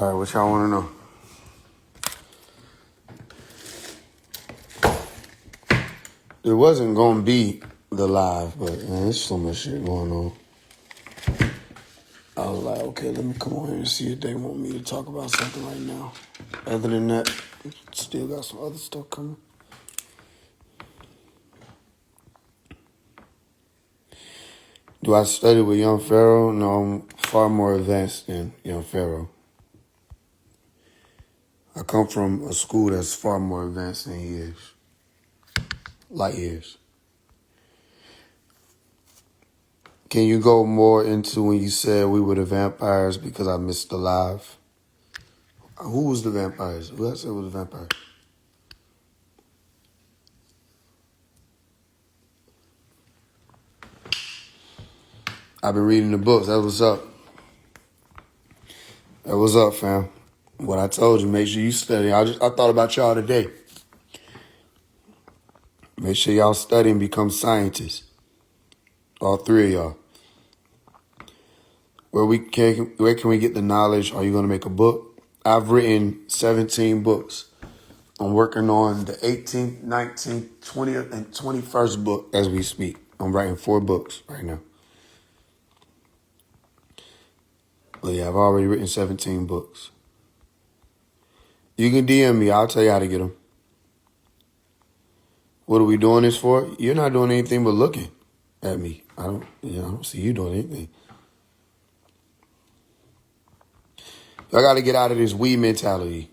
All right, what y'all want to know? It wasn't going to be the live, but man, there's so much shit going on. I was like, okay, let me come on here and see if they want me to talk about something right now. Other than that, still got some other stuff coming. Do I study with young Pharaoh? No, I'm far more advanced than young Pharaoh. I come from a school that's far more advanced than he is. Light years. Can you go more into when you said we were the vampires because I missed the live? Who was the vampires? Who else said was the vampires? I've been reading the books. That's what's up. That what's up, fam. What I told you, make sure you study. I thought about y'all today. Make sure y'all study and become scientists. All three of y'all. Where can we get the knowledge? Are you going to make a book? I've written 17 books. I'm working on the 18th, 19th, 20th, and 21st book as we speak. I'm writing 4 books right now. But yeah, I've already written 17 books. You can DM me. I'll tell you how to get them. What are we doing this for? You're not doing anything but looking at me. I don't see you doing anything. I got to get out of this we mentality.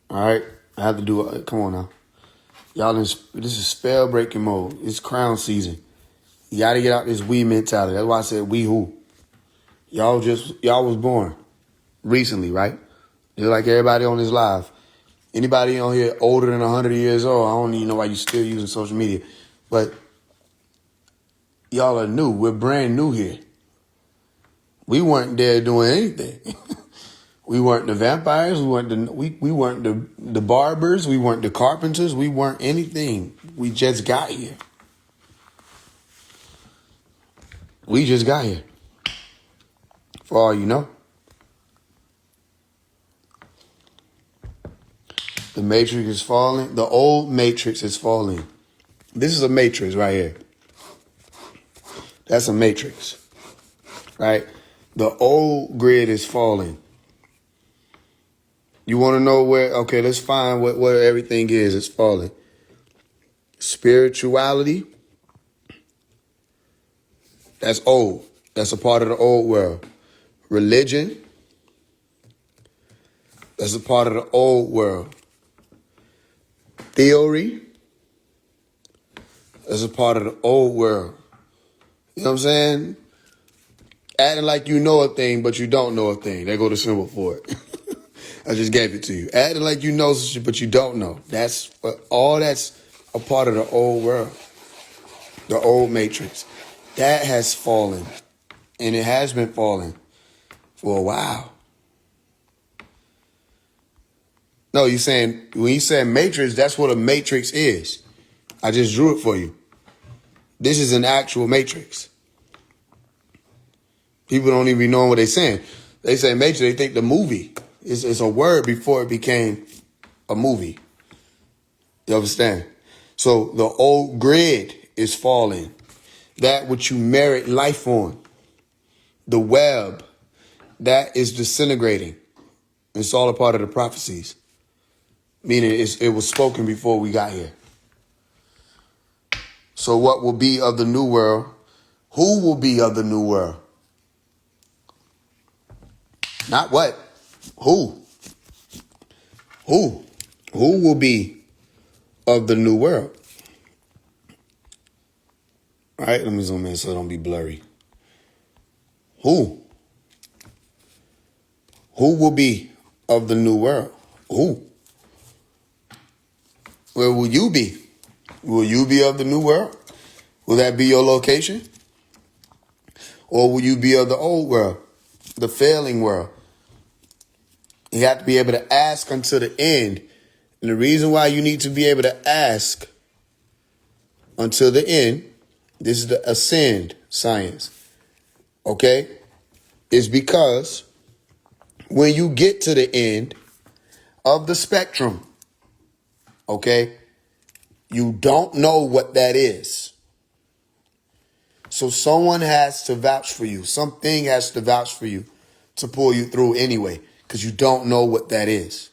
All right? I have to do it. Come on now. Y'all, this is spell breaking mode. It's crown season. You got to get out this we mentality. That's why I said we who. Y'all was born recently, right? Just like everybody on this live. Anybody on here older than 100 years old, I don't even know why you still using social media. But y'all are new. We're brand new here. We weren't there doing anything. We weren't the vampires. We weren't the barbers. We weren't the carpenters. We weren't anything. We just got here. We just got here. For all you know. The matrix is falling. The old matrix is falling. This is a matrix right here. That's a matrix. Right? The old grid is falling. You want to know where? Okay, let's find where everything is. It's falling. Spirituality. That's old. That's a part of the old world. Religion. That's a part of the old world. Theory. That's a part of the old world. You know what I'm saying? Acting like you know a thing, but you don't know a thing. There go the symbol for it. I just gave it to you. Acting like you know some shit, but you don't know. That's a part of the old world. The old matrix. That has fallen. And it has been falling for a while. No, when you say matrix, that's what a matrix is. I just drew it for you. This is an actual matrix. People don't even know what they're saying. They say matrix, they think the movie. It's a word before it became a movie. You understand? So the old grid is falling. That which you merit life on. The web, that is disintegrating. It's all a part of the prophecies. Meaning it was spoken before we got here. So what will be of the new world? Who will be of the new world? Not what. Who? Who will be of the new world? All right, let me zoom in so it don't be blurry. Who will be of the new world? Who? Where will you be? Will you be of the new world? Will that be your location? Or will you be of the old world, the failing world? You have to be able to ask until the end. And the reason why you need to be able to ask until the end, this is the ascend science, okay, is because when you get to the end of the spectrum, okay, you don't know what that is. So someone has to vouch for you. Something has to vouch for you to pull you through anyway, because you don't know what that is.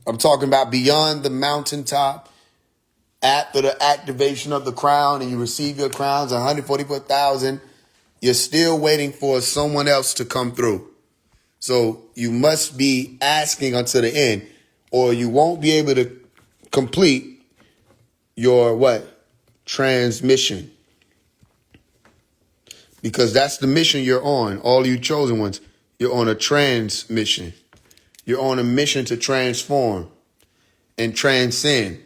I'm talking about beyond the mountaintop, after the activation of the crown and you receive your crowns, 144,000, you're still waiting for someone else to come through. So you must be asking until the end, or you won't be able to complete your what? Transmission. Because that's the mission you're on. All you chosen ones, you're on a transmission. You're on a mission to transform and transcend.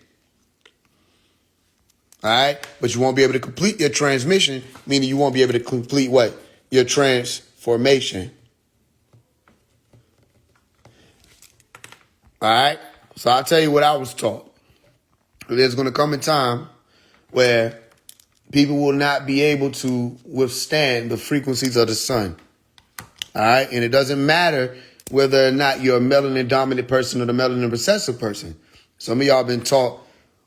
All right? But you won't be able to complete your transmission, meaning you won't be able to complete what? Your transformation. All right? So I'll tell you what I was taught. There's going to come a time where people will not be able to withstand the frequencies of the sun. All right? And it doesn't matter whether or not you're a melanin dominant person or the melanin recessive person. Some of y'all been taught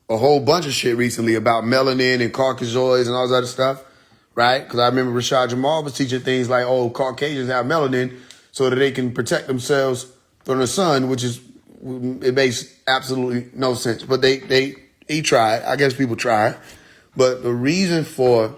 a whole bunch of shit recently about melanin and Caucasoids and all this other stuff, right? Because I remember Rashad Jamal was teaching things like, oh, Caucasians have melanin so that they can protect themselves from the sun, which is, it makes absolutely no sense. But he tried. I guess people try. But the reason for,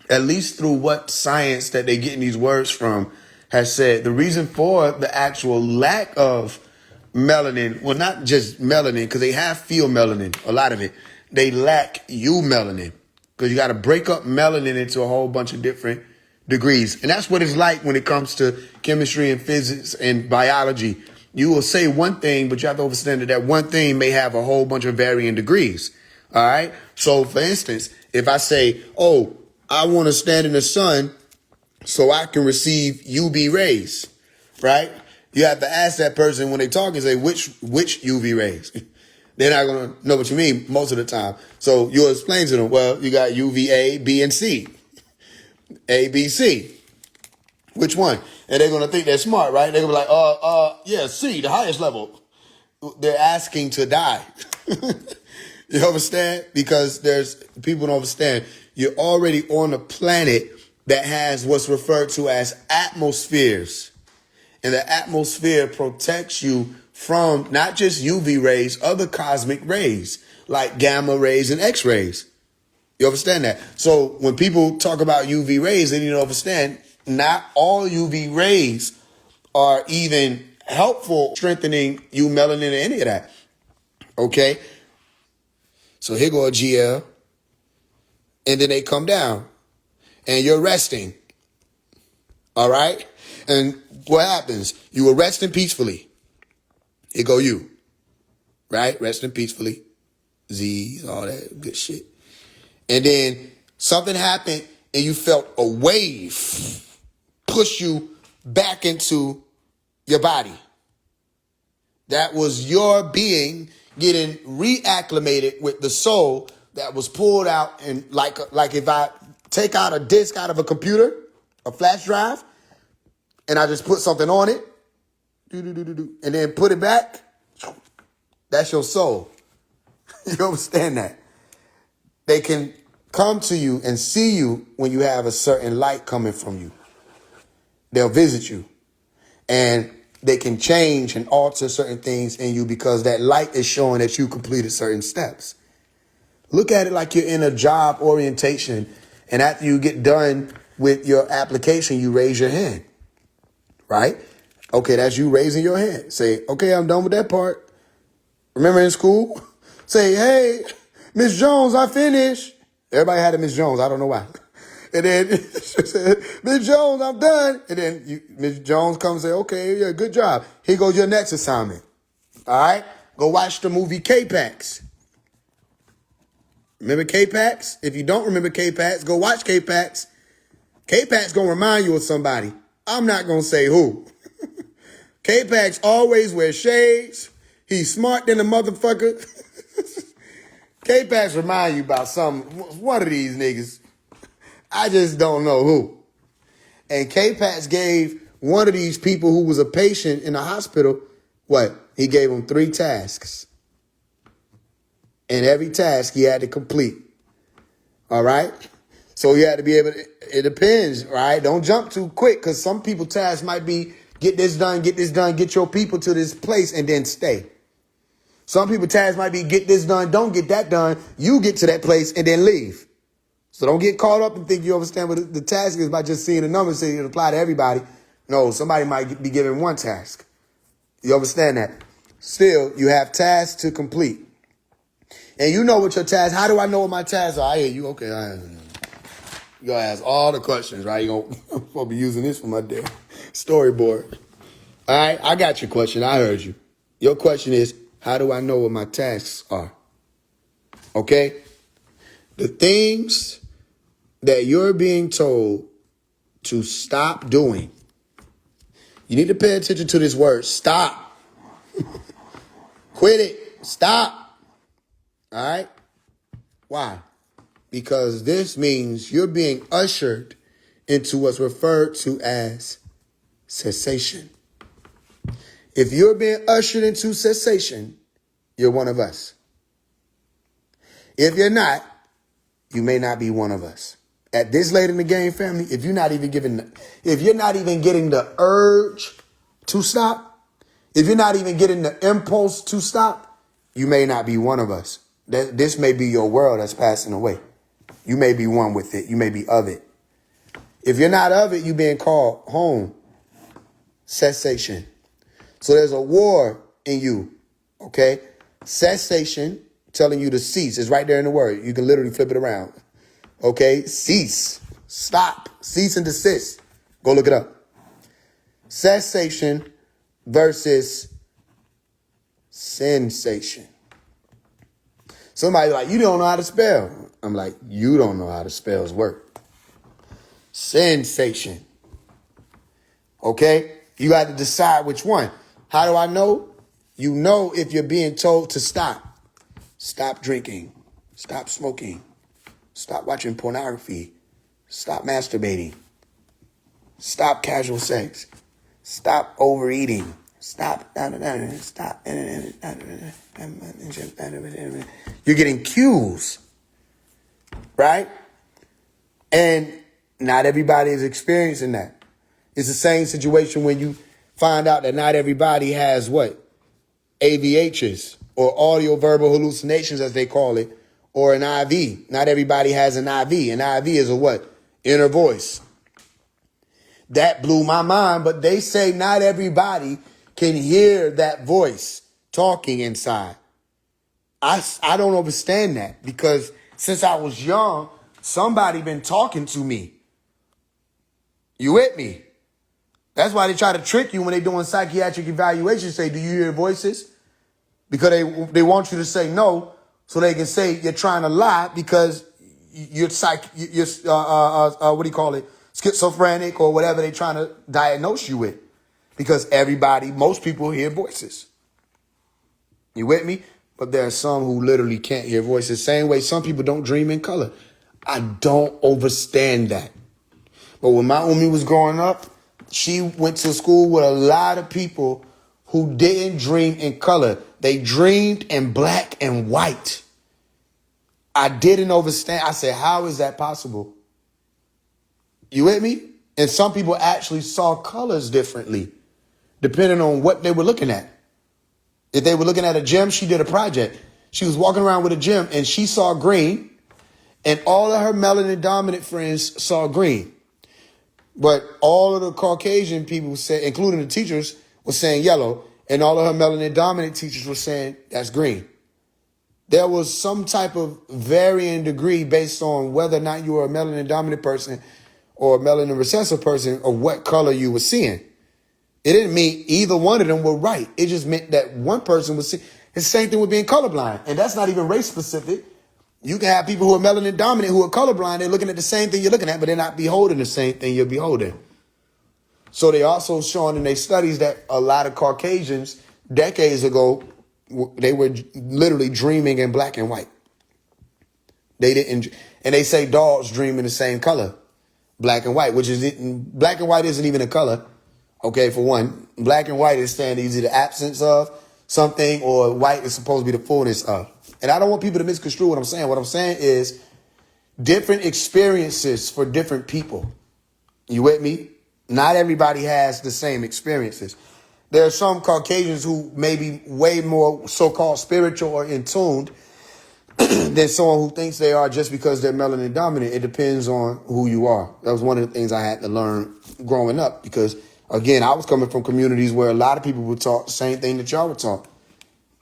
at least through what science that they getting these words from, has said the reason for the actual lack of melanin, well, not just melanin, because they have pheomelanin, a lot of it. They lack eumelanin, because you got to break up melanin into a whole bunch of different degrees. And that's what it's like when it comes to chemistry and physics and biology. You will say one thing, but you have to understand that one thing may have a whole bunch of varying degrees. All right. So, for instance, if I say, oh, I want to stand in the sun so I can receive UV rays, right? You have to ask that person when they talk and say, which UV rays? They're not going to know what you mean most of the time. So you'll explain to them, well, you got UVA, B, and C. A, B, C. Which one? And they're going to think they're smart, right? They're going to be like, yeah, C, the highest level. They're asking to die. You understand? Because people don't understand. You're already on a planet that has what's referred to as atmospheres. And the atmosphere protects you from not just UV rays, other cosmic rays, like gamma rays and X-rays. You understand that? So when people talk about UV rays, they need to understand not all UV rays are even helpful strengthening you melanin or any of that. Okay? So here go a GL. And then they come down. And you're resting. All right? And what happens? You were resting peacefully. Here go you. Right? Resting peacefully. Z's, all that good shit. And then something happened and you felt a wave push you back into your body. That was your being getting reacclimated with the soul that was pulled out. And like if I take out a disk out of a computer, a flash drive, and I just put something on it, and then put it back, that's your soul. You understand that? They can come to you and see you when you have a certain light coming from you. They'll visit you. And they can change and alter certain things in you because that light is showing that you completed certain steps. Look at it like you're in a job orientation, and after you get done with your application, you raise your hand, right? Okay, that's you raising your hand. Say, okay, I'm done with that part. Remember in school? Say, hey, Miss Jones, I finished. Everybody had a Miss Jones. I don't know why. And then she said, Miss Jones, I'm done. And then Miss Jones comes and say, okay, yeah, good job. Here goes your next assignment. All right? Go watch the movie K-Pax. Remember K-Pax? If you don't remember K-Pax, go watch K-Pax. K-Pax going to remind you of somebody. I'm not going to say who. K-Pax always wears shades. He's smart than a motherfucker. K-Pax remind you about one of these niggas. I just don't know who. And K-Pax gave one of these people who was a patient in the hospital, what? He gave him 3 tasks. And every task he had to complete. All right? So you had to be able to, it depends, right? Don't jump too quick, because some people tasks might be get this done, get your people to this place and then stay. Some people tasks might be get this done, don't get that done, you get to that place and then leave. So don't get caught up and think you understand what the task is by just seeing the numbers saying it apply to everybody. No, somebody might be given one task. You understand that? Still, you have tasks to complete. And you know what your tasks, how do I know what my tasks are? I hear you, okay, you gonna ask all the questions, right? You're gonna be using this for my damn storyboard. All right, I got your question, I heard you. Your question is, how do I know what my tasks are? Okay? The things that you're being told to stop doing. You need to pay attention to this word, stop. Quit it, stop. All right? Why? Because this means you're being ushered into what's referred to as cessation. If you're being ushered into cessation, you're one of us. If you're not, you may not be one of us. At this late in the game, family, if you're not even getting the urge to stop, if you're not even getting the impulse to stop, you may not be one of us. This may be your world that's passing away. You may be one with it. You may be of it. If you're not of it, you're being called home. Cessation. So there's a war in you. Okay? Cessation, telling you to cease. It's right there in the word. You can literally flip it around. Okay? Cease. Stop. Cease and desist. Go look it up. Cessation versus sensation. Somebody's like, you don't know how to spell. I'm like, you don't know how the spells work. Sensation. Okay? You got to decide which one. How do I know? You know if you're being told to stop. Stop drinking. Stop smoking. Stop watching pornography. Stop masturbating. Stop casual sex. Stop overeating. Stop. Stop. You're getting cues, right? And not everybody is experiencing that. It's the same situation when you find out that not everybody has what? AVHs, or audio verbal hallucinations as they call it, or an IV. Not everybody has an IV. An IV is a what? Inner voice. That blew my mind, but they say not everybody can hear that voice talking inside. I don't understand that, because since I was young, somebody been talking to me. You with me? That's why they try to trick you when they doing psychiatric evaluations. Say, do you hear voices? Because they want you to say no, so they can say you're trying to lie because you're what do you call it? Schizophrenic or whatever they're trying to diagnose you with. Because most people hear voices. You with me? But there are some who literally can't hear voices. Same way some people don't dream in color. I don't understand that. But when my homie was growing up, she went to school with a lot of people who didn't dream in color. They dreamed in black and white. I didn't understand. I said, how is that possible? You with me? And some people actually saw colors differently, depending on what they were looking at. If they were looking at a gem, she did a project. She was walking around with a gem and she saw green, and all of her melanin dominant friends saw green. But all of the Caucasian people said, including the teachers, were saying yellow, and all of her melanin dominant teachers were saying that's green. There was some type of varying degree based on whether or not you were a melanin dominant person or a melanin recessive person, or what color you were seeing. It didn't mean either one of them were right. It just meant that one person was seeing. It's the same thing with being colorblind. And that's not even race specific. You can have people who are melanin dominant who are colorblind. They're looking at the same thing you're looking at, but they're not beholding the same thing you're beholding. So they also shown in their studies that a lot of Caucasians decades ago, they were literally dreaming in black and white. They didn't, and they say dogs dream in the same color, black and white, which is, black and white isn't even a color. Okay, for one, black and white is saying either the absence of something or white is supposed to be the fullness of. And I don't want people to misconstrue what I'm saying. What I'm saying is different experiences for different people. You with me? Not everybody has the same experiences. There are some Caucasians who may be way more so-called spiritual or in tuned than someone who thinks they are just because they're melanin dominant. It depends on who you are. That was one of the things I had to learn growing up because, again, I was coming from communities where a lot of people were taught the same thing that y'all were taught,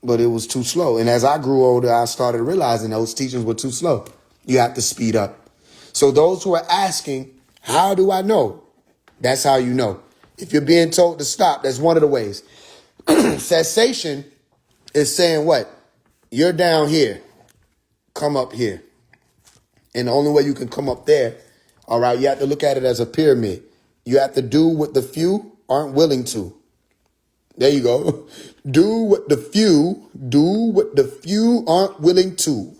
but it was too slow. And as I grew older, I started realizing those teachings were too slow. You have to speed up. So those who are asking, how do I know? That's how you know. If you're being told to stop, that's one of the ways. Cessation is saying what? You're down here. Come up here. And the only way you can come up there, all right, you have to look at it as a pyramid. You have to do what the few aren't willing to. There you go. Do what the few aren't willing to.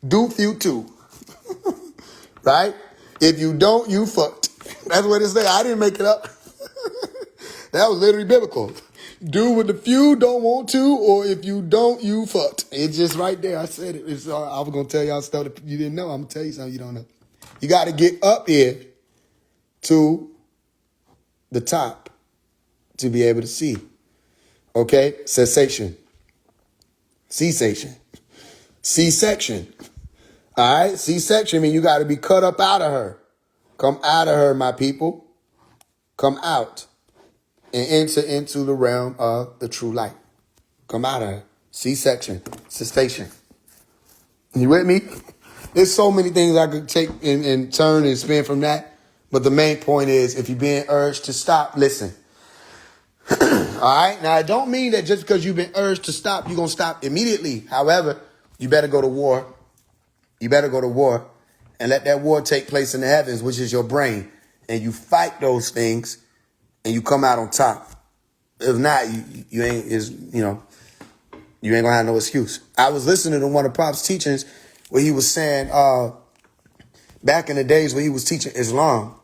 Do few too. Right? If you don't, you fucked. That's what it says. I didn't make it up. That was literally biblical. Do what the few don't want to, or if you don't, you fucked. It's just right there. I said it. I was going to tell y'all stuff that you didn't know. I'm going to tell you something you don't know. You got to get up here to the top to be able to see. Okay? Cessation. Cessation. C-section. All right? C-section means you got to be cut up out of her. Come out of her, my people. Come out and enter into the realm of the true light. Come out of her. C-section. Cessation. You with me? There's so many things I could take and turn and spin from that. But the main point is, if you're being urged to stop, listen. All right? Now, I don't mean that just because you've been urged to stop, you're going to stop immediately. However, you better go to war. You better go to war and let that war take place in the heavens, which is your brain. And you fight those things and you come out on top. If not, you ain't gonna have no excuse. I was listening to one of Pop's teachings where he was saying, back in the days when he was teaching Islam,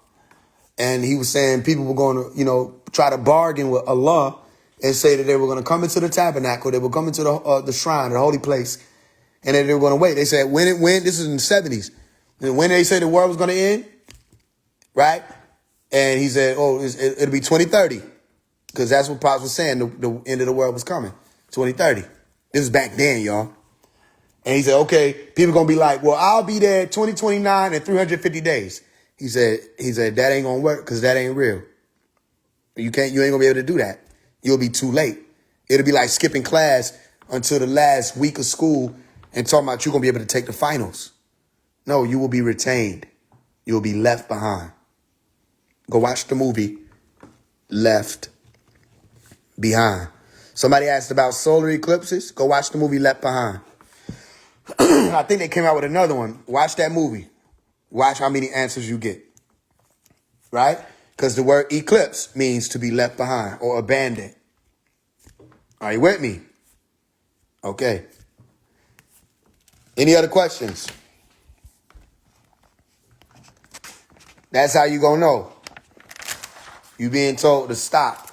and he was saying people were going to, try to bargain with Allah and say that they were going to come into the tabernacle, they would come into the shrine, the holy place, and then they were going to wait. They said when this is in the 70s, when they say the world was going to end, right? And he said, it'll be 2030. Because that's what Pops was saying, the end of the world was coming, 2030. This is back then, y'all. And he said, okay, people going to be like, well, I'll be there 2029 and 350 days. He said, that ain't going to work because that ain't real. You ain't going to be able to do that. You'll be too late. It'll be like skipping class until the last week of school and talking about you're going to be able to take the finals. No, you will be retained. You will be left behind. Go watch the movie Left Behind. Somebody asked about solar eclipses. Go watch the movie Left Behind. I think they came out with another one. Watch that movie. Watch how many answers you get. Right? Because the word eclipse means to be left behind or abandoned. Are you with me? Okay. Any other questions? That's how you gonna know. You being told to stop.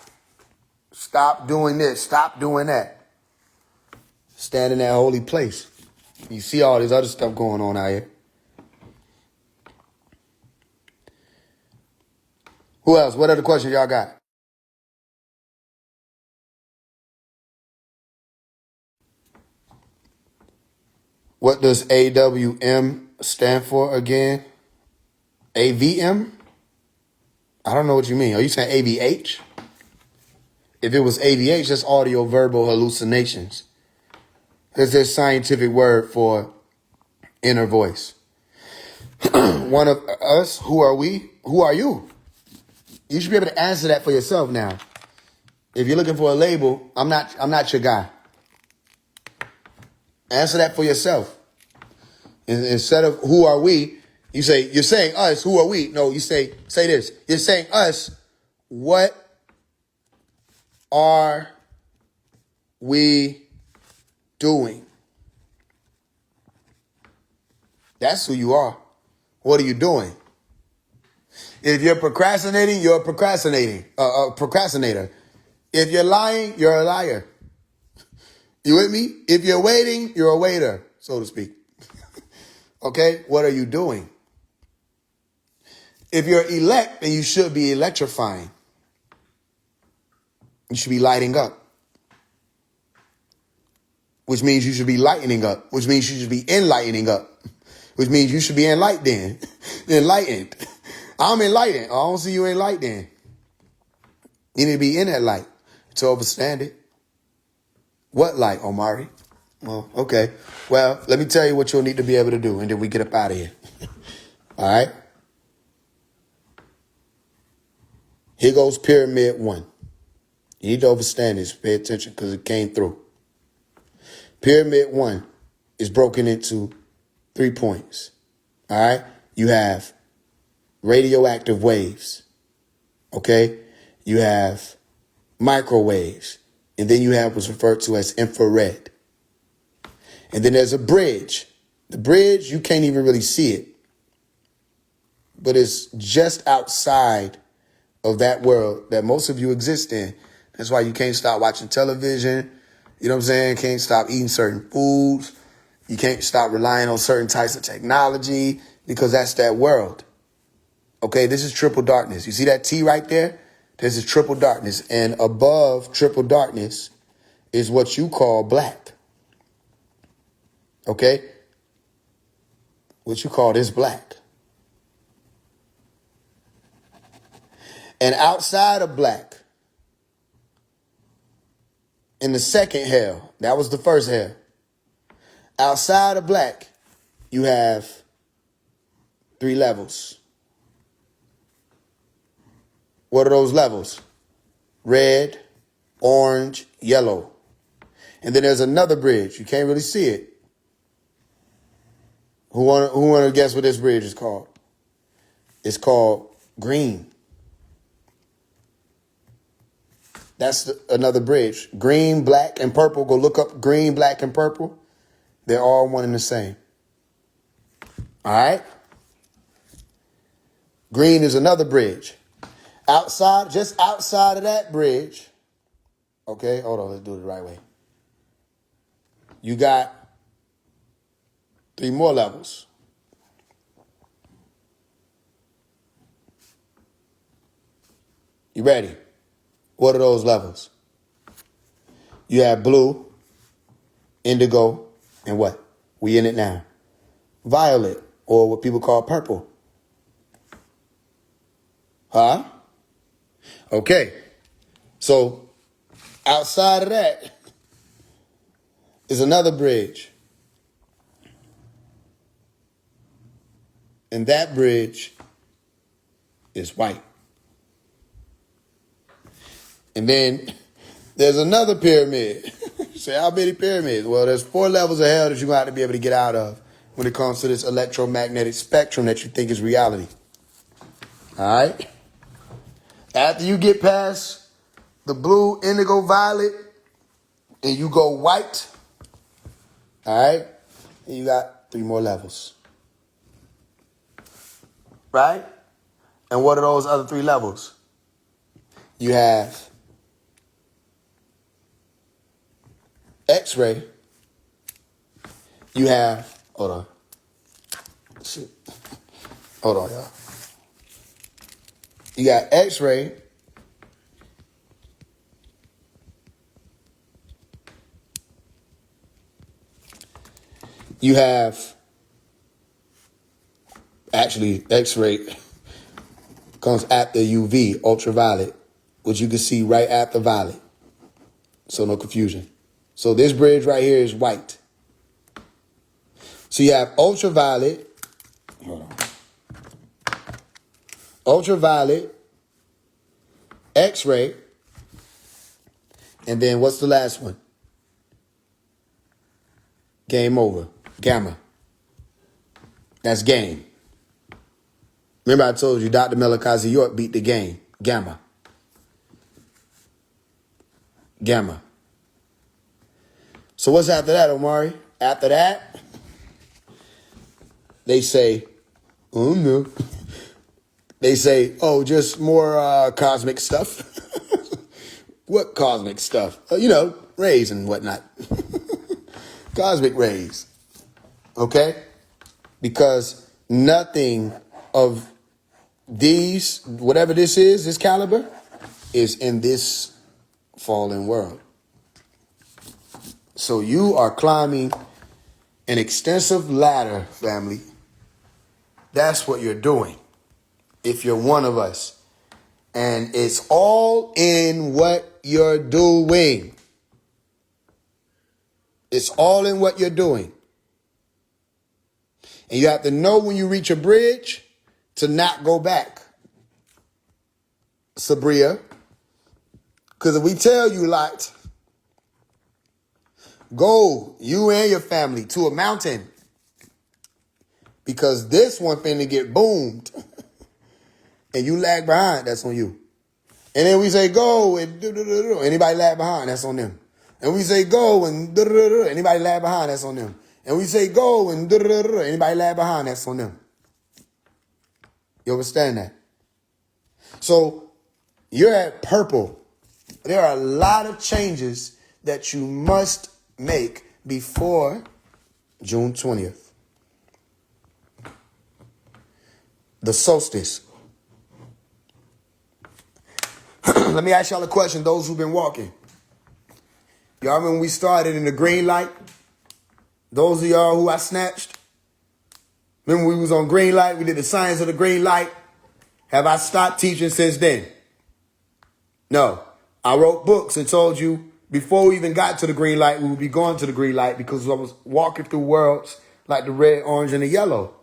Stop doing this. Stop doing that. Stand in that holy place. You see all this other stuff going on out here. Who else? What other questions y'all got? What does AWM stand for again? AVM? I don't know what you mean. Are you saying AVH? If it was AVH, that's audio verbal hallucinations. It's a scientific word for inner voice. One of us, who are we? Who are you? You should be able to answer that for yourself now. If you're looking for a label, I'm not your guy. Answer that for yourself. Instead of who are we, you're saying us, who are we? No, you say this. You're saying us, what are we doing? That's who you are. What are you doing? If you're procrastinating, you're procrastinator. If you're lying, you're a liar. You with me? If you're waiting, you're a waiter, so to speak. Okay? What are you doing? If you're elect, then you should be electrifying. You should be lighting up. Which means you should be lightening up. Which means you should be enlightening up. Which means you should be enlightened. Enlightened. I'm enlightened. I don't see you enlightened. You need to be in that light to understand it. What light, Omari? Well, okay. Well, let me tell you what you'll need to be able to do, and then we get up out of here. All right? Here goes Pyramid 1. You need to understand this. Pay attention because it came through. Pyramid 1 is broken into 3 points. All right? You have radioactive waves. Okay? You have microwaves. And then you have what's referred to as infrared. And then there's a bridge. The bridge, you can't even really see it. But it's just outside of that world that most of you exist in. That's why you can't stop watching television. You know what I'm saying? Can't stop eating certain foods. You can't stop relying on certain types of technology because that's that world. Okay, this is triple darkness. You see that T right there? This is triple darkness. And above triple darkness is what you call black. Okay? What you call this black. And outside of black, in the second hell, that was the first hell. Outside of black, you have 3 levels. What are those levels? Red, orange, yellow. And then there's another bridge. You can't really see it. Who want to guess what this bridge is called? It's called green. That's another bridge. Green, black, and purple. Go look up green, black, and purple. They're all one and the same. All right? Green is another bridge. Outside, just outside of that bridge. Okay, hold on. Let's do it the right way. You got 3 more levels. You ready? What are those levels? You have blue, indigo, and what? We in it now. Violet, or what people call purple. Huh? Okay. So outside of that is another bridge. And that bridge is white. And then there's another pyramid. Say, how many pyramids? Well, there's 4 levels of hell that you're going to have to be able to get out of when it comes to this electromagnetic spectrum that you think is reality. All right? After you get past the blue, indigo, violet, and you go white, all right, and you got 3 more levels. Right? And what are those other 3 levels? You have X-ray. You have, hold on. Shit. Hold on, y'all. You got X-ray. You have, actually, X-ray comes after UV, ultraviolet, which you can see right after violet. So no confusion. So this bridge right here is white. So you have ultraviolet. Hold on. Ultraviolet, X-ray, and then what's the last one? Game over. Gamma. That's game. Remember I told you Dr. Melikazi York beat the game. Gamma. Gamma. So what's after that, Omari? After that, they say, oh no, They say, oh, just more cosmic stuff. What cosmic stuff? Rays and whatnot. Cosmic rays. Okay? Because nothing of these, whatever this caliber, is in this fallen world. So you are climbing an extensive ladder, family. That's what you're doing. If you're one of us. And it's all in what you're doing. It's all in what you're doing. And you have to know when you reach a bridge to not go back. Sabria. Because if we tell you, like, go, you and your family, to a mountain. Because this one finna get boomed. And you lag behind, that's on you. And then we say go and do. Anybody lag behind, that's on them. And we say go and do. Anybody lag behind, that's on them. And we say go and do. Anybody lag behind, that's on them. You understand that? So you're at purple. There are a lot of changes that you must make before June 20th. The solstice. Let me ask y'all a question, those who've been walking. Y'all remember when we started in the green light? Those of y'all who I snatched? Remember we was on green light? We did the science of the green light. Have I stopped teaching since then? No. I wrote books and told you before we even got to the green light, we would be going to the green light because I was walking through worlds like the red, orange, and the yellow,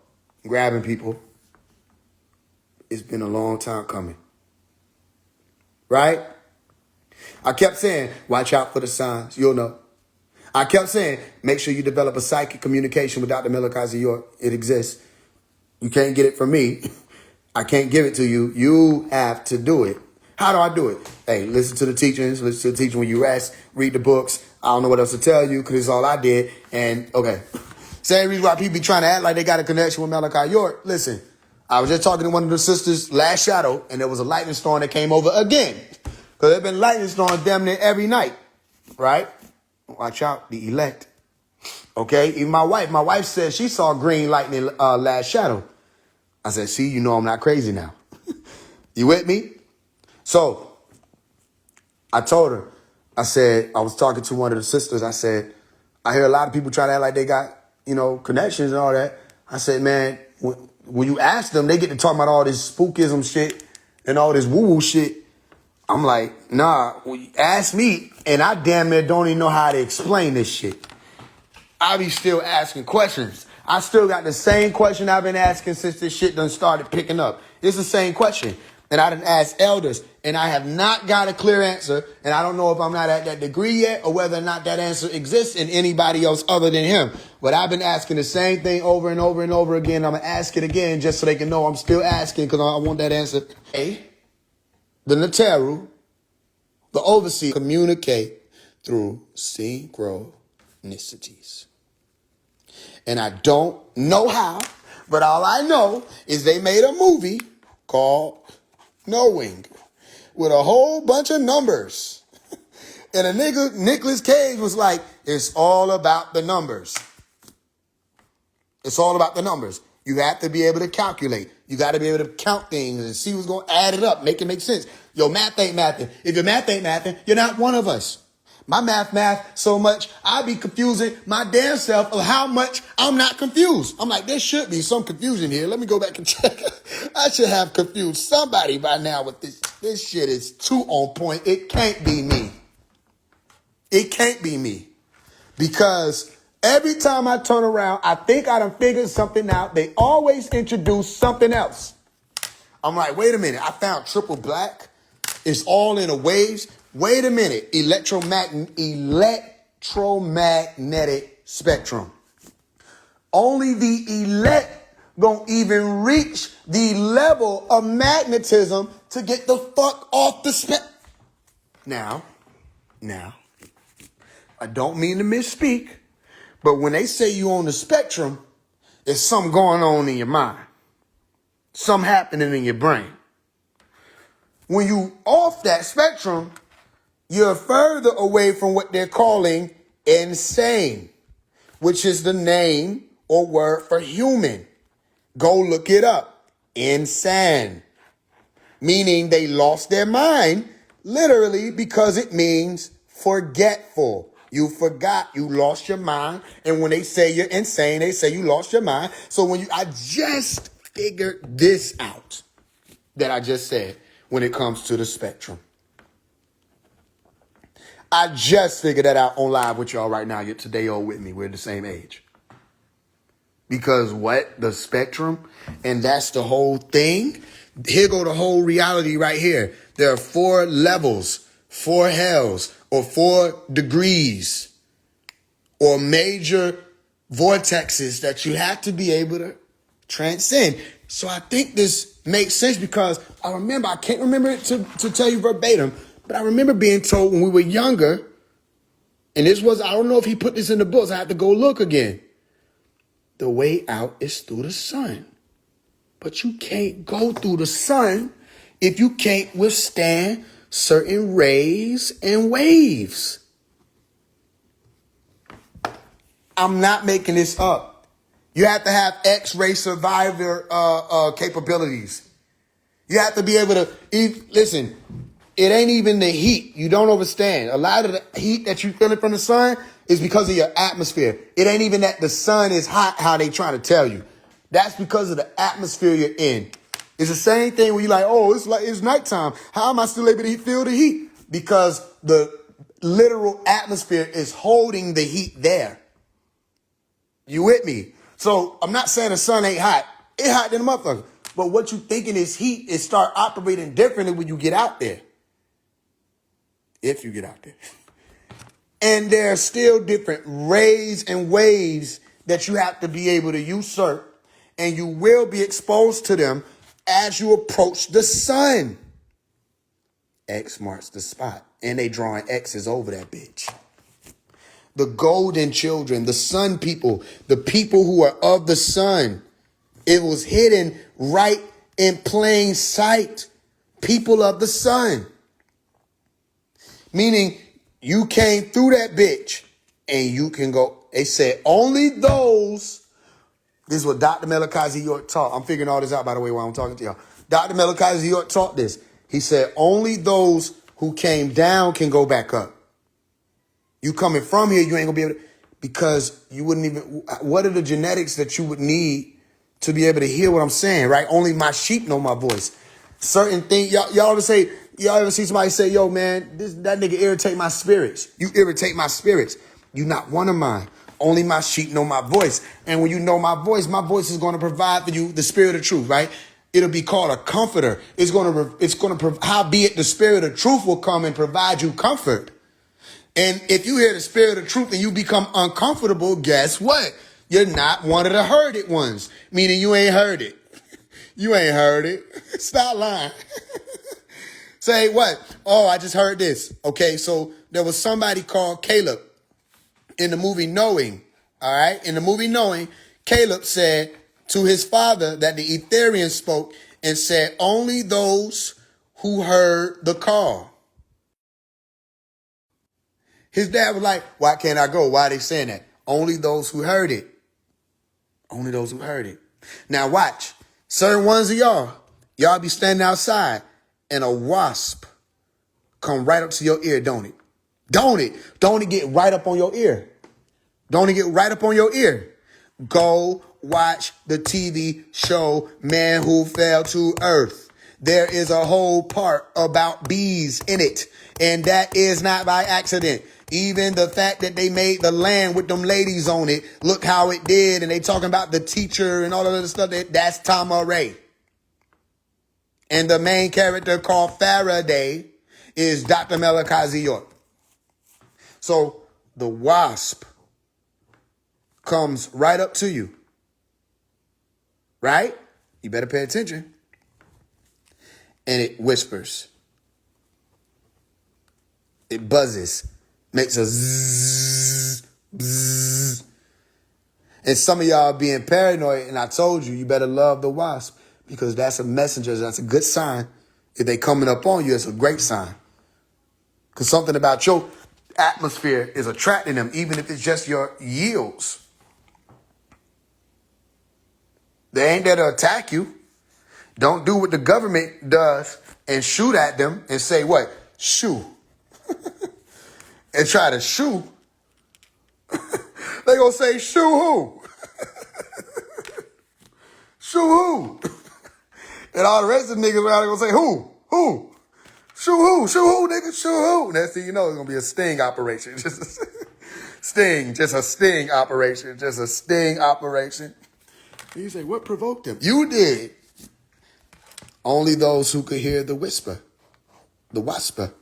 grabbing people. It's been a long time coming. Right? I kept saying, watch out for the signs. You'll know. I kept saying, make sure you develop a psychic communication with Dr. Malachi York. It exists. You can't get it from me. I can't give it to you. You have to do it. How do I do it? Hey, listen to the teachings. Listen to the teaching when you rest. Read the books. I don't know what else to tell you because it's all I did. And, okay. Same reason why people be trying to act like they got a connection with Malachi York. Listen, I was just talking to one of the sisters last shadow, and there was a lightning storm that came over again. Because there been lightning storms damn near every night. Right? Watch out, the elect. Okay? Even my wife said she saw green lightning last shadow. I said, see, you know I'm not crazy now. You with me? So, I told her, I said, I was talking to one of the sisters. I said, I hear a lot of people try to act like they got, connections and all that. I said, man, when you ask them, they get to talk about all this spookism shit and all this woo-woo shit. I'm like, nah, when you ask me, and I damn near don't even know how to explain this shit. I be still asking questions. I still got the same question I've been asking since this shit done started picking up. It's the same question. And I done asked elders, and I have not got a clear answer. And I don't know if I'm not at that degree yet or whether or not that answer exists in anybody else other than him. But I've been asking the same thing over and over and over again. I'm going to ask it again just so they can know I'm still asking because I want that answer. The Neteru, the overseer, communicate through synchronicities. And I don't know how, but all I know is they made a movie called Knowing with a whole bunch of numbers. And a nigga, Nicolas Cage, was like, it's all about the numbers. It's all about the numbers. You have to be able to calculate. You got to be able to count things and see what's going to add it up, make it make sense. Your math ain't mathing. If your math ain't mathing, you're not one of us. My math so much, I be confusing my damn self of how much I'm not confused. I'm like, there should be some confusion here. Let me go back and check. I should have confused somebody by now with this. This shit is too on point. It can't be me. It can't be me. Because every time I turn around, I think I done figured something out. They always introduce something else. I'm like, wait a minute. I found triple black. It's all in the waves. Wait a minute. Electromagnetic spectrum. Only the elect gonna even reach the level of magnetism to get the fuck off the spectrum. Now, I don't mean to misspeak, but when they say you on the spectrum, there's something going on in your mind. something happening in your brain. When you off that spectrum, you're further away from what they're calling insane, which is the name or word for human. Go look it up. Insane. Meaning they lost their mind, literally, because it means forgetful. You forgot, you lost your mind. And when they say you're insane, they say you lost your mind. So I just figured this out that I just said when it comes to the spectrum. I just figured that out on live with y'all right now. You're today old with me. We're the same age. Because what? The spectrum? And that's the whole thing. Here go the whole reality right here. There are 4 levels, 4 hells, or 4 degrees, or major vortexes that you have to be able to transcend. So I think this makes sense because I can't remember it to tell you verbatim, but I remember being told when we were younger, and I don't know if he put this in the books, I have to go look again. The way out is through the sun. But you can't go through the sun if you can't withstand certain rays and waves. I'm not making this up. You have to have X-ray survivor capabilities. You have to be able to listen. It ain't even the heat. You don't understand. A lot of the heat that you're feeling from the sun is because of your atmosphere. It ain't even that the sun is hot, how they trying to tell you. That's because of the atmosphere you're in. It's the same thing when you're like, oh, it's nighttime. How am I still able to feel the heat? Because the literal atmosphere is holding the heat there. You with me? So I'm not saying the sun ain't hot. It's hot than a motherfucker. But what you thinking is heat is start operating differently when you get out there. If you get out there. And there are still different rays and waves that you have to be able to usurp. And you will be exposed to them as you approach the sun. X marks the spot. And they drawing X's over that bitch. The golden children, the sun people, the people who are of the sun. It was hidden right in plain sight. People of the sun. Meaning you came through that bitch and you can go. They said only those. This is what Dr. Malachi York taught. I'm figuring all this out, by the way, while I'm talking to y'all. Dr. Malachi York taught this. He said only those who came down can go back up. You coming from here, you ain't gonna be able to, because you wouldn't even, what are the genetics that you would need to be able to hear what I'm saying, right? Only my sheep know my voice. Certain things, y'all ever see somebody say, yo, man, that nigga irritate my spirits. You irritate my spirits. You not one of mine. Only my sheep know my voice. And when you know my voice is going to provide for you the spirit of truth, right? It'll be called a comforter. Howbeit the spirit of truth will come and provide you comfort. And if you hear the spirit of truth and you become uncomfortable, guess what? You're not one of the heard it ones, meaning you ain't heard it. You ain't heard it. Stop lying. Say what? Oh, I just heard this. Okay, so there was somebody called Caleb in the movie Knowing. All right, in the movie Knowing, Caleb said to his father that the Etherian spoke and said only those who heard the call. His dad was like, why can't I go? Why are they saying that? Only those who heard it. Only those who heard it. Now watch. Certain ones of y'all be standing outside and a wasp come right up to your ear, don't it? Don't it? Don't it get right up on your ear? Don't it get right up on your ear? Go watch the TV show Man Who Fell to Earth. There is a whole part about bees in it. And that is not by accident. Even the fact that they made the land with them ladies on it, look how it did. And they talking about the teacher and all of the stuff. That's Tama Ray. And the main character called Faraday is Dr. Malachi York. So the wasp comes right up to you. Right? You better pay attention. And it whispers. It buzzes. Makes a zzz, bzzz. And some of y'all being paranoid, and I told you, you better love the wasp. because that's a messenger. That's a good sign. If they coming up on you, it's a great sign. Because something about your atmosphere is attracting them, even if it's just your yields. They ain't there to attack you. Don't do what the government does and shoot at them and say what? Shoo. And try to shoo. They gonna say shoo who? Shoo who? And all the rest of the niggas around gonna say who? Who? Shoo who? Shoo who, nigga? Shoo who? Next thing you know, it's gonna be a sting operation. Just a sting. Just a sting operation. Just a sting operation. And you say, what provoked him? You did. Only those who could hear the whisper. The whisper.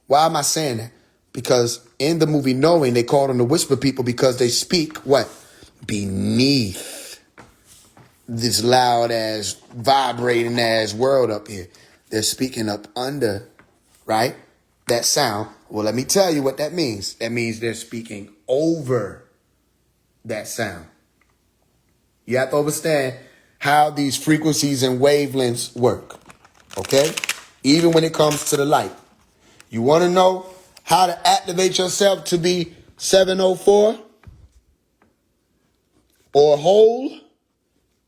Why am I saying that? Because in the movie Knowing, they called them the whisper people because they speak what? Beneath this loud ass, vibrating ass world up here. They're speaking up under, right? That sound. Well, let me tell you what that means. That means they're speaking over that sound. You have to understand how these frequencies and wavelengths work. Okay? Even when it comes to the light. You want to know how to activate yourself to be 704 or whole?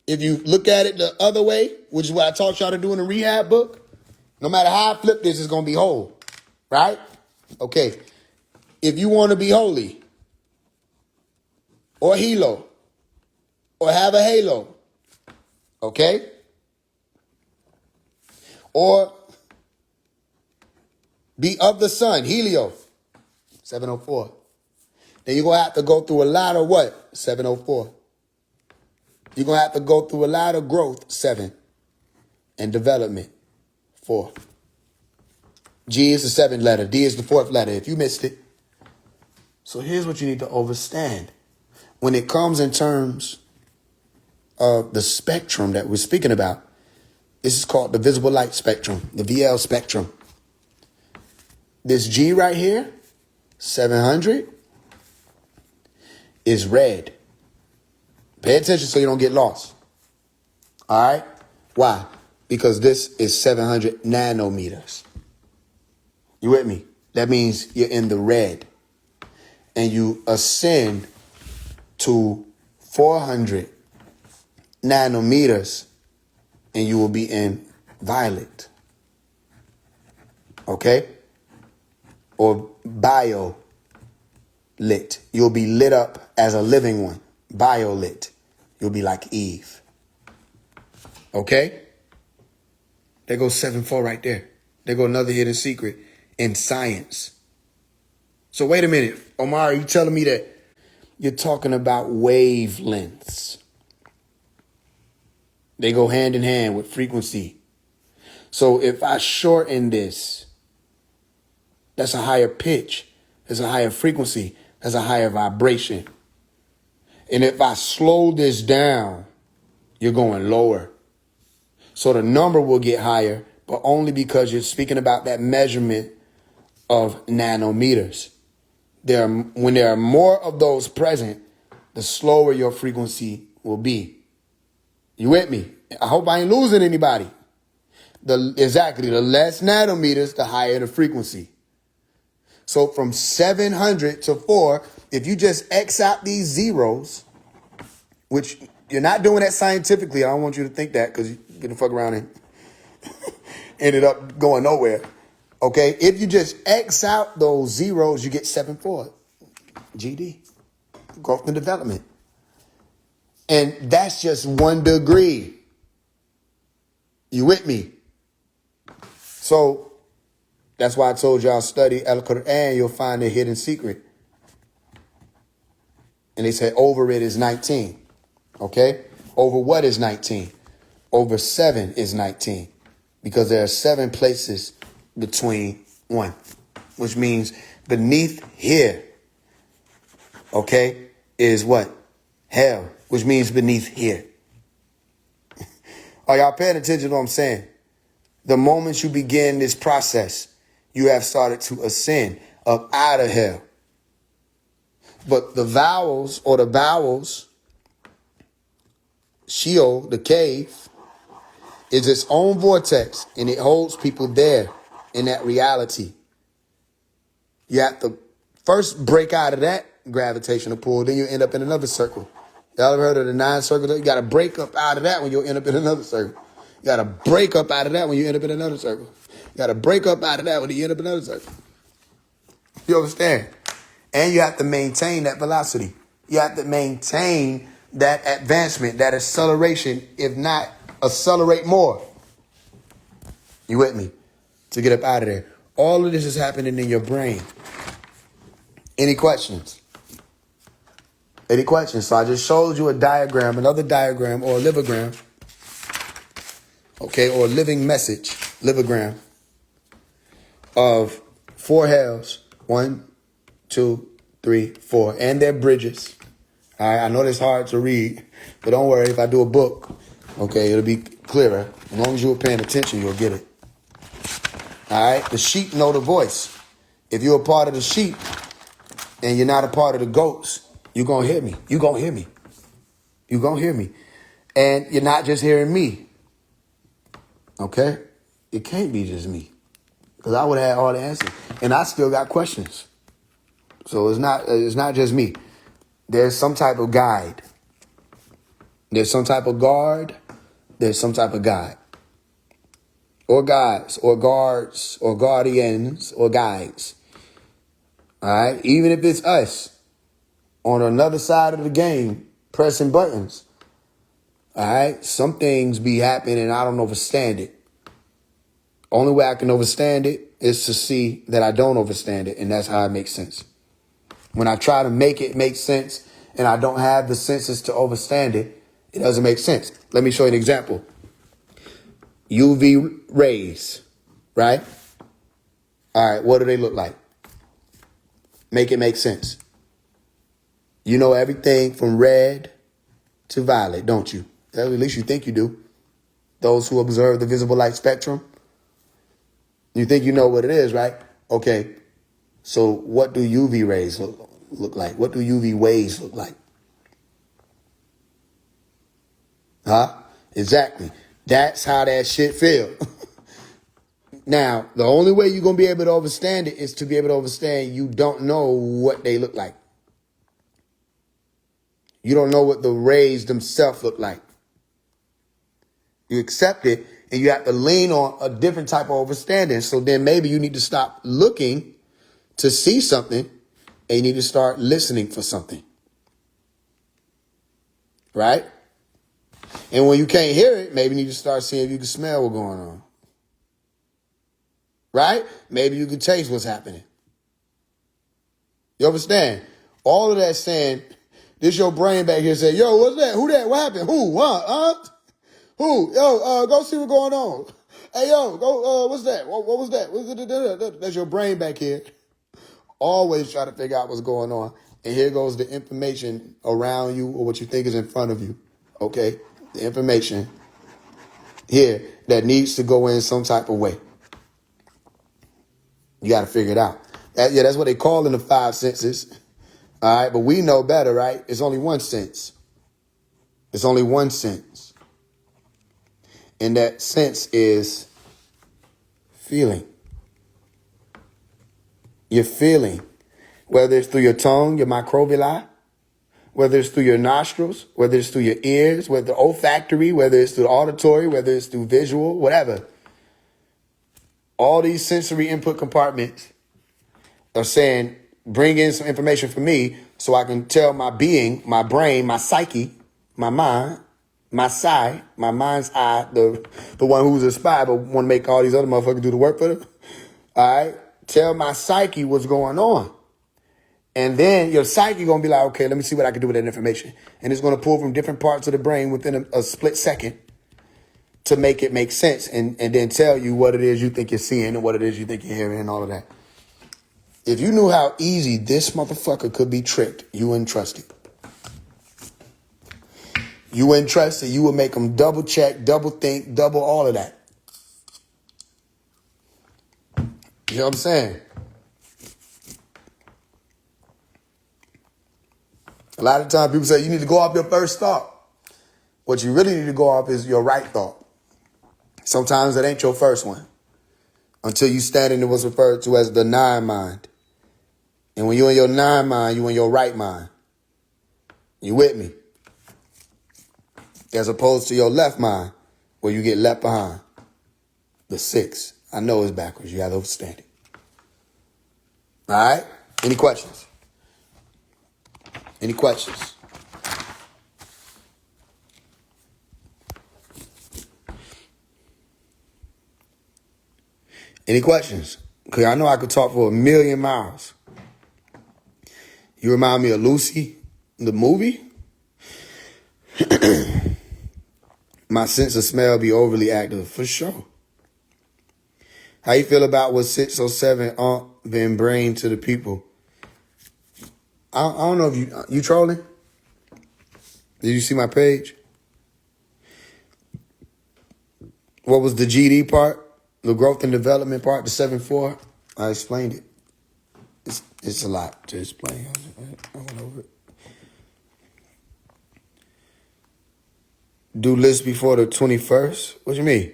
If you look at it the other way, which is what I taught y'all to do in the rehab book, no matter how I flip this, it's going to be whole. Right? Okay. If you want to be holy or helo or have a halo, okay? Or be of the sun, helio, 704. Then you're going to have to go through a lot of what? 704. You're going to have to go through a lot of growth, 7. And development, 4. G is the 7th letter. D is the 4th letter, if you missed it. So here's what you need to understand. When it comes in terms of the spectrum that we're speaking about, this is called the visible light spectrum, the VL spectrum. This G right here, 700, is red. Pay attention so you don't get lost. All right? Why? Because this is 700 nanometers. You with me? That means you're in the red. And you ascend to 400 nanometers and you will be in violet. Okay? Or bio lit. You'll be lit up as a living one. Bio-lit. You'll be like Eve. Okay? There goes 7-4 right there. There goes another hidden secret in science. So wait a minute. Omar, are you telling me that you're talking about wavelengths? They go hand in hand with frequency. So if I shorten this, that's a higher pitch. There's a higher frequency. There's a higher vibration. And if I slow this down, you're going lower. So the number will get higher, but only because you're speaking about that measurement of nanometers. When there are more of those present, the slower your frequency will be. You with me? I hope I ain't losing anybody. Exactly. The less nanometers, the higher the frequency. So from 700 to 4, if you just X out these zeros, which you're not doing that scientifically. I don't want you to think that because you're going to fuck around and ended up going nowhere. Okay? If you just X out those zeros, you get 7-4. GD. Growth and development. And that's just 1 degree. You with me? So that's why I told y'all study Al-Quran, you'll find a hidden secret. And they said over it is 19. Okay? Over what is 19? Over 7 is 19. Because there are 7 places between 1. Which means beneath here, okay, is what? Hell. Which means beneath here. Are y'all paying attention to what I'm saying? The moment you begin this process, you have started to ascend up out of hell. But the vowels or the vowels Sheol, the cave, is its own vortex, and it holds people there in that reality. You have to first break out of that gravitational pull, then you end up in another circle. Y'all ever heard of the 9 circles? You got to break up out of that when you'll end up in another circle. You got to break up out of that when you end up in another circle. You got to break up out of that when you end up in another circle. You understand? And you have to maintain that velocity. You have to maintain that advancement, that acceleration, if not accelerate more. You with me? To get up out of there. All of this is happening in your brain. Any questions? Any questions? So I just showed you a diagram, another diagram or a livogram. Okay, or a living message, livogram of 4 hells. 1, 2, 3, 4. And their bridges. All right, I know it's hard to read, but don't worry. If I do a book, okay, it'll be clearer. As long as you were paying attention, you'll get it. All right, the sheep know the voice. If you're a part of the sheep and you're not a part of the goats, you're going to hear me. You're going to hear me. You're going to hear me. And you're not just hearing me. Okay? It can't be just me. Because I would have had all the answers. And I still got questions. So it's not just me. There's some type of guide. There's some type of guard. There's some type of guide. Or guides, or guards, or guardians, or guides. All right? Even if it's us on another side of the game pressing buttons. All right? Some things be happening and I don't understand it. Only way I can understand it is to see that I don't understand it. And that's how it makes sense. When I try to make it make sense and I don't have the senses to understand it, it doesn't make sense. Let me show you an example. UV rays, right? All right, what do they look like? Make it make sense. You know everything from red to violet, don't you? At least you think you do. Those who observe the visible light spectrum. You think you know what it is, right? Okay, so what do UV rays look like? What do UV waves look like? Huh? Exactly. That's how that shit feel. Now, the only way you're going to be able to understand it is to be able to understand you don't know what they look like. You don't know what the rays themselves look like. You accept it and you have to lean on a different type of understanding. So then maybe you need to stop looking to see something and you need to start listening for something. Right? And when you can't hear it, maybe you need to start seeing if you can smell what's going on. Right? Maybe you can taste what's happening. You understand? All of that saying, this your brain back here saying, yo, what's that? Who that? What happened? Who? Huh? Who? Yo, go see what's going on. Hey, yo, go, what's that? What was that? That's your brain back here. Always try to figure out what's going on. And here goes the information around you or what you think is in front of you. Okay? The information here that needs to go in some type of way. You got to figure it out. That's what they call in the 5 senses. All right, but we know better, right? It's only one sense. It's only one sense. And that sense is feeling. You're feeling. Whether it's through your tongue, your microvilli, whether it's through your nostrils, whether it's through your ears, whether olfactory, whether it's through auditory, whether it's through visual, whatever. All these sensory input compartments are saying, bring in some information for me so I can tell my being, my brain, my psyche, my mind, my psi, my mind's eye, the one who's a spy but want to make all these other motherfuckers do the work for them. All right? Tell my psyche what's going on. And then your psyche going to be like, okay, let me see what I can do with that information. And it's going to pull from different parts of the brain within a split second to make it make sense and then tell you what it is you think you're seeing and what it is you think you're hearing and all of that. If you knew how easy this motherfucker could be tricked, you wouldn't trust it. You wouldn't trust it. You would make them double check, double think, double all of that. You know what I'm saying? A lot of times people say you need to go off your first thought. What you really need to go off is your right thought. Sometimes that ain't your first one until you stand in what's referred to as the nine mind. And when you're in your nine mind, you're in your right mind. You with me? As opposed to your left mind, where you get left behind. The six. I know it's backwards. You got to understand it. All right? Any questions? Any questions? Any questions? Because I know I could talk for 1,000,000 miles. You remind me of Lucy, the movie. My sense of smell be overly active, for sure. How you feel about what 607 been bring to the people? I don't know if you trolling? Did you see my page? What was the GD part? The growth and development part, the 7-4? I explained it. It's a lot to explain. I went over it. Do list before the 21st? What you mean?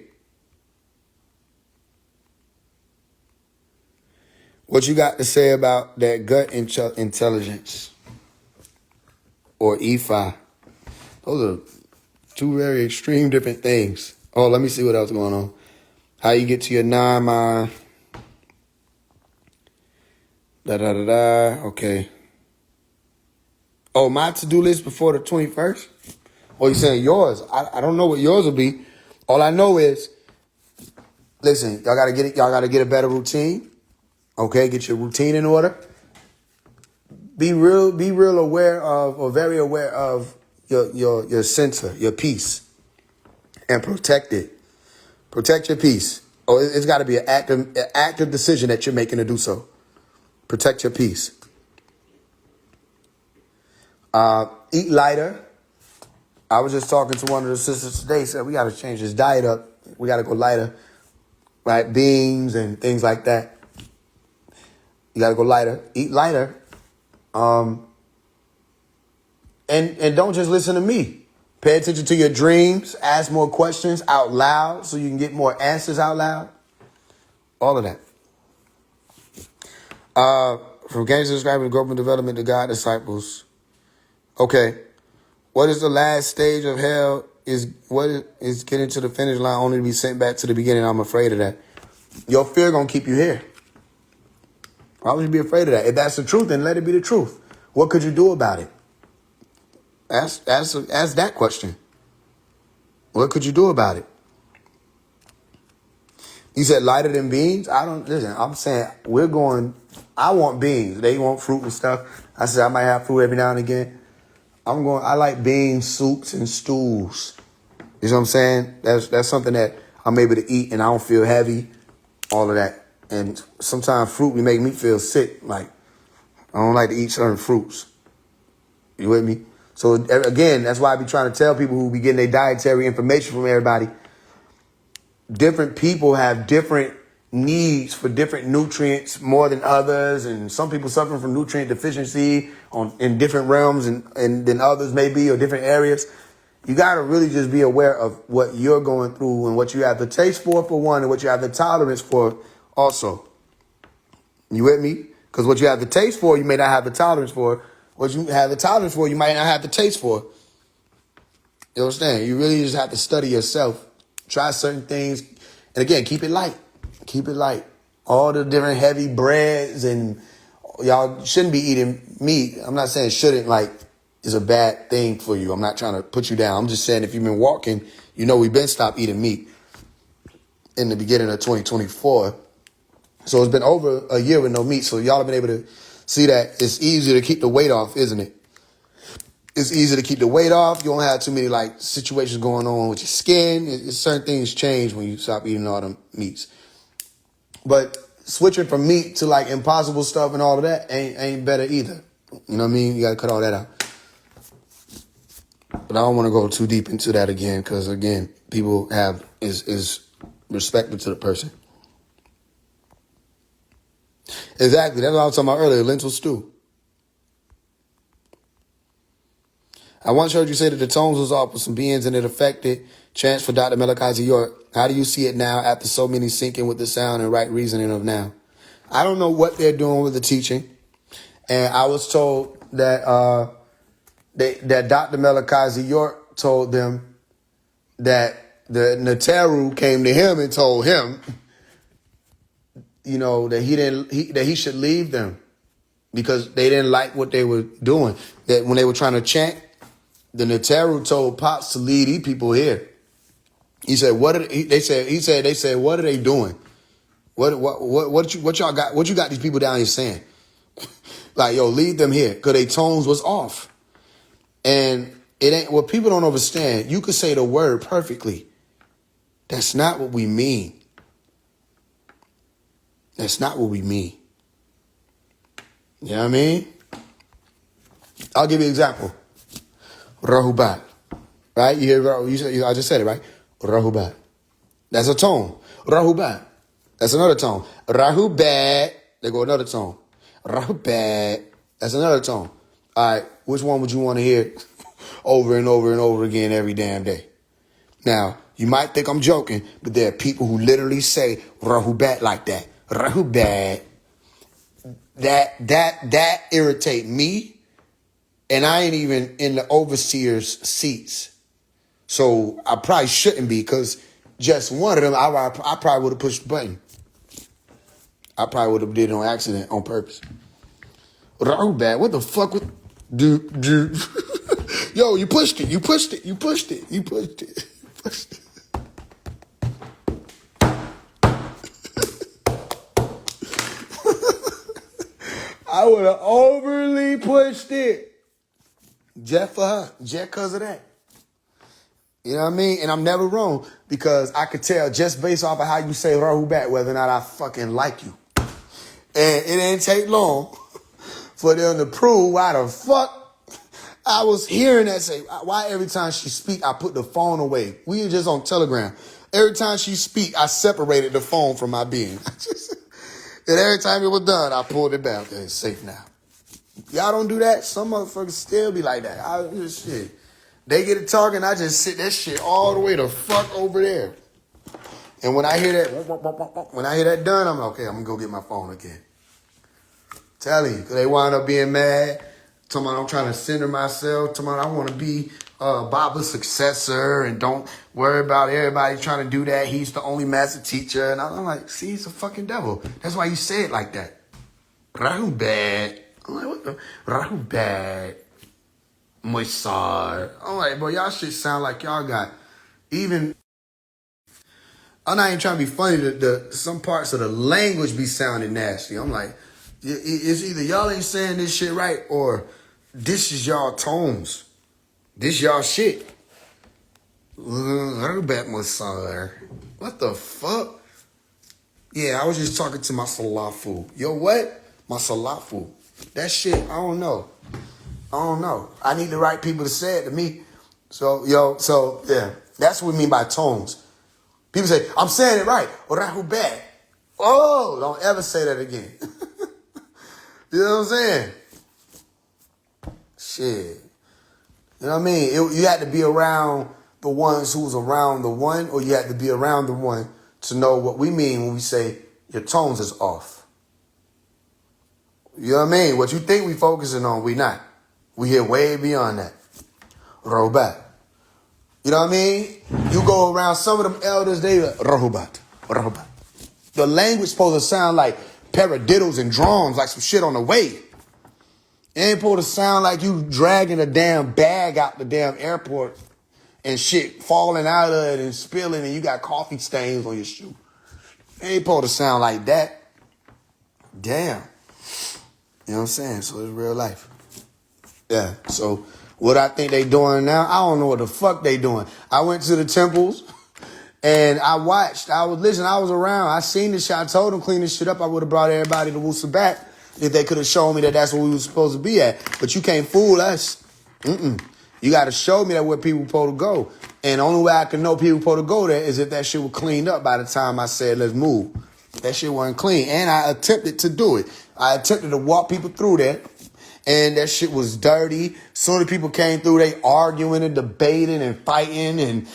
What you got to say about that gut intelligence or EFI? Those are two very extreme different things. Oh, let me see what else going on. How you get to your nine mind. Okay. Oh, my to-do list before the 21st? Or you saying yours? I don't know what yours will be. All I know is, listen, y'all gotta get a better routine. Okay, get your routine in order. Be real aware of, or very aware of your center, your peace. And protect it. Protect your peace. Oh, it's got to be an active decision that you're making to do so. Protect your peace. Eat lighter. I was just talking to one of the sisters today. Said we got to change this diet up. We got to go lighter, right? Beans and things like that. You got to go lighter. Eat lighter. And don't just listen to me. Pay attention to your dreams. Ask more questions out loud so you can get more answers out loud. All of that. From gangster describing growth and development to God disciples. Okay. What is the last stage of hell? What is getting to the finish line only to be sent back to the beginning? I'm afraid of that. Your fear gonna keep you here. Why would you be afraid of that? If that's the truth, then let it be the truth. What could you do about it? Ask that question. What could you do about it? You said lighter than beans? Listen, I'm saying I want beans. They want fruit and stuff. I said I might have fruit every now and again. I like beans, soups, and stews. You know what I'm saying? That's something that I'm able to eat and I don't feel heavy. All of that. And sometimes fruit will make me feel sick. Like, I don't like to eat certain fruits. You with me? So, again, that's why I be trying to tell people who be getting their dietary information from everybody. Different people have different needs for different nutrients more than others. And some people suffering from nutrient deficiency in different realms and than others maybe, or different areas. You got to really just be aware of what you're going through and what you have the taste for one, and what you have the tolerance for also. You with me? Because what you have the taste for, you may not have the tolerance for. What you have the tolerance for, you might not have the taste for. You understand? You really just have to study yourself. Try certain things. And again, keep it light. Keep it light. All the different heavy breads, and y'all shouldn't be eating meat. I'm not saying shouldn't, like, is a bad thing for you. I'm not trying to put you down. I'm just saying if you've been walking, we've been stopped eating meat in the beginning of 2024. So it's been over a year with no meat. So y'all have been able to see that it's easier to keep the weight off, isn't it? It's easier to keep the weight off. You don't have too many situations going on with your skin. Certain things change when you stop eating all them meats. But switching from meat to impossible stuff and all of that ain't better either. You know what I mean? You got to cut all that out. But I don't want to go too deep into that again because, again, people is respectful to the person. Exactly. That's what I was talking about earlier, lentil stew. I once heard you say that the tones was off with some beings and it affected chants for Dr. Malachi York. How do you see it now after so many syncing with the sound and right reasoning of now? I don't know what they're doing with the teaching. And I was told that that Dr. Malachi York told them that the Neteru came to him and told him, that he should leave them because they didn't like what they were doing. That when they were trying to chant, the Neteru told Pops to lead these people here. He said, they said, what are they doing? What y'all got? What you got these people down here saying? Like, yo, leave them here because their tones was off. And it ain't what people don't understand. You could say the word perfectly. That's not what we mean. That's not what we mean. You know what I mean? I'll give you an example. Rahubat. Right? You hear, I just said it, right? Rahubat. That's a tone. Rahubat. That's another tone. Rahubat. They go another tone. Rahubat. That's another tone. All right. Which one would you want to hear over and over and over again every damn day? Now, you might think I'm joking, but there are people who literally say Rahubat like that. Rahubat. That irritate me, and I ain't even in the overseer's seats. So I probably shouldn't be, because just one of them, I probably would have pushed the button. I probably would have did it on accident, on purpose. Rahubat, what the fuck with dude? Yo, you pushed it. I would have overly pushed it. Just for her. Just because of that. You know what I mean? And I'm never wrong, because I could tell just based off of how you say Rahubat whether or not I fucking like you. And it ain't take long for them to prove why the fuck I was hearing that say, why every time she speak, I put the phone away. We were just on Telegram. Every time she speak, I separated the phone from my being. And every time it was done, I pulled it back. Okay, it's safe now. Y'all don't do that? Some motherfuckers still be like that. Shit. They get it talking, I just sit that shit all the way the fuck over there. And when I hear that done, I'm like, okay, I'm gonna go get my phone again. Tell you, cause they wind up being mad. Talking about I'm trying to center myself. Talking about I want to be Baba's successor and don't worry about everybody trying to do that. He's the only master teacher. And I'm like, see, he's a fucking devil. That's why you say it like that. Rahubat. I'm like, what the? Rahubat. Moisar. I'm like, bro, y'all shit sound like y'all got even. I'm not even trying to be funny. Some parts of the language be sounding nasty. I'm like, it's either y'all ain't saying this shit right or this is y'all tones. This y'all shit. Rahubat Moisar. What the fuck? Yeah, I was just talking to my salafu. Yo, what? My salafu. That shit, I don't know. I need the right people to say it to me. So, yeah. That's what we mean by tones. People say, I'm saying it right. Rahubat. Oh, don't ever say that again. You know what I'm saying? Shit. You know what I mean? You had to be around the ones who was around the one, or you had to be around the one to know what we mean when we say your tones is off. You know what I mean? What you think we focusing on, we not. We here way beyond that. Rahubat. You know what I mean? You go around some of them elders, they like, Rahubat. The language supposed to sound like paradiddles and drums, like some shit on the way. It ain't supposed to sound like you dragging a damn bag out the damn airport and shit falling out of it and spilling and you got coffee stains on your shoe. It ain't supposed to sound like that. Damn. You know what I'm saying? So it's real life. Yeah. So what I think they doing now, I don't know what the fuck they doing. I went to the temples and I watched. I was around. I seen this shit. I told them clean this shit up. I would have brought everybody to Wusa back if they could have shown me that that's where we was supposed to be at. But you can't fool us. You got to show me that where people supposed to go. And the only way I can know people supposed to go there is if that shit was cleaned up by the time I said, let's move. That shit wasn't clean. And I attempted to do it. I attempted to walk people through there. And that shit was dirty. Soon as people came through, they arguing and debating and fighting, and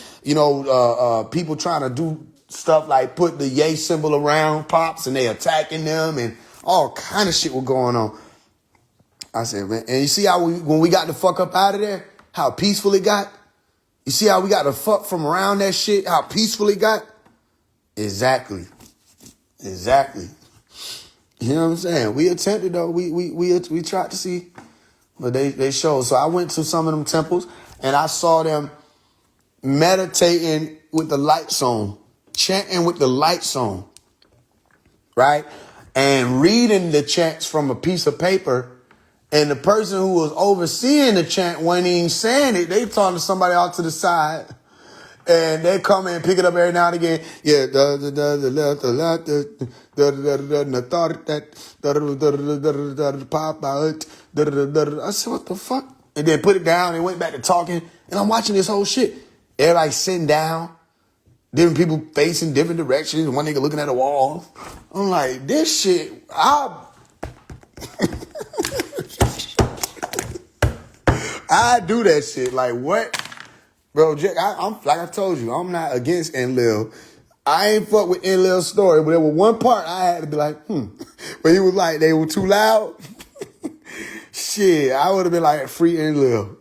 people trying to do stuff like put the yay symbol around Pops, and they attacking them, and all kind of shit was going on. I said, man, and you see how when we got the fuck up out of there, how peaceful it got? You see how we got the fuck from around that shit, how peaceful it got? Exactly. You know what I'm saying? We attempted though. We tried to see, but they showed. So I went to some of them temples and I saw them meditating with the lights on, chanting with the lights on, right? And reading the chants from a piece of paper. And the person who was overseeing the chant wasn't even saying it. They talking to somebody out to the side. And they come in and pick it up every now and again. Yeah, I said, what the fuck? And then put it down and went back to talking. And I'm watching this whole shit. Everybody sitting down. Different people facing different directions. One nigga looking at a wall. I'm like, this shit, I do that shit. Like, what? Bro, I'm like I told you, I'm not against Enlil. I ain't fuck with Enlil's story, but there was one part I had to be like, But he was like, they were too loud. Shit, I would have been like, free Enlil.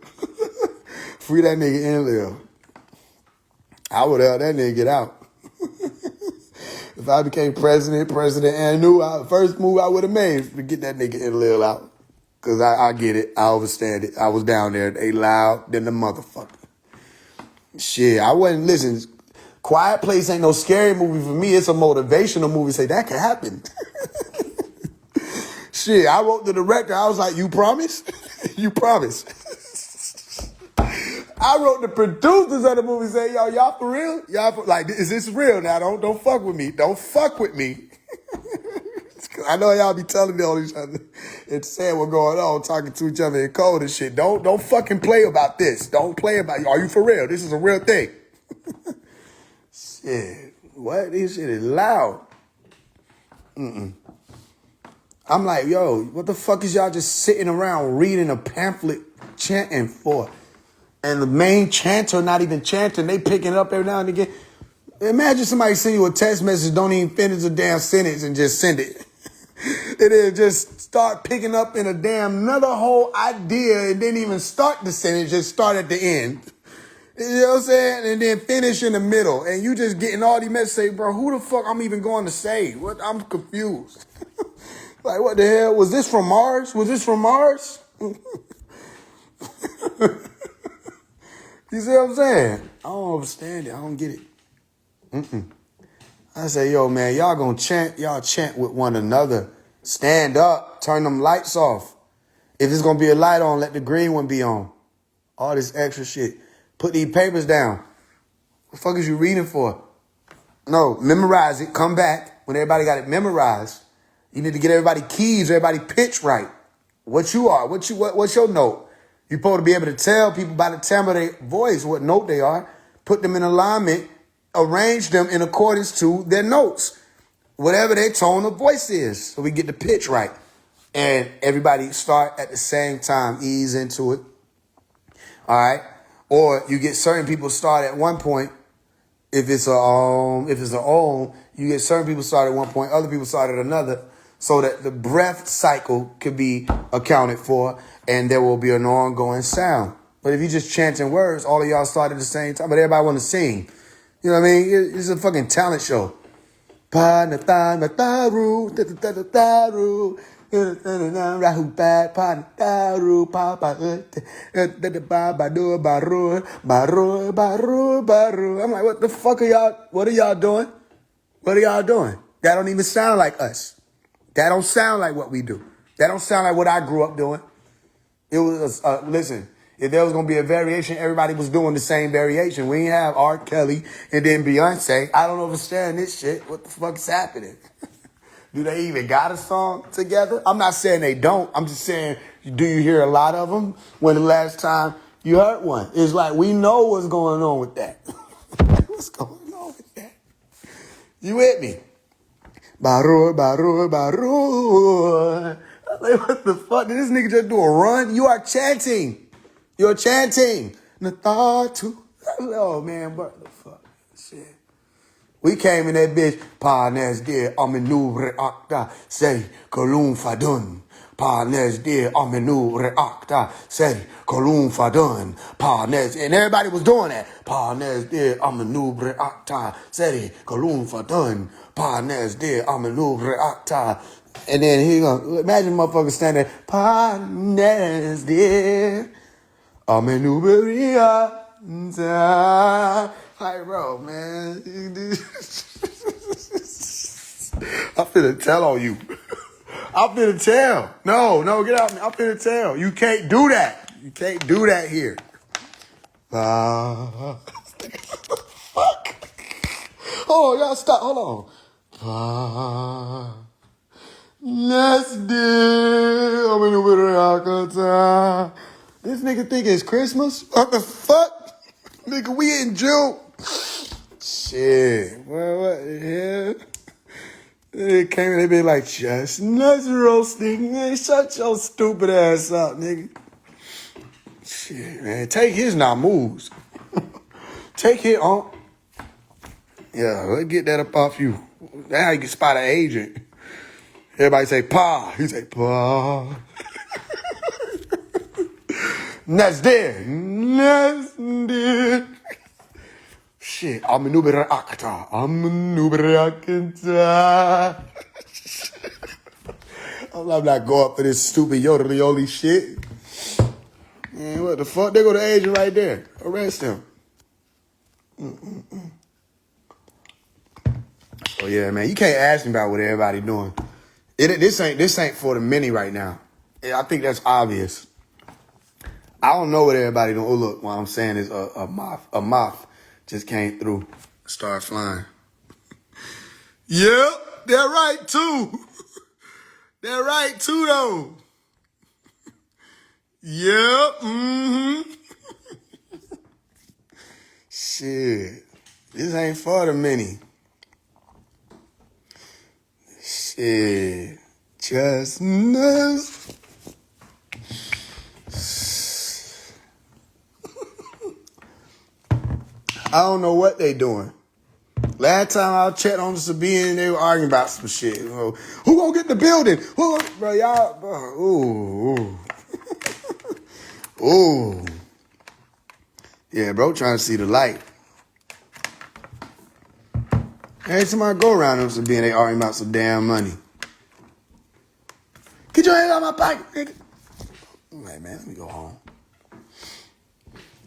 Free that nigga Enlil. I would have helped that nigga get out. If I became president and knew first move I would have made to get that nigga Enlil out. Because I get it. I understand it. I was down there. They loud than the motherfucker. Shit, I wasn't listening. Quiet Place ain't no scary movie for me. It's a motivational movie. Say, that could happen. Shit, I wrote the director. I was like, you promise? You promise? I wrote the producers of the movie. Say, y'all for real? Like, is this real now? Don't fuck with me. Don't fuck with me. I know y'all be telling all each other and saying what's going on, talking to each other in code and shit. Don't fucking play about this. Don't play about it. Are you for real? This is a real thing. Shit. What? This shit is loud. I'm like, yo, what the fuck is y'all just sitting around reading a pamphlet chanting for? And the main chanter not even chanting. They picking it up every now and again. Imagine somebody send you a text message, don't even finish a damn sentence and just send it. And then just start picking up in a damn another whole idea and didn't even start the sentence, just start at the end. You know what I'm saying? And then finish in the middle. And you just getting all these messages, say, bro, who the fuck I'm even going to say? What? I'm confused. Like, what the hell? Was this from Mars? You see what I'm saying? I don't understand it. I don't get it. I say, yo, man, y'all gonna chant, y'all chant with one another. Stand up, turn them lights off. If it's gonna be a light on, let the green one be on. All this extra shit. Put these papers down. What the fuck is you reading for? No, memorize it, come back. When everybody got it memorized, you need to get everybody keys, everybody pitch right. What you are, what's your note? You're supposed to be able to tell people by the timbre of their voice what note they are, put them in alignment, arrange them in accordance to their notes, whatever their tone of voice is, so we get the pitch right. And everybody start at the same time, ease into it. All right. Or you get certain people start at one point. If it's a ohm, you get certain people start at one point, other people start at another, so that the breath cycle could be accounted for and there will be an ongoing sound. But if you just chanting words, all of y'all start at the same time, but everybody want to sing. You know what I mean? It's a fucking talent show. I'm like, what the fuck are y'all? What are y'all doing? What are y'all doing? That don't even sound like us. That don't sound like what we do. That don't sound like what I grew up doing. It was, listen, if there was going to be a variation, everybody was doing the same variation. We ain't have R. Kelly and then Beyonce. I don't understand this shit. What the fuck is happening? Do they even got a song together? I'm not saying they don't. I'm just saying, do you hear a lot of them? When the last time you heard one? It's like, we know what's going on with that. What's going on with that? You with me? Barur, barur, barur. Like, what the fuck? Did this nigga just do a run? You are chanting. You're chanting. Nathatu. Oh, man, what the fuck? Shit. We came in that bitch. Parnes de amenu reacta. Say, Kolum fadun. Parnes de amenu reacta. Say, Kolum fadun. Parnes. And everybody was doing that. Parnes de amenu reacta. Say, Kolum fadun. Parnes de amenu reacta. And then he gonna, imagine motherfuckers standing there. Parnes de amenu reacta. Like, bro, man. I'm finna tell on you. I'm finna tell. No, get out. I'm finna tell. You can't do that. You can't do that here. Fuck. Oh, y'all stop. Hold on. Let's do. I'm in the winter. This nigga think it's Christmas? What the fuck? Nigga, we in June. Shit. Well, what the hell? They came in, they be like, chestnuts roasting. Man, shut your stupid ass up, nigga. Shit, man. Take his moves. Take it on. Yeah, let's get that up off you. That's how you can spot an agent. Everybody say, pa. He say, pa. Next there. Shit, I'm a nuber acta. I'm not going for this stupid Yoda shit. Man, what the fuck? There go the agent right there. Arrest him. Oh yeah, man. You can't ask me about what everybody doing. This ain't for the many right now. I think that's obvious. I don't know what everybody doing. Oh look, what I'm saying is a moth just came through, started flying. Yep, they're right too. They're right too though. Yep. Shit, this ain't for the many. Shit, just nuts. I don't know what they doing. Last time I checked on the Sabine, they were arguing about some shit. Who gonna get the building? Bro, y'all, bro, ooh. Yeah, bro, trying to see the light. Every time I go around them Sabine, they arguing about some damn money. Get your hand out of my pocket, nigga. I'm like, man, let me go home.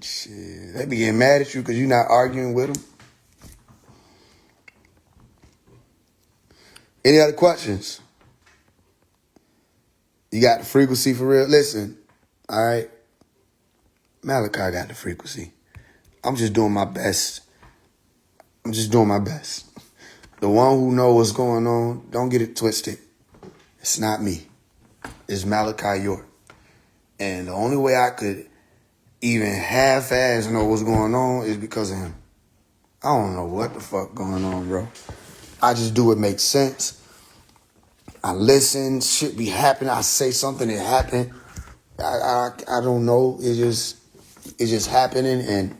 Shit, they be getting mad at you because you're not arguing with them. Any other questions? You got the frequency for real? Listen, all right. Malachi got the frequency. I'm just doing my best. The one who knows what's going on, don't get it twisted. It's not me. It's Malachi York. And the only way I could even half-ass know what's going on is because of him. I don't know what the fuck going on, bro. I just do what makes sense. I listen, shit be happening. I say something that happened. I don't know. It's just happening, and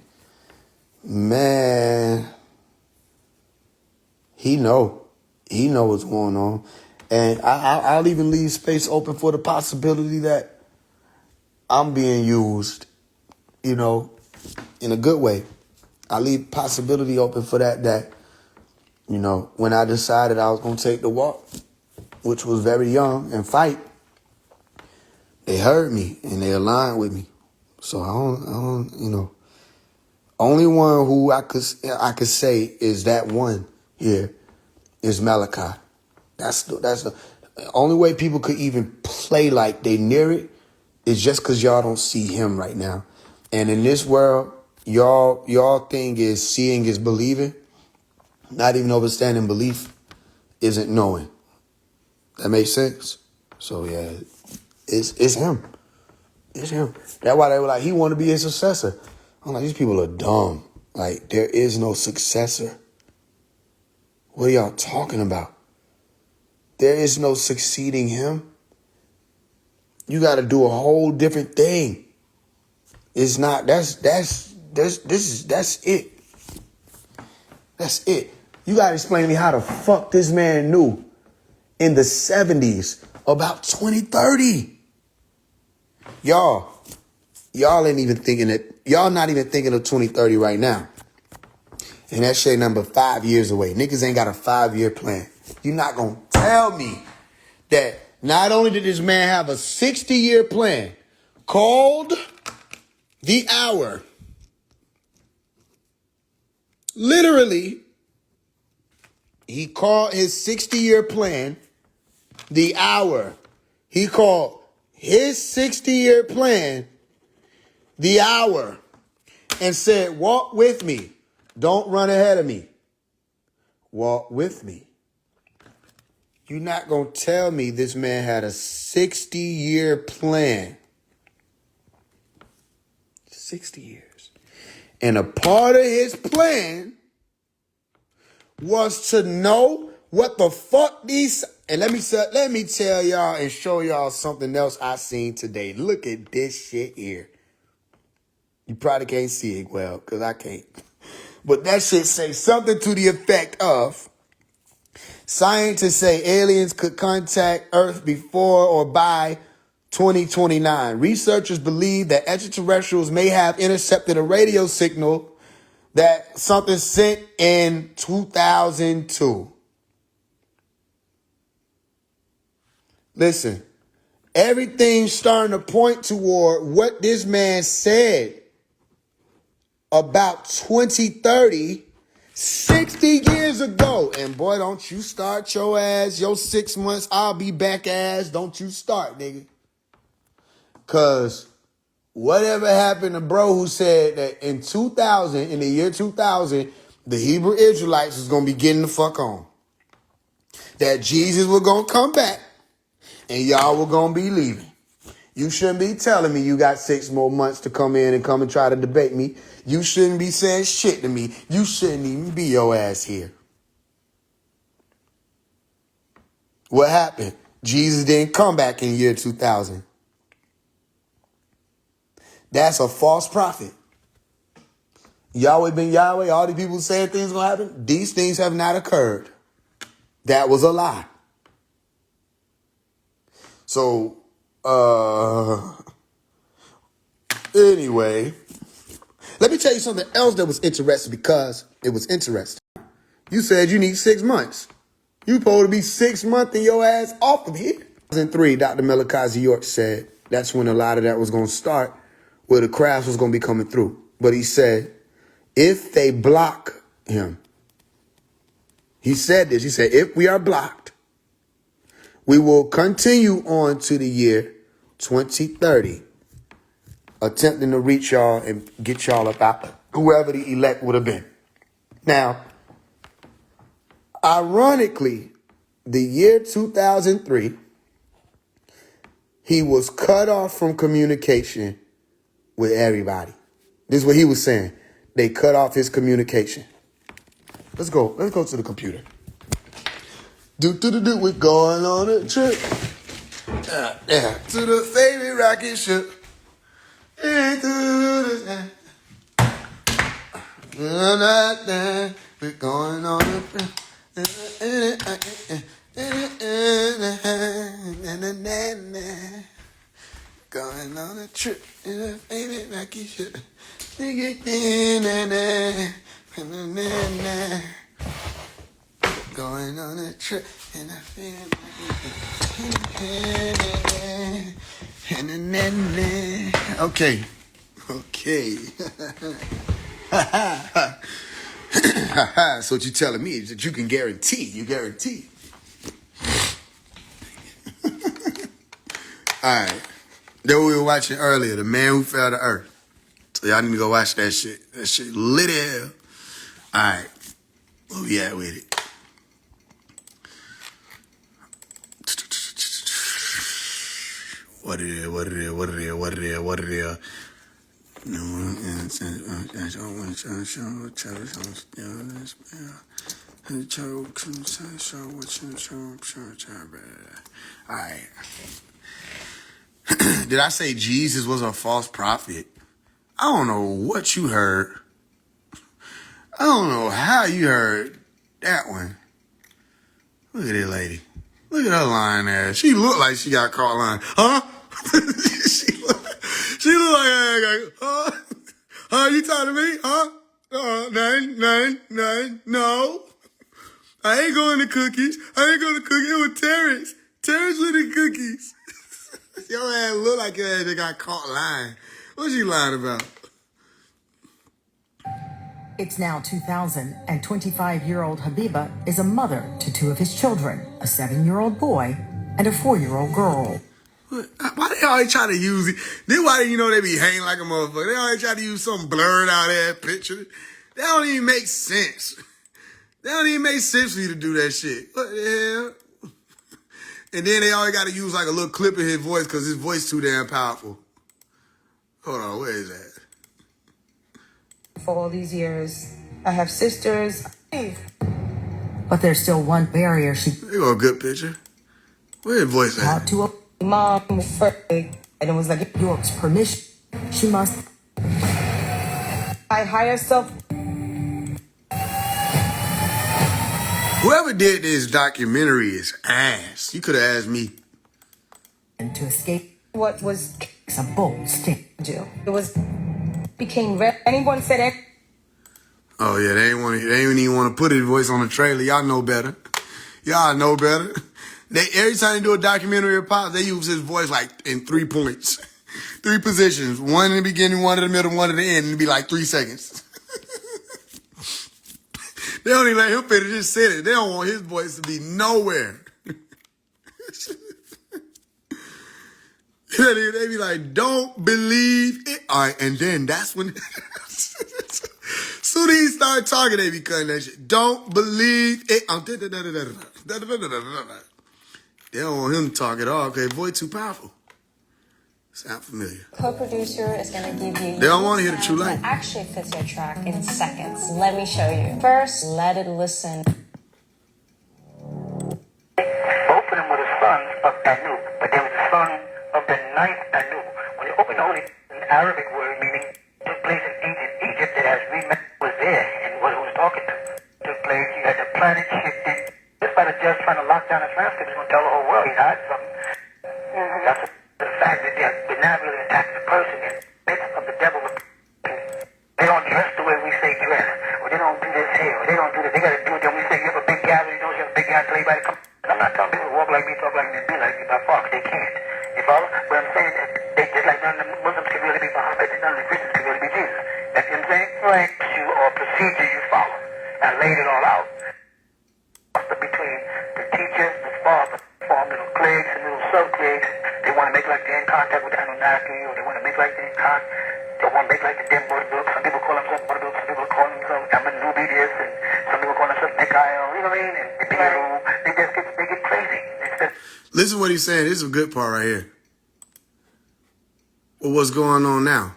man, he know what's going on, and I'll even leave space open for the possibility that I'm being used, in a good way. I leave possibility open for that, when I decided I was going to take the walk, which was very young, and fight, they heard me and they aligned with me. So I don't, only one who I could say is that one here is Malachi. That's the only way people could even play like they near it is just because y'all don't see him right now. And in this world, y'all thing is seeing is believing. Not even understanding belief isn't knowing. That makes sense? So yeah, it's him. It's him. That's why they were like, he want to be his successor. I'm like, these people are dumb. Like, there is no successor. What are y'all talking about? There is no succeeding him. You got to do a whole different thing. It's not, that's it. That's it. You got to explain to me how the fuck this man knew in the 70s about 2030. Y'all ain't even thinking that. Y'all not even thinking of 2030 right now. And that shit number 5 years away. Niggas ain't got a 5-year plan. You're not going to tell me that not only did this man have a 60-year plan called The Hour. Literally, he called his 60-year plan The Hour. He called his 60-year plan The Hour and said, walk with me. Don't run ahead of me. Walk with me. You're not going to tell me this man had a 60-year plan. 60 years. And a part of his plan was to know what the fuck these... And let me tell y'all and show y'all something else I seen today. Look at this shit here. You probably can't see it well, because I can't. But that shit say something to the effect of, scientists say aliens could contact Earth before or by 2029. Researchers believe that extraterrestrials may have intercepted a radio signal that something sent in 2002. Listen, everything's starting to point toward what this man said about 2030, 60 years ago. And boy, don't you start your ass, your 6 months, I'll be back ass. Don't you start, nigga. Because whatever happened to bro who said that in the year 2000, the Hebrew Israelites was going to be getting the fuck on. That Jesus was going to come back and y'all were going to be leaving. You shouldn't be telling me you got 6 more months to come in and come and try to debate me. You shouldn't be saying shit to me. You shouldn't even be your ass here. What happened? Jesus didn't come back in year 2000. That's a false prophet. Yahweh been Yahweh. All these people saying things gonna happen. These things have not occurred. That was a lie. So, anyway, let me tell you something else that was interesting, because it was interesting. You said you need 6 months. You supposed to be 6 months in your ass off of here. In 2003, Dr. Malachi York said that's when a lot of that was going to start, where the crafts was going to be coming through. But he said, if they block him, he said this, he said, if we are blocked, we will continue on to the year 2030, attempting to reach y'all and get y'all up out, whoever the elect would have been. Now, ironically, the year 2003, he was cut off from communication with everybody. This is what he was saying. They cut off his communication. Let's go to the computer. We're going on a trip. To the favorite rocket ship. We're going on a trip. Going on a trip in a favorite rocket ship. Going on a trip in a favorite rocket. Okay. So what you telling me is that you can guarantee. All right. That we were watching earlier, The Man Who Fell to Earth. So y'all need to go watch that shit. That shit lit as hell. All right. Where we at with it? What it is? All right. Did I say Jesus was a false prophet? I don't know what you heard. I don't know how you heard that one. Look at that lady. Look at her lying there. She looked like she got caught lying. Huh? she looked like, huh? Huh? You talking to me? Huh? No. I ain't going to cookies. I ain't going to cookies. It was Terrence. Terrence with the cookies. Your ass look like your ass got caught lying. What you lying about? It's now 2000, and 25-year-old Habiba is a mother to two of his children, a 7-year-old boy and a 4-year-old girl. Why they always try to use it? Then why they be hanging like a motherfucker? They always try to use some blurred out ass picture. That don't even make sense. That don't even make sense for you to do that shit. What the hell? And then they always got to use like a little clip of his voice because his voice too damn powerful. Hold on, where is that? For all these years, I have sisters. But there's still one barrier she... There go a good picture. Where his voice at? To a mom first, and it was like York's permission. She must... I hire self... Whoever did this documentary is ass. You could have asked me. And to escape what was a bold thing to do. It was... became red. Anyone said it? Oh yeah, they ain't even want to put his voice on the trailer. Y'all know better. Y'all know better. Every time they do a documentary or pop, they use his voice like in 3 points. 3 positions. One in the beginning, one in the middle, one at the end. And it'd be like 3 seconds. They don't even let him finish his sentence. They don't want his voice to be nowhere. They be like, don't believe it. All right, and then that's when... soon as he start talking, they be cutting that shit. Don't believe it. They don't want him to talk at all. Okay, voice too powerful. Sound familiar. Co-producer is going to give you... They don't want to hear the true that life. actually fits your track in seconds. Let me show you. First, let it listen. Both of them were the sons of Anu, but they were the son of the ninth Anu. When you open the Holy, an Arabic word meaning took place in ancient Egypt that has was there and what it was talking to. Took place, you had the planet shifted. Just by the judge trying to lock down the transcript, he's going to tell the whole world he's hiding something. That's the fact that they're not really attacking the person in the midst of the devil. They don't dress the way we say dress, or they don't do this here, or they don't do this. They got to do it. Then we say you have a big gathering, you have a big gathering, everybody come. I'm not telling people to walk like me, talk like me, and be like me by far, 'cause they can't. You follow? But I'm saying that they just like none of the Muslims can really be Muhammad, and none of the Christians can really be Jesus. That's what I'm saying? Right. You or procedure you follow. I laid it all out. Between the teachers, the father, form little cliques and little sub-cliques. They want to make like they're in contact with Anunnaki, or they want to make like they're in contact. They want to make like the dim Buddha. Some people call themselves Buddha. Some people call themselves Amanubi this, and some people call themselves Mikael. You know what I mean? And they get crazy. Listen to what he's saying. This is a good part right here. Well, what's going on now?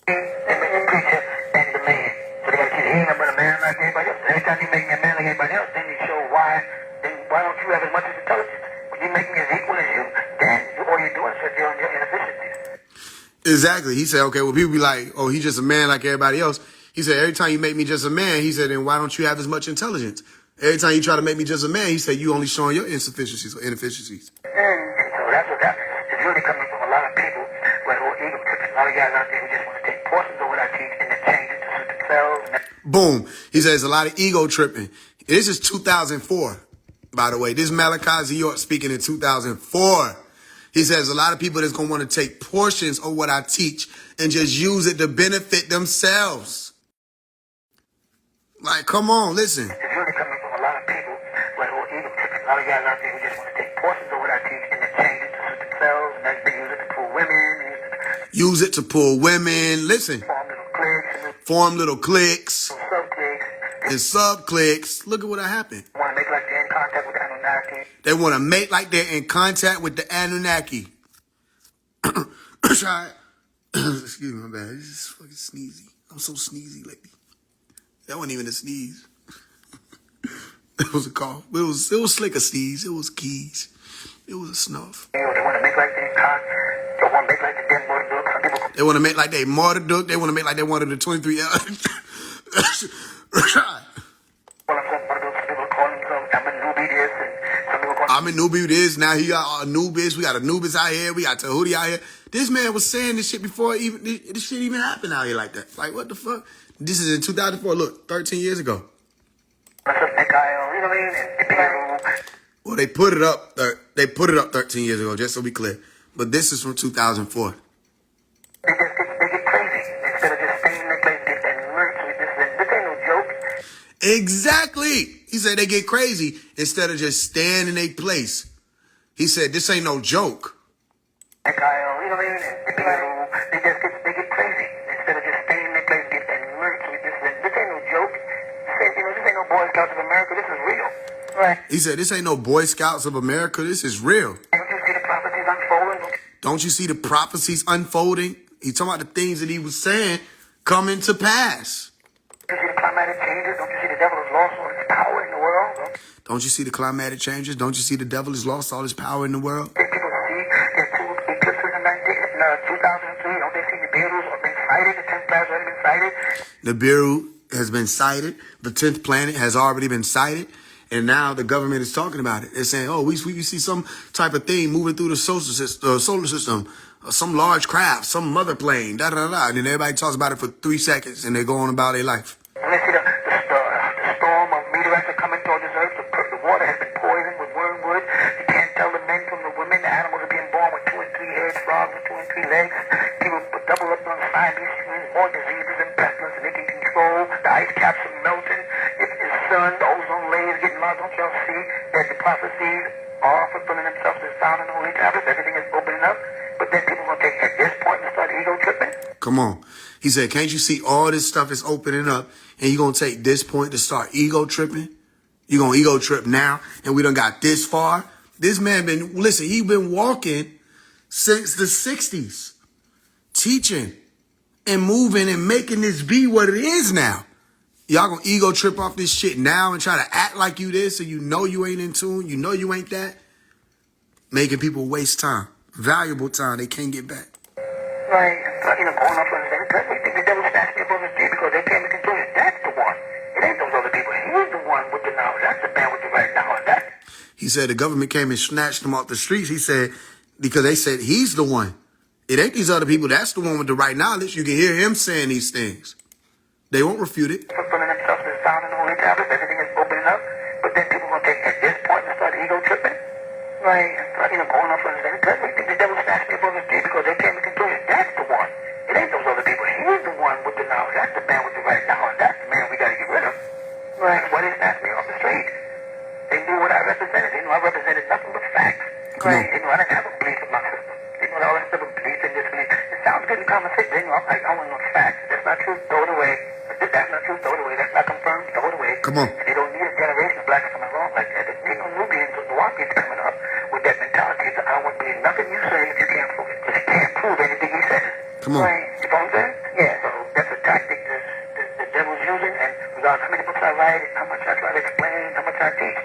They make the preacher and the man. So they got to keep hanging up with a man like everybody else. Every time you make me a man like everybody else, then you show why. Then why don't you have as much as intelligence? When you make me as equal as you, then all you're doing is shut down your inefficiencies. Exactly. He said, okay, well, people be like, oh, he's just a man like everybody else. He said, every time you make me just a man, he said, then why don't you have as much intelligence? Every time you try to make me just a man, he said, you only showing your insufficiencies or inefficiencies. So that's what that is. It's really coming from a lot of people who are ego tripping. A lot of guys out there who just want to take portions of what I teach and then change it to suit themselves. Boom. He says a lot of ego tripping. This is 2004, by the way. This is Malachi Z. York speaking in 2004. He says a lot of people that's going to want to take portions of what I teach and just use it to benefit themselves. Like, come on, listen. It's really coming from a lot of people who are ego tripping. A lot of guys out there who just want to take portions of what I teach and then change it to suit themselves. And they use it to pull women. Use it to pull women. Listen. Form little cliques. And sub-cliques. Look at what happened. They want to make like they're in contact with the Anunnaki. They want to make like they're in contact with the Anunnaki. Try. Excuse me, my bad. It's just fucking sneezy. I'm so sneezy lately. That wasn't even a sneeze. It was a cough. It was slick a sneeze. It was keys. It was a snuff. They want to make like they're in contact. want to make like the damn Marduk. Some people They want to make like they Marduk. They want to make like they one of the 23 elders. call themselves Marduk. Some people call themselves Amenubi this, and some people call I'm in Nubi this. Now he got Anubis. We got Anubis out here. We got Tahuti out here. This man was saying this shit before even this shit even happened out here like that. Like, what the fuck? This is in 2004. Look, 13 years ago. themselves Mikael, you know what I mean? And Nibiru. Well, they put it up. They put it up 13 years ago, just so we clear. But this is from 2004. They get crazy. Instead of just staying in their place and learn. This ain't no joke. Exactly. He said they get crazy instead of just staying in their place. He said this ain't no joke. Mikael, you know what I mean? And Nibiru. They get crazy. Instead of just staying in their place and learn. This ain't no joke. This ain't no Boy Scouts of America. This is real. Right. He said this ain't no Boy Scouts of America. This is real. Don't you see the prophecies unfolding? Don't you see the prophecies unfolding? He talking about the things that he was saying coming to pass. Don't you see the climatic changes? Don't you see the devil has lost all his power in the world? Don't you see the climatic changes? Don't you see the devil has lost all his power in the world? Did people see that two eclipses in 2003? Don't they see the Beatles have been sighted? The 10th planet already been sighted? The Bureau has been sighted. The 10th planet has already been sighted. And now the government is talking about it. They're saying, oh, we see some type of thing moving through the solar system, some large craft, some mother plane, da-da-da-da. And then everybody talks about it for 3 seconds and they go on about their life. And they see the storm of meteorites are coming towards this earth. The water has been poisoned with wormwood. You can't tell the men from the women. The animals are being born with 2 and 3 heads, frogs with 2 and 3 legs. People double up on Siamese twins, more diseases and pestilence than they can control. The ice caps are melting. It's the sun, the ozone layers getting lost. Don't y'all see that the prophecies are fulfilling themselves as found in the Holy Tablets? Everything is opening up. But then people are going to take at this point and start ego tripping. Come on. He said, can't you see all this stuff is opening up and you're going to take this point to start ego tripping? You're going to ego trip now and we done got this far. This man he been walking since the 60s, teaching and moving and making this be what it is now. Y'all gonna ego trip off this shit now and try to act like you this and you know you ain't in tune, you know you ain't that. Making people waste time, valuable time they can't get back. Right. Going off on the because we think the devil snatched me above his feet because they came to conclusion. That's the one. It ain't those other people. He's the one with the knowledge. That's the man with the right knowledge. He said the government came and snatched him off the streets. He said, because they said he's the one. It ain't these other people. That's the one with the right knowledge. You can hear him saying these things. They won't refute it. Fulfilling themselves as found in the Holy Tablets. Everything is opening up. But then people are going to take at this point and start ego tripping. Right. Going off on the because we think the devil snatched me above his feet because they came to conclusion. That's the one. It ain't those other people. He's the one with the knowledge. That's the man with the right knowledge. That's the man we got to get rid of. Right. Why they snatched me off the street? They knew what I represented. They knew I represented nothing but facts. Right. They knew I didn't have a belief in my system. They knew all that stuff of belief in this belief. It sounds good in conversation. They knew I'm like, I want to know the facts. That's not true. Throw it away. That's not true. Throw it away. That's not confirmed. Throw it away. Come on. They don't need a generation of blacks coming along like that. There ain't no Nubians or Nuwapians coming up with that mentality. So I don't want to believe nothing you say if you can't prove it. Because you can't prove anything he says. Come on. Right. You know what I'm saying? Yeah. So that's a tactic the devil's using. And regardless how many books I write, how much I try to explain, how much I teach.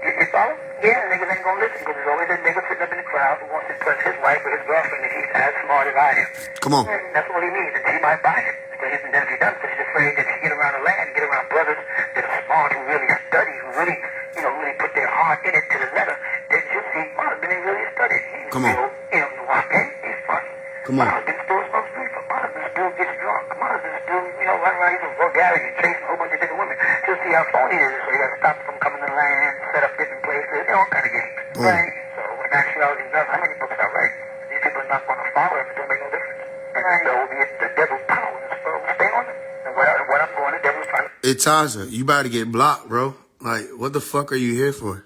You follow? Yeah, niggas ain't gonna listen because there's always a nigga sitting up in the crowd who wants to impress his wife or his girlfriend that he's as smart as I am. Come on. That's what he needs, and she might buy it. Because he doesn't done because she's afraid that she get around the land and get around brothers that are smart, who really study, who really, really put their heart in it to the letter. Then she'll see, my husband ain't really studied. Come on. He's funny. Come on. My husband still smokes reefer. My husband still gets drunk. My husband still, run around using vulgarity and chasing a whole bunch of different women. She'll see how phony it is, so you gotta stop him from coming to the land, set up different places, all kind of games. Boom. Right? So when actuality is how many books I write, these people are not going to follow it, it don't make no difference. And so the devil's power is so stay on it. And what I'm going, the devil's trying to... Hey, Taza, you about to get blocked, bro. Like, what the fuck are you here for?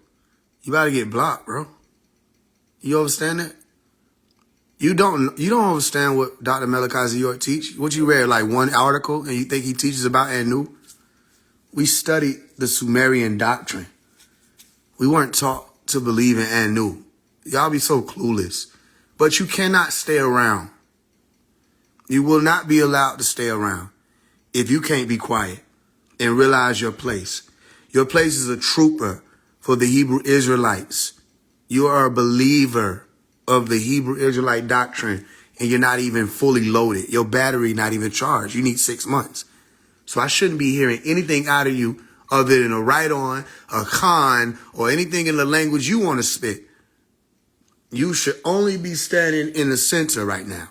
You about to get blocked, bro. You understand that? You don't understand what Dr. Malachi York teach? What you read, like one article, and you think he teaches about Anu? We studied the Sumerian doctrine. We weren't taught to believe in Anu. Y'all be so clueless. But you cannot stay around. You will not be allowed to stay around if you can't be quiet and realize your place. Your place is a trooper for the Hebrew Israelites. You are a believer of the Hebrew Israelite doctrine. and you're not even fully loaded. Your battery not even charged. You need 6 months. So I shouldn't be hearing anything out of you other than a right on, a con, or anything in the language you want to spit. You should only be standing in the center right now.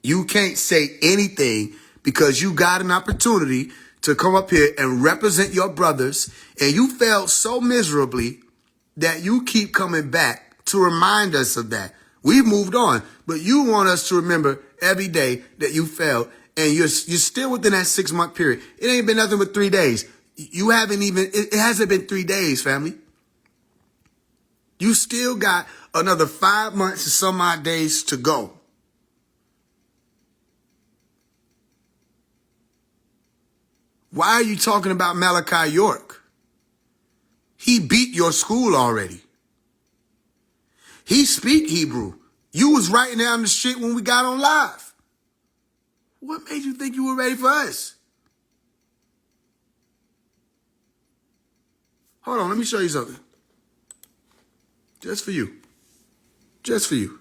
You can't say anything because you got an opportunity to come up here and represent your brothers, and you failed so miserably that you keep coming back to remind us of that. We've moved on, but you want us to remember every day that you failed, and you're still within that 6 month period. It ain't been nothing but 3 days. You haven't even, it hasn't been 3 days, family. You still got another 5 months and some odd days to go. Why are you talking about Malachi York? He beat your school already. He speak Hebrew. You was writing down the shit when we got on live. What made you think you were ready for us? Hold on, let me show you something. Just for you. Just for you.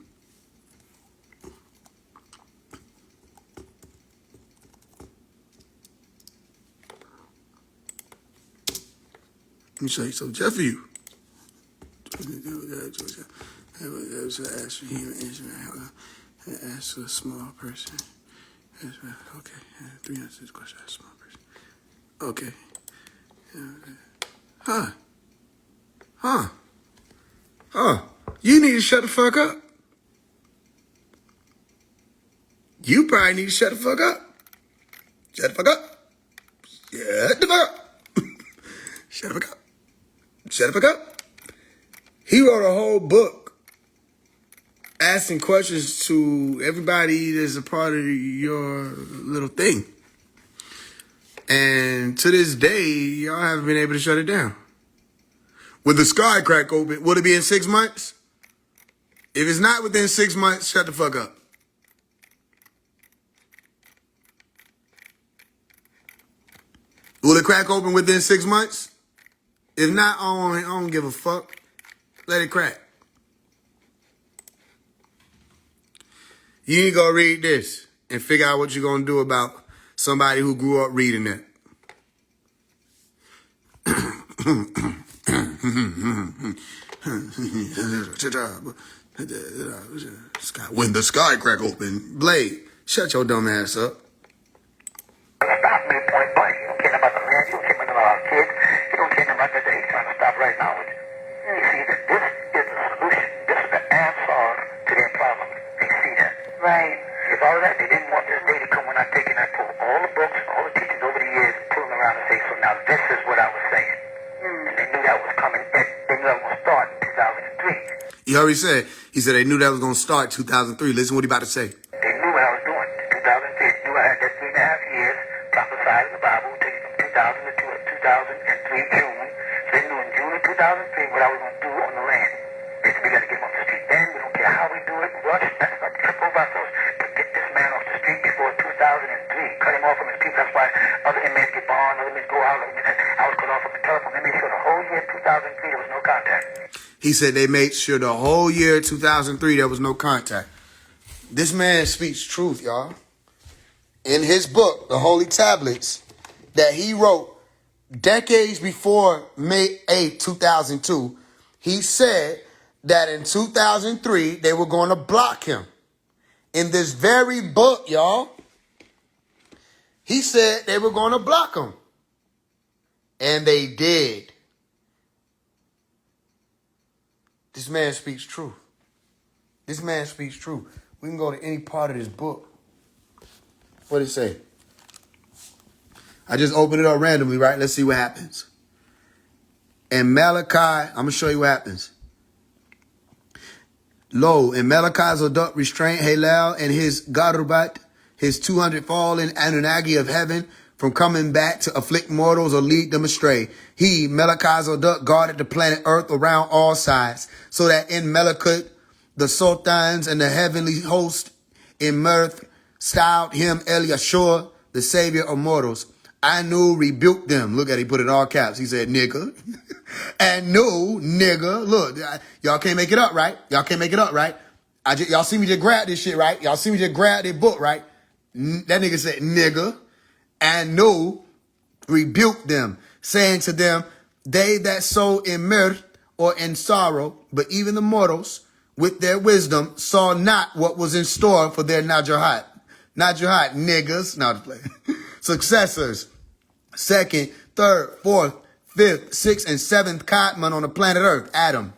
Let me show you something. Just for you. Ask a small person. Okay. 300 questions. Ask a small person. Okay. You need to shut the fuck up. You probably need to shut the fuck up. Shut the fuck up. Shut the fuck up. Shut the fuck up. Shut the fuck up. He wrote a whole book asking questions to everybody that's a part of your little thing. And to this day, y'all haven't been able to shut it down. With the sky crack open, will it be in 6 months? If it's not within 6 months, shut the fuck up. Will it crack open within 6 months? If not, I don't give a fuck. Let it crack. You need to go read this and figure out what you're going to do about somebody who grew up reading that. When the sky crack open, Blade, shut your dumb ass up. Stop me point blank. You don't care about the land. You don't care about our kids. You don't care about that he's trying to stop right now with you. You see that this is the solution. This is the answer to their problem. They see that. Right. If all of that, they didn't want this day to come when I take and I pull all the books, all the teachers over the years, pull them around and say, so now this is what I was saying. And they knew that was coming. They knew that was going to start in 2003. He already said, they knew that was going to start 2003. Listen what he about to say. They knew what I was doing. 2003, they knew I had that 3.5 years prophesied in the Bible, taking from 2000 to 2003 June. So they knew in June of 2003 what I was going to do on the land. They said, we got to get him off the street. Then we don't care how we do it, rush, that's not trip over ourselves, but get this man off the street before 2003. Cut him off from his people. That's why other inmates get bond, other inmates go out. I was cut off from the telephone. They made sure the whole year 2003 there was no contact. He said they made sure the whole year 2003 there was no contact. This man speaks truth, y'all. In his book, The Holy Tablets, that he wrote decades before May 8, 2002, he said that in 2003 they were going to block him. In this very book, y'all, he said they were going to block him. And they did. This man speaks truth. This man speaks truth. We can go to any part of this book. What did it say? I just opened it up randomly, right? Let's see what happens. And Malachi, I'm going to show you what happens. Lo, in Malachi's adult restraint, Halal and his Garubat, his 200 fallen Anunnaki of heaven, from coming back to afflict mortals or lead them astray. He, Malachi's adult, guarded the planet Earth around all sides, so that in Melekut, the sultans and the heavenly host in mirth styled him El Yashur, the savior of mortals. Anu rebuked them. Look at it, he put it in all caps. He said, nigga. Anu, nigga. Look, y'all can't make it up, right? Y'all can't make it up, right? Y'all see me just grab this shit, right? Y'all see me just grab this book, right? That nigga said, nigga, and no, rebuked them, saying to them, they that sow in mirth or in sorrow, but even the mortals with their wisdom saw not what was in store for their Najahat. Najahat, niggas, not play. Successors, second, third, fourth, fifth, sixth, and seventh Kadmon on the planet Earth, Adam.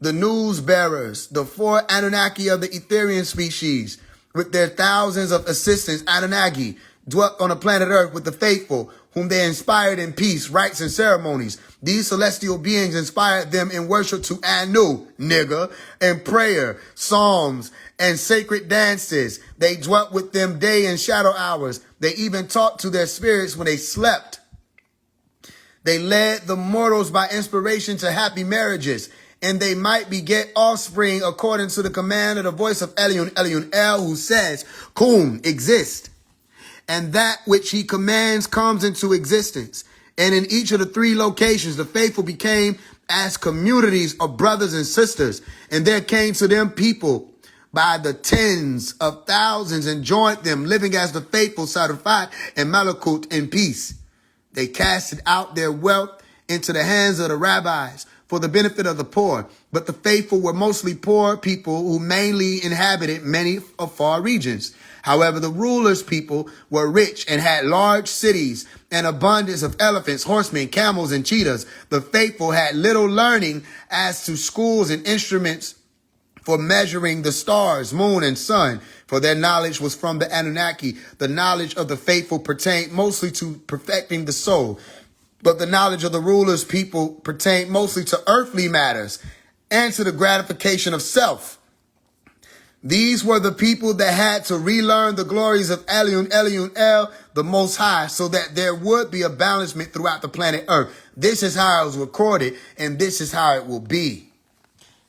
The news bearers, the four Anunnaki of the Etherian species, with their thousands of assistants, Anunnaki, dwelt on the planet Earth with the faithful, whom they inspired in peace, rites, and ceremonies. These celestial beings inspired them in worship to Anu, nigga, and prayer, psalms, and sacred dances. They dwelt with them day and shadow hours. They even talked to their spirits when they slept. They led the mortals by inspiration to happy marriages, and they might beget offspring according to the command of the voice of Elion, Elion El, who says, Kum, exist. And that which he commands comes into existence. And in each of the three locations, the faithful became as communities of brothers and sisters. And there came to them people by the tens of thousands and joined them, living as the faithful, Sarafat and Malakut in peace. They casted out their wealth into the hands of the rabbis for the benefit of the poor. But the faithful were mostly poor people who mainly inhabited many of far regions. However, the rulers' people were rich and had large cities and abundance of elephants, horsemen, camels, and cheetahs. The faithful had little learning as to schools and instruments for measuring the stars, moon, and sun, for their knowledge was from the Anunnaki. The knowledge of the faithful pertained mostly to perfecting the soul, but the knowledge of the rulers' people pertained mostly to earthly matters and to the gratification of self. These were the people that had to relearn the glories of Elion, Elion El, the Most High, so that there would be a balancement throughout the planet Earth. This is how it was recorded, and this is how it will be.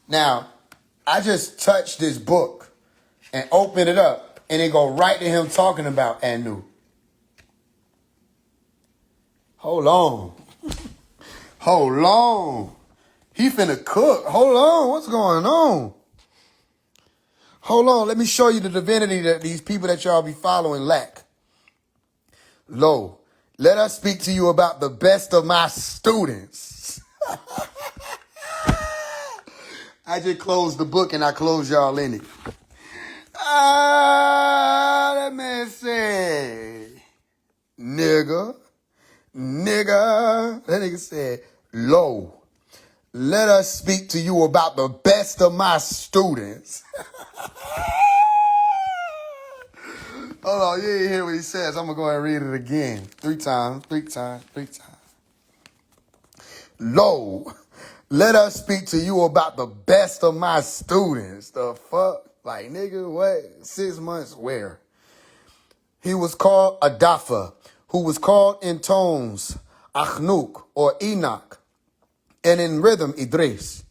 Now, I just touched this book and opened it up, and it go right to him talking about Anu. Hold on. Hold on. He finna cook. Hold on. What's going on? Hold on, let me show you the divinity that these people that y'all be following lack. Lo, let us speak to you about the best of my students. I just closed the book and I closed y'all in it. That man said, nigga. That nigga said, lo, let us speak to you about the best of my students. Hold on, you didn't hear what he says. I'm going to go ahead and read it again. Three times. Lo, let us speak to you about the best of my students. The fuck? Like, nigga, what? 6 months where? He was called Adafa, who was called in tones Achnuk or Enoch, and in rhythm Idris.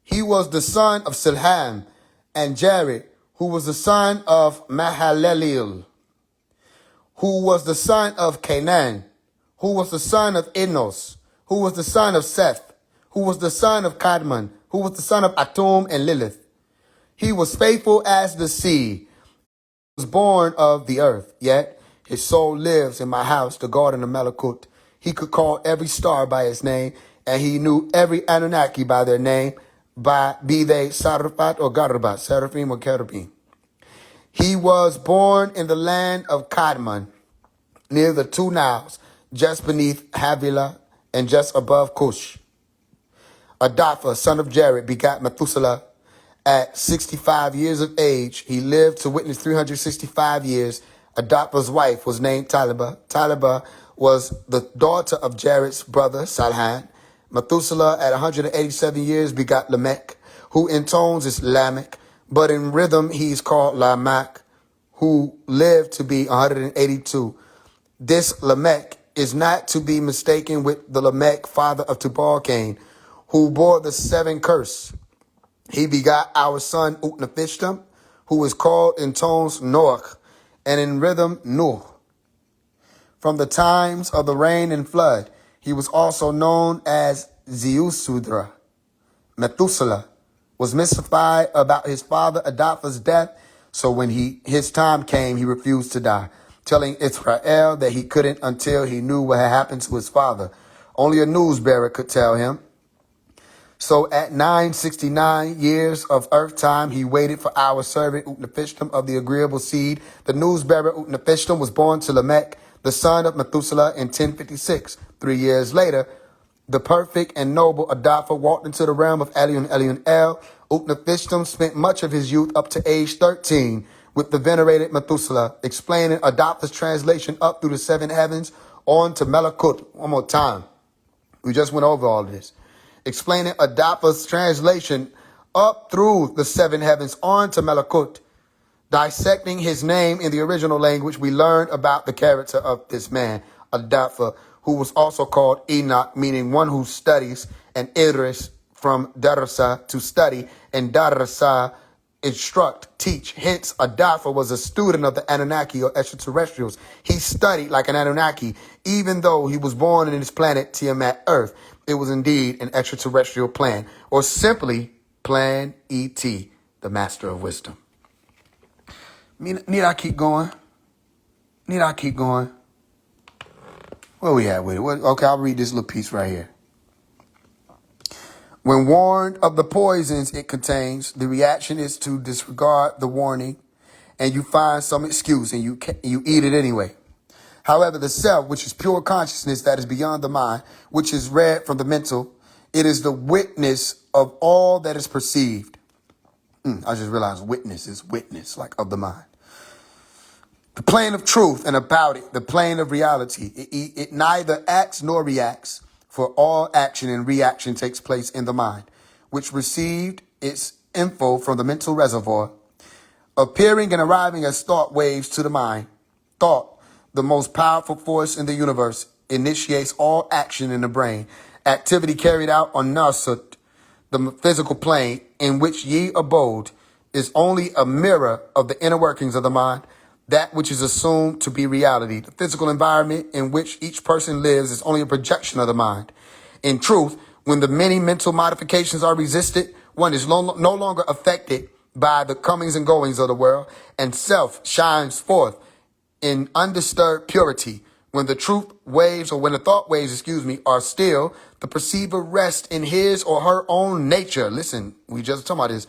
He was the son of Silham and Jared, who was the son of Mahalalel, who was the son of Canaan, who was the son of Enos, who was the son of Seth, who was the son of Kadmon, who was the son of Atum and Lilith. He was faithful as the sea, he was born of the earth, yet his soul lives in my house, the garden of Malakut. He could call every star by his name, and he knew every Anunnaki by their name, be they Sarafat or Garabat, Seraphim or Cherubim. He was born in the land of Kadmon, near the two Niles, just beneath Havilah and just above Cush. Adafa, son of Jared, begot Methuselah. At 65 years of age, he lived to witness 365 years. Adafa's wife was named Taliba. Taliba was the daughter of Jared's brother, Salhan. Methuselah, at 187 years, begot Lamech, who in tones is Lamech, but in rhythm he's called Lamech, who lived to be 182. This Lamech is not to be mistaken with the Lamech, father of Tubal-Cain, who bore the 7 curse. He begot our son Utnapishtim, who is called in tones Noach, and in rhythm Nuh. From the times of the rain and flood, he was also known as Zeusudra. Methuselah was mystified about his father Adapha's death. So when his time came, he refused to die, telling Israel that he couldn't until he knew what had happened to his father. Only a newsbearer could tell him. So at 969 years of earth time, he waited for our servant Utnapishtim of the agreeable seed. The newsbearer Utnapishtim was born to Lamech, the son of Methuselah, in 1056. 3 years later, the perfect and noble Adapha walked into the realm of Elion El. Utnapishtim spent much of his youth up to age 13 with the venerated Methuselah, explaining Adapha's translation up through the seven heavens on to Melekut. One more time. We just went over all of this. Explaining Adapha's translation up through the seven heavens on to Melekut. Dissecting his name in the original language, we learned about the character of this man, Adapha, who was also called Enoch, meaning one who studies, and Idris from Darasa, to study, and Darasa, instruct, teach. Hence, Adapha was a student of the Anunnaki or extraterrestrials. He studied like an Anunnaki, even though he was born in this planet Tiamat Earth. It was indeed an extraterrestrial plan, or simply Plan E.T., the master of wisdom. Need I keep going? Need I keep going? Where we at with it? Okay, I'll read this little piece right here. When warned of the poisons it contains, the reaction is to disregard the warning, and you find some excuse, and you eat it anyway. However, the self, which is pure consciousness that is beyond the mind, which is read from the mental, it is the witness of all that is perceived. I just realized witness is witness, like of the mind. The plane of truth, and about it, the plane of reality. It neither acts nor reacts, for all action and reaction takes place in the mind, which received its info from the mental reservoir, appearing and arriving as thought waves to the mind. Thought, the most powerful force in the universe, initiates all action in the brain. Activity carried out on Nasut, the physical plane in which ye abode, is only a mirror of the inner workings of the mind, that which is assumed to be reality. The physical environment in which each person lives is only a projection of the mind. In truth, when the many mental modifications are resisted, one is no longer affected by the comings and goings of the world, and self shines forth in undisturbed purity. When the truth waves, or when the thought waves, are still, the perceiver rests in his or her own nature. Listen, we just talking about this.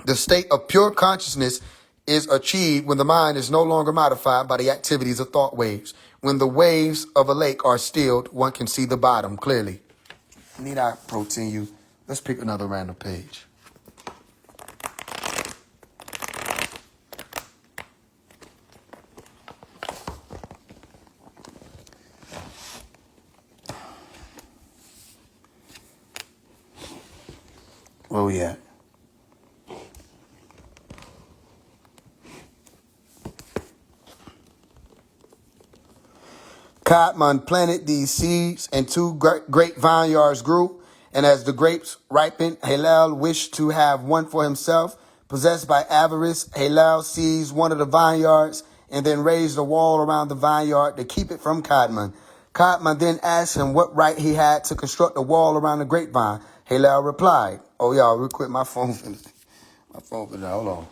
The state of pure consciousness is achieved when the mind is no longer modified by the activities of thought waves. When the waves of a lake are stilled, one can see the bottom clearly. Need I protein you? Let's pick another random page. Where we at? Kadmon planted these seeds, and two great vineyards grew. And as the grapes ripened, Halel wished to have one for himself. Possessed by avarice, Halel seized one of the vineyards and then raised a wall around the vineyard to keep it from Kadmon. Kadmon then asked him what right he had to construct a wall around the grapevine. Halel replied, "Oh, y'all, real quick, my phone finished. Hold on.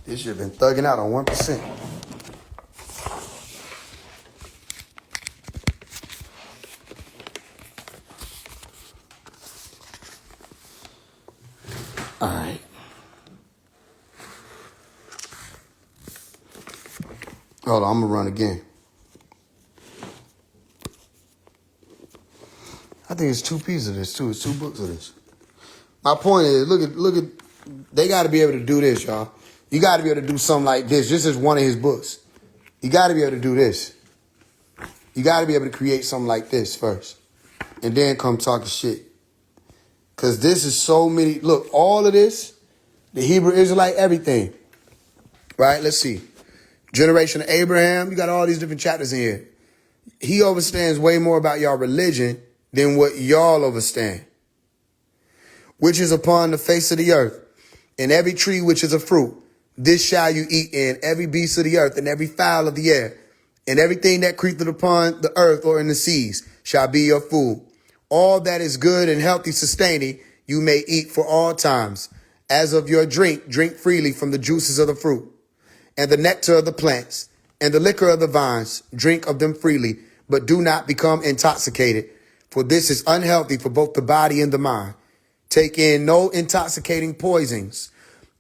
This shit been thugging out on 1%. All right. Hold on, I'm going to run again. I think it's two pieces of this, too. It's two books of this. My point is, look at, they got to be able to do this, y'all. You got to be able to do something like this. This is one of his books. You got to be able to do this. You got to be able to create something like this first. And then come talking shit. Because this is so many. Look, all of this, the Hebrew Israelite, everything. Right? Let's see. Generation of Abraham. You got all these different chapters in here. He understands way more about y'all religion than what y'all understand. Which is upon the face of the earth. And every tree which is a fruit. This shall you eat in, every beast of the earth, and every fowl of the air. and everything that creepeth upon the earth or in the seas shall be your food. All that is good and healthy sustaining you may eat for all times. As of your drink, drink freely from the juices of the fruit, and the nectar of the plants, and the liquor of the vines, drink of them freely, but do not become intoxicated, for this is unhealthy for both the body and the mind. Take in no intoxicating poisons,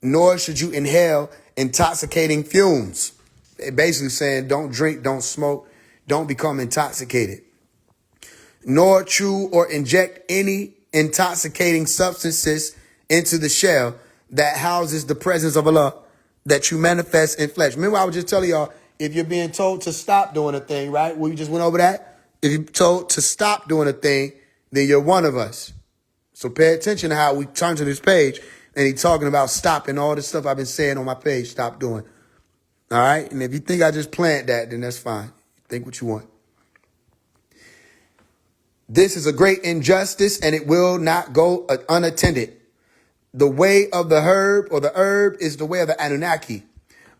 nor should you inhale intoxicating fumes. They're basically saying don't drink, don't smoke, don't become intoxicated, nor chew or inject any intoxicating substances into the shell that houses the presence of Allah that you manifest in flesh. Remember, I was just telling y'all, if you're being told to stop doing a thing, right? We just went over that. If you're told to stop doing a thing, then you're one of us. So pay attention to how we turn to this page and he's talking about stopping all the stuff I've been saying on my page, stop doing. All right? And if you think I just plant that, then that's fine. Think what you want. This is a great injustice and it will not go unattended. The way of the herb is the way of the Anunnaki.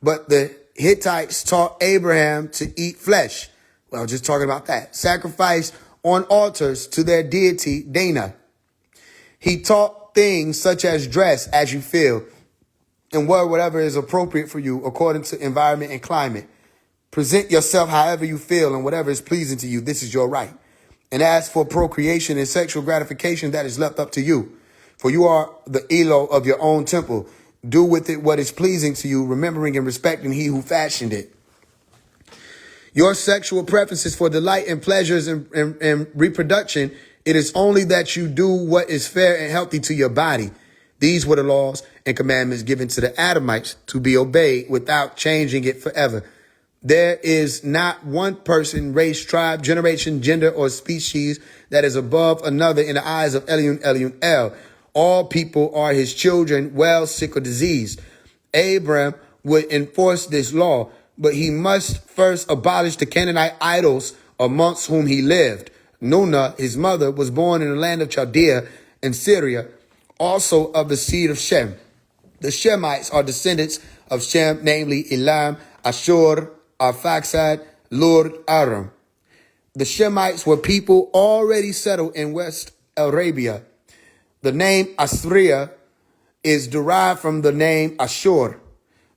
But the Hittites taught Abraham to eat flesh. Well, just talking about that. Sacrifice on altars to their deity, Dana. He taught things such as dress as you feel and wear whatever is appropriate for you according to environment and climate. Present yourself however you feel and whatever is pleasing to you. This is your right. And as for procreation and sexual gratification, that is left up to you. For you are the Elo of your own temple. Do with it what is pleasing to you, remembering and respecting he who fashioned it. Your sexual preferences for delight and pleasures and reproduction, it is only that you do what is fair and healthy to your body. These were the laws and commandments given to the Adamites to be obeyed without changing it forever. There is not one person, race, tribe, generation, gender, or species that is above another in the eyes of Elion El. All people are his children, well, sick, or diseased. Abram would enforce this law, but he must first abolish the Canaanite idols amongst whom he lived. Nuna, his mother, was born in the land of Chaldea and Syria, also of the seed of Shem. The Shemites are descendants of Shem, namely Elam, Ashur, Arphaxad, Lud, Aram. The Shemites were people already settled in West Arabia. The name Assyria is derived from the name Ashur.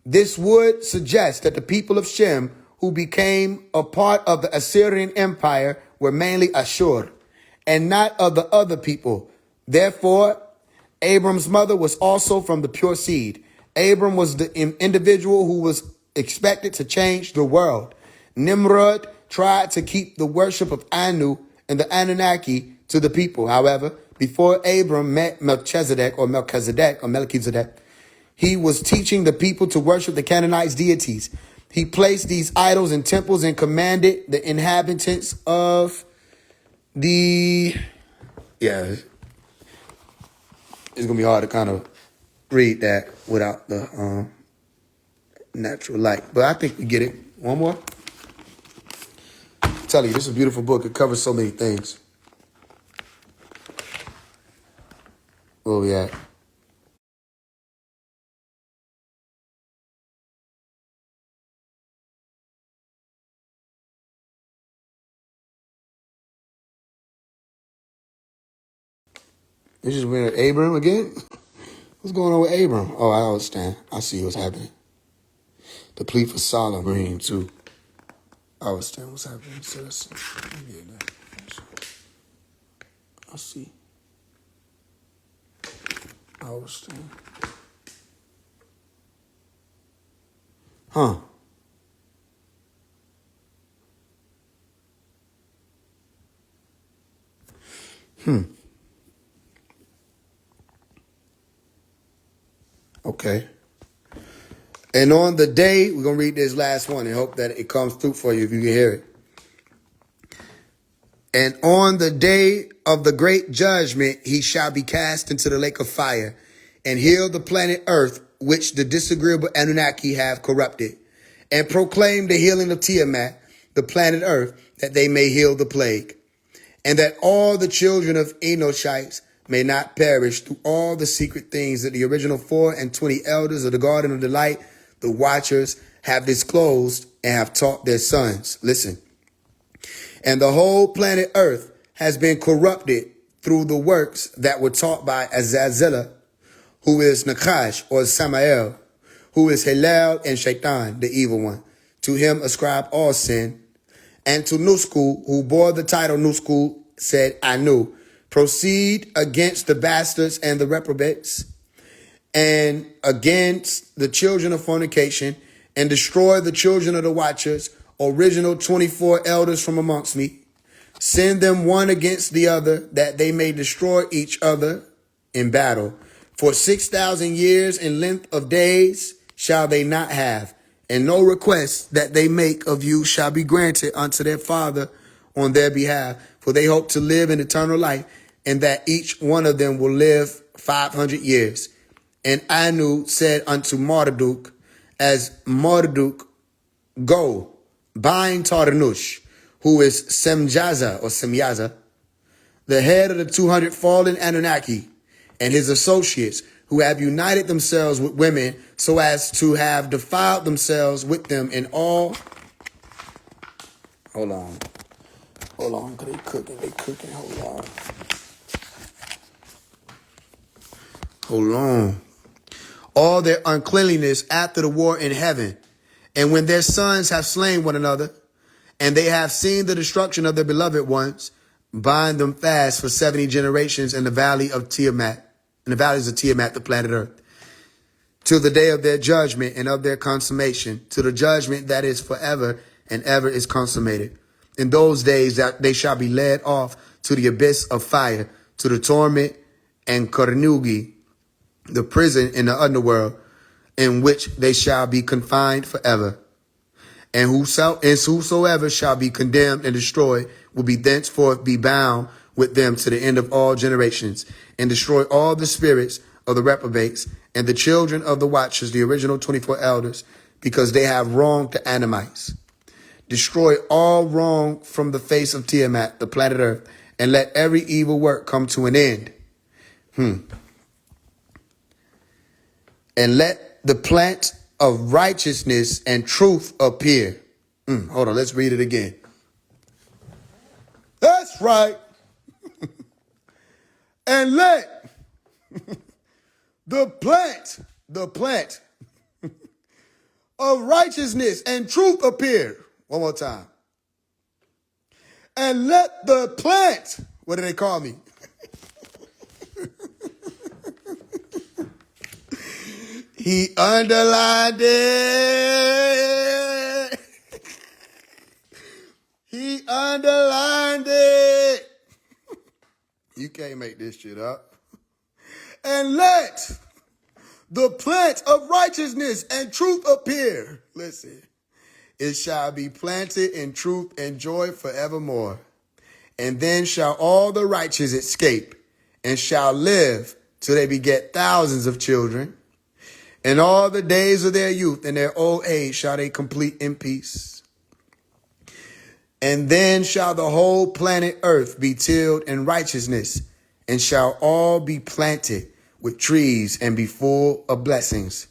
This would suggest that the people of Shem, who became a part of the Assyrian Empire, were mainly Ashur and not of the other people. Therefore, Abram's mother was also from the pure seed. Abram was the individual who was expected to change the world. Nimrod tried to keep the worship of Anu and the Anunnaki to the people. However, before Abram met Melchizedek, he was teaching the people to worship the Canaanite deities. He placed these idols in temples and commanded the inhabitants of the... Yeah, it's going to be hard to kind of read that without the natural light. But I think we get it. One more. I'm telling you, this is a beautiful book. It covers so many things. Where we at? This is where Abram again? What's going on with Abram? Oh, I understand. I see what's happening. The plea for Solomon too. I understand what's happening. So I see. I understand. Huh. Okay. And on the day, we're going to read this last one and hope that it comes through for you if you can hear it. And on the day of the great judgment, he shall be cast into the lake of fire and heal the planet Earth, which the disagreeable Anunnaki have corrupted, and proclaim the healing of Tiamat, the planet Earth, that they may heal the plague, and that all the children of Enoshites may not perish through all the secret things that the original 24 elders of the Garden of Delight, the Watchers, have disclosed and have taught their sons. Listen. And the whole planet Earth has been corrupted through the works that were taught by Azazel, who is Nakash or Samael, who is Hillel and Shaitan, the evil one. To him ascribe all sin. And to Nusku, who bore the title Nusku, said Anu, proceed against the bastards and the reprobates, and against the children of fornication, and destroy the children of the watchers, original 24 elders from amongst me. Send them one against the other, that they may destroy each other in battle. For 6,000 years in length of days shall they not have, and no request that they make of you shall be granted unto their father on their behalf. For they hope to live in eternal life, and that each one of them will live 500 years. And Anu said unto Marduk, as Marduk, go, bind Tarnush, who is Semyaza, the head of the 200 fallen Anunnaki, and his associates, who have united themselves with women so as to have defiled themselves with them in all. Hold on, because they cooking, hold on. All their uncleanliness after the war in heaven. And when their sons have slain one another, and they have seen the destruction of their beloved ones, bind them fast for 70 generations in the valley of Tiamat, in the valleys of Tiamat, the planet Earth, to the day of their judgment and of their consummation, to the judgment that is forever and ever is consummated. In those days that they shall be led off to the abyss of fire, to the torment and Karnugi, the prison in the underworld, in which they shall be confined forever. And whosoever shall be condemned and destroyed will be thenceforth be bound with them to the end of all generations, and destroy all the spirits of the reprobates and the children of the watchers, the original 24 elders, because they have wronged the Anamites. Destroy all wrong from the face of Tiamat, the planet Earth, and let every evil work come to an end. And let the plant of righteousness and truth appear. Hold on, let's read it again. That's right. And let the plant of righteousness and truth appear. One more time. And let the plant, what do they call me? He underlined it. He underlined it. You can't make this shit up. And let the plant of righteousness and truth appear. Listen, it shall be planted in truth and joy forevermore. And then shall all the righteous escape, and shall live till they beget thousands of children. And all the days of their youth and their old age shall they complete in peace. And then shall the whole planet Earth be tilled in righteousness, and shall all be planted with trees and be full of blessings.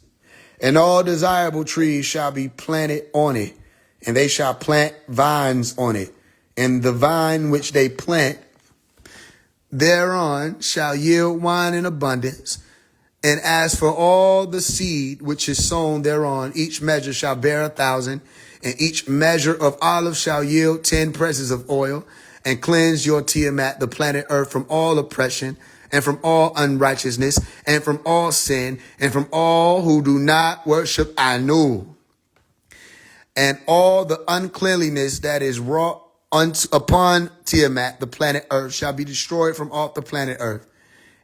And all desirable trees shall be planted on it, and they shall plant vines on it. And the vine which they plant thereon shall yield wine in abundance. And as for all the seed which is sown thereon, each measure shall bear 1,000, and each measure of olive shall yield 10 presses of oil, and cleanse your Tiamat, the planet Earth, from all oppression, and from all unrighteousness, and from all sin, and from all who do not worship Anu. And all the uncleanliness that is wrought upon Tiamat, the planet Earth, shall be destroyed from off the planet Earth.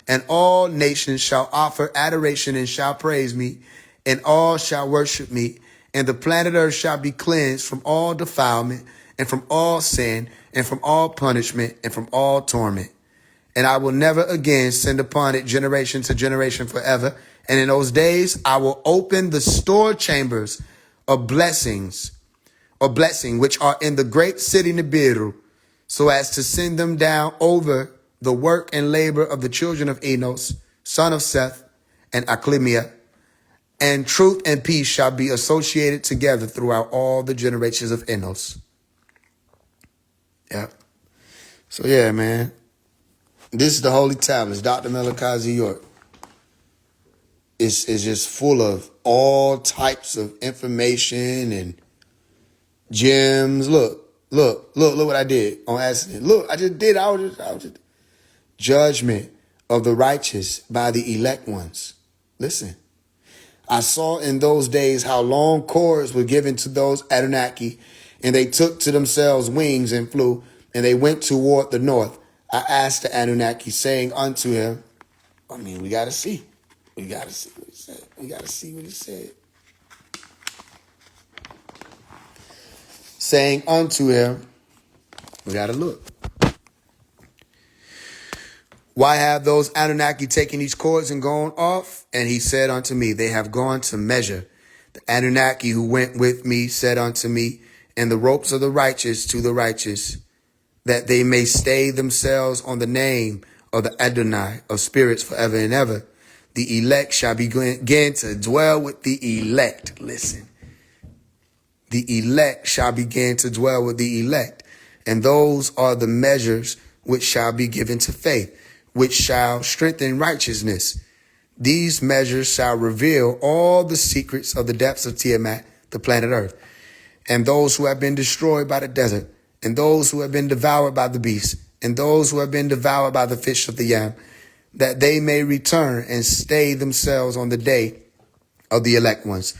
And all nations shall offer adoration and shall praise me, and all shall worship me. And the planet Earth shall be cleansed from all defilement, and from all sin, and from all punishment, and from all torment. And I will never again send upon it generation to generation forever. And in those days I will open the store chambers of blessing, which are in the great city Nibiru, so as to send them down over the work and labor of the children of Enos, son of Seth, and Aklimia, And truth and peace shall be associated together throughout all the generations of Enos. Yeah. So yeah, man. This is the Holy Tablets, Dr. Malachi York. It's just full of all types of information and gems. Look what I did on accident. Look, I just did. I was just judgment of the righteous by the elect ones. Listen. I saw in those days how long cords were given to those Anunnaki, and they took to themselves wings and flew, and they went toward the north. I asked the Anunnaki, saying unto him, we got to see. We got to see what he said. We got to see what he said. Saying unto him, we got to look. Why have those Anunnaki taken these cords and gone off? And he said unto me, they have gone to measure. The Anunnaki who went with me said unto me, and the ropes of the righteous to the righteous, that they may stay themselves on the name of the Adonai of spirits forever and ever. The elect shall begin to dwell with the elect. Listen. The elect shall begin to dwell with the elect. And those are the measures which shall be given to faith, which shall strengthen righteousness. These measures shall reveal all the secrets of the depths of Tiamat, the planet Earth, and those who have been destroyed by the desert, and those who have been devoured by the beast, and those who have been devoured by the fish of the yam, that they may return and stay themselves on the day of the elect ones.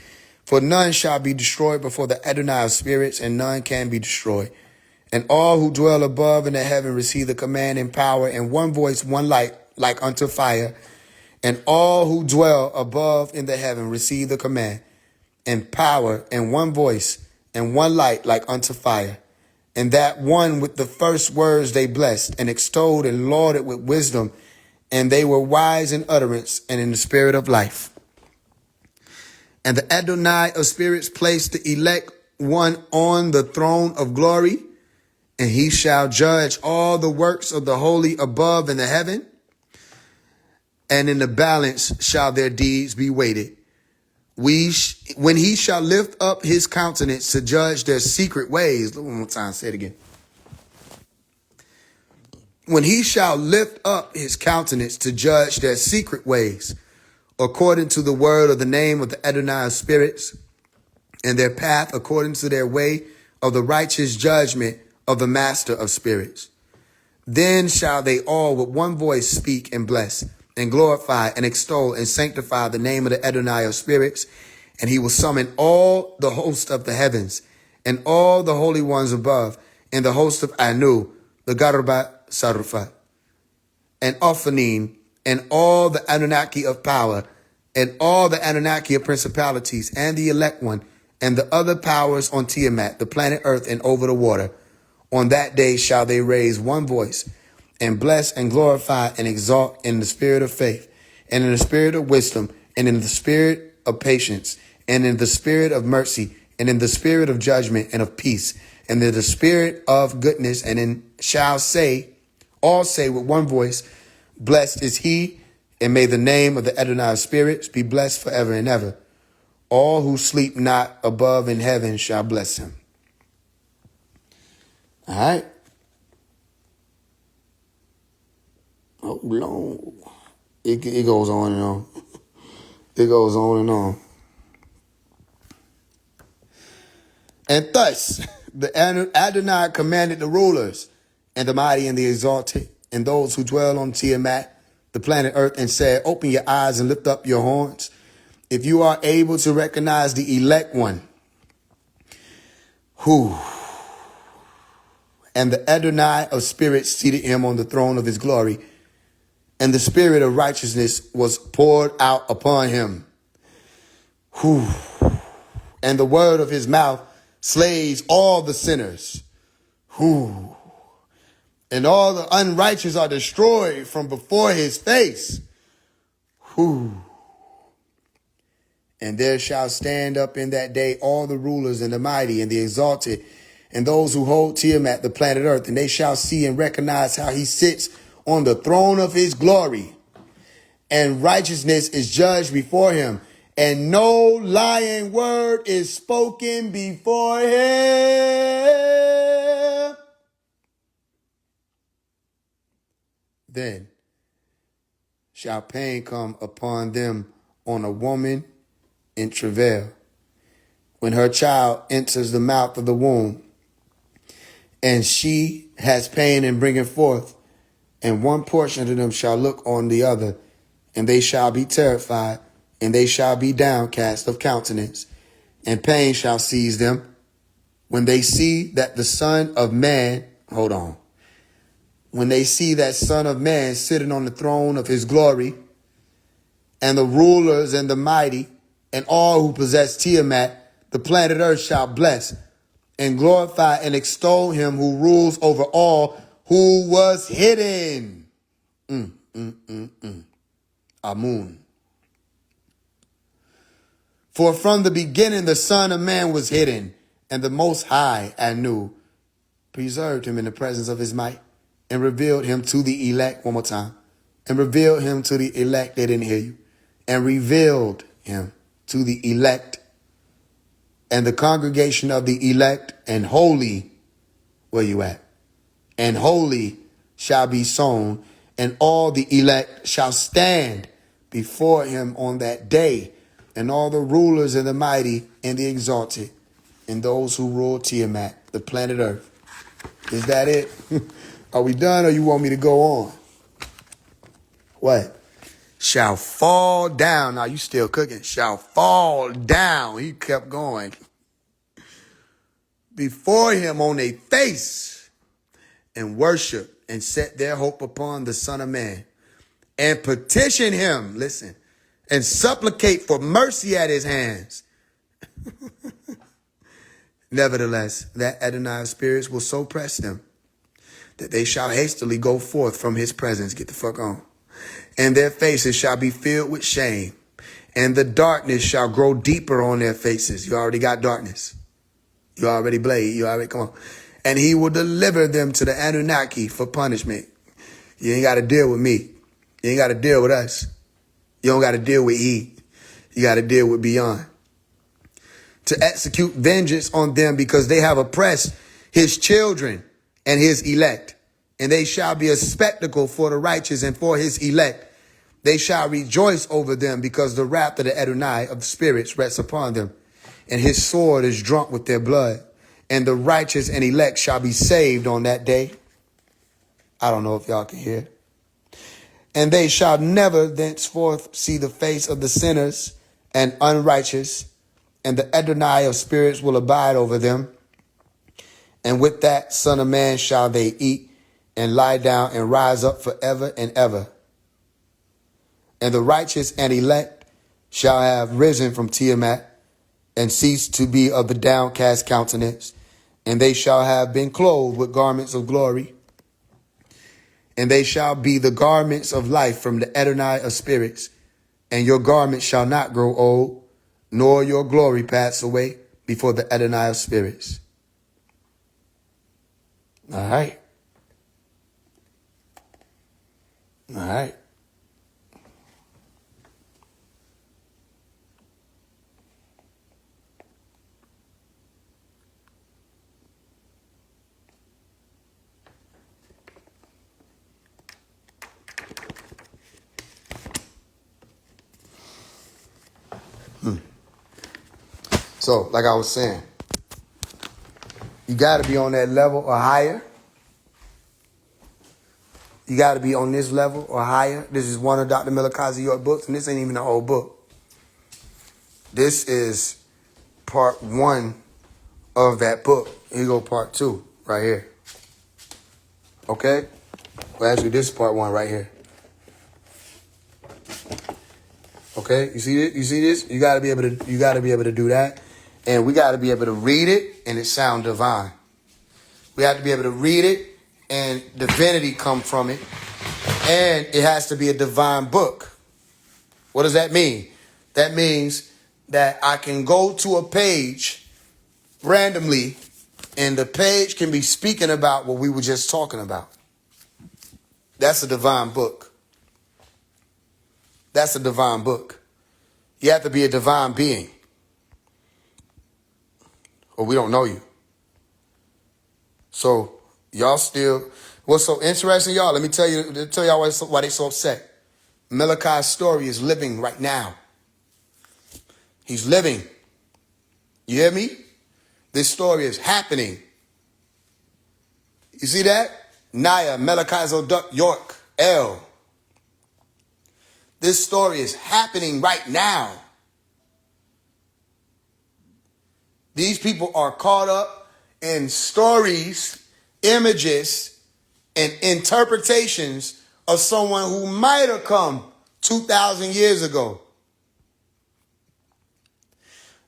For none shall be destroyed before the Adonai of spirits, and none can be destroyed. And all who dwell above in the heaven receive the command and power, and one voice, one light, like unto fire. And all who dwell above in the heaven receive the command and power, and one voice, and one light, like unto fire. And that one with the first words they blessed, and extolled and lauded with wisdom, and they were wise in utterance and in the spirit of life. And the Adonai of spirits placed the elect one on the throne of glory, and he shall judge all the works of the holy above in the heaven, and in the balance shall their deeds be weighted. When he shall lift up his countenance to judge their secret ways. Look one more time, say it again. When he shall lift up his countenance to judge their secret ways, according to the word of the name of the Adonai of spirits, and their path according to their way of the righteous judgment of the master of spirits. Then shall they all with one voice speak and bless and glorify and extol and sanctify the name of the Adonai of spirits. And he will summon all the host of the heavens and all the holy ones above and the host of Anu, the Garba Sarufat, and Ophanim, and all the Anunnaki of power, and all the Anunnaki of principalities, and the elect one, and the other powers on Tiamat, the planet earth, and over the water. On that day shall they raise one voice, and bless and glorify and exalt in the spirit of faith, and in the spirit of wisdom, and in the spirit of patience, and in the spirit of mercy, and in the spirit of judgment and of peace, and in the spirit of goodness, and in shall all say with one voice, blessed is he, and may the name of the Adonai of spirits be blessed forever and ever. All who sleep not above in heaven shall bless him. All right. Oh, long. It goes on and on. It goes on and on. And thus, the Adonai commanded the rulers and the mighty and the exalted and those who dwell on Tiamat, the planet earth, and said, open your eyes and lift up your horns. If you are able to recognize the elect one, and the Adonai of spirits seated him on the throne of his glory, and the spirit of righteousness was poured out upon him. And the word of his mouth slays all the sinners. And all the unrighteous are destroyed from before his face. And there shall stand up in that day all the rulers and the mighty and the exalted and those who hold Tiamat, the planet earth, and they shall see and recognize how he sits on the throne of his glory. And righteousness is judged before him, and no lying word is spoken before him. Then shall pain come upon them on a woman in travail, when her child enters the mouth of the womb, and she has pain in bringing forth, and one portion of them shall look on the other, and they shall be terrified, and they shall be downcast of countenance, and pain shall seize them when they see that the Son of Man, when they see that Son of Man sitting on the throne of his glory, and the rulers and the mighty, and all who possess Tiamat, the planet earth shall bless and glorify and extol him who rules over all, who was hidden. Amun. For from the beginning the Son of Man was hidden, and the Most High, Anu, preserved him in the presence of his might, and revealed him to the elect. One more time. And revealed him to the elect. They didn't hear you. And revealed him to the elect, and the congregation of the elect, and holy, where you at? And holy shall be sown, and all the elect shall stand before him on that day, and all the rulers and the mighty and the exalted, and those who rule Tiamat, the planet earth. Is that it? Are we done, or you want me to go on? What? Shall fall down. Now you still cooking. Shall fall down. He kept going. Before him on their face, and worship and set their hope upon the Son of Man, and petition him, listen, and supplicate for mercy at his hands. Nevertheless, that Adonai of spirits will so press them that they shall hastily go forth from his presence. Get the fuck on. And their faces shall be filled with shame, and the darkness shall grow deeper on their faces. You already got darkness. You already blade. You already, come on. And he will deliver them to the Anunnaki for punishment. You ain't got to deal with me. You ain't got to deal with us. You don't got to deal with he. You got to deal with beyond. To execute vengeance on them, because they have oppressed his children and his elect. And they shall be a spectacle for the righteous and for his elect. They shall rejoice over them, because the wrath of the Adonai of the spirits rests upon them, and his sword is drunk with their blood. And the righteous and elect shall be saved on that day. I don't know if y'all can hear. And they shall never thenceforth see the face of the sinners and unrighteous, and the Adonai of spirits will abide over them. And with that Son of Man shall they eat and lie down and rise up forever and ever. And the righteous and elect shall have risen from Tiamat, and cease to be of the downcast countenance, and they shall have been clothed with garments of glory, and they shall be the garments of life from the Adonai of spirits, and your garments shall not grow old, nor your glory pass away before the Adonai of spirits. All right. All right. So, like I was saying, you got to be on that level or higher. You got to be on this level or higher. This is one of Dr. Melikazi York books, and this ain't even the whole book. This is part 1 of that book. Here go part 2 right here. Okay? Well, actually, this is part 1 right here. Okay? You see it? You see this? You got to be able to do that. And we got to be able to read it, and it sound divine. We have to be able to read it, and divinity come from it. And it has to be a divine book. What does that mean? That means that I can go to a page randomly, and the page can be speaking about what we were just talking about. That's a divine book. That's a divine book. You have to be a divine being, or we don't know you. So y'all still, what's so interesting, y'all? Let me tell y'all why they so upset. Malachi's story is living right now. He's living. You hear me? This story is happening. You see that? Naya, Malachi York, L. This story is happening right now. These people are caught up in stories, images, and interpretations of someone who might have come 2,000 years ago.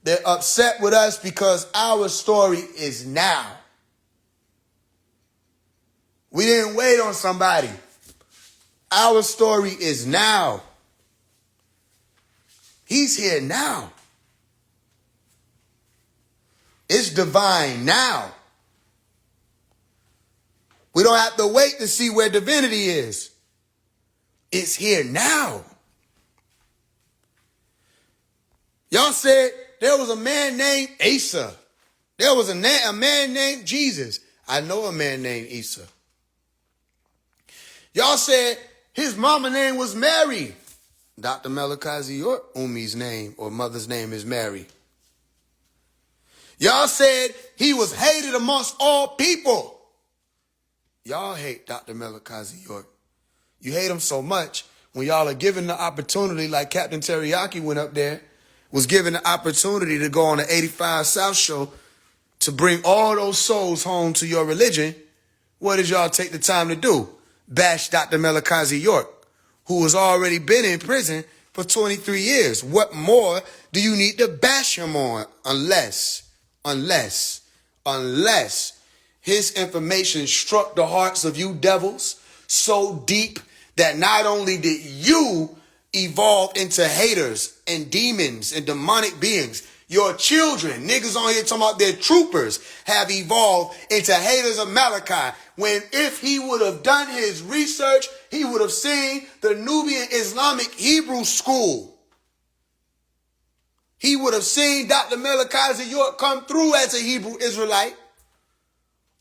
They're upset with us because our story is now. We didn't wait on somebody. Our story is now. He's here now. It's divine now. We don't have to wait to see where divinity is. It's here now. Y'all said there was a man named Asa. There was a man named Jesus. I know a man named Asa. Y'all said his mama name was Mary. Dr. Malachi York, Umi's name or mother's name is Mary. Y'all said he was hated amongst all people. Y'all hate Dr. Malachi York. You hate him so much when y'all are given the opportunity, like Captain Teriyaki went up there, was given the opportunity to go on the 85 South show to bring all those souls home to your religion. What did y'all take the time to do? Bash Dr. Malachi York, who has already been in prison for 23 years. What more do you need to bash him on? Unless his information struck the hearts of you devils so deep that not only did you evolve into haters and demons and demonic beings, your children, niggas on here talking about their troopers, have evolved into haters of Malachi. When if he would have done his research, he would have seen the Nubian Islamic Hebrew school. He would have seen Dr. Malachi York come through as a Hebrew Israelite.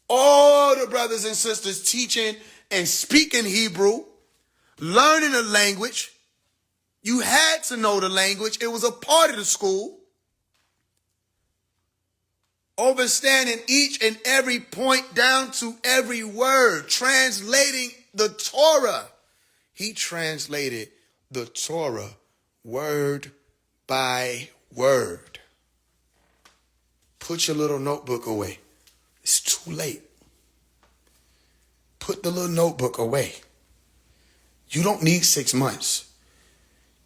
All the brothers and sisters teaching and speaking Hebrew, learning the language. You had to know the language. It was a part of the school. Understanding each and every point down to every word. Translating the Torah. He translated the Torah word by word. Put your little notebook away. It's too late. Put the little notebook away. You don't need 6 months.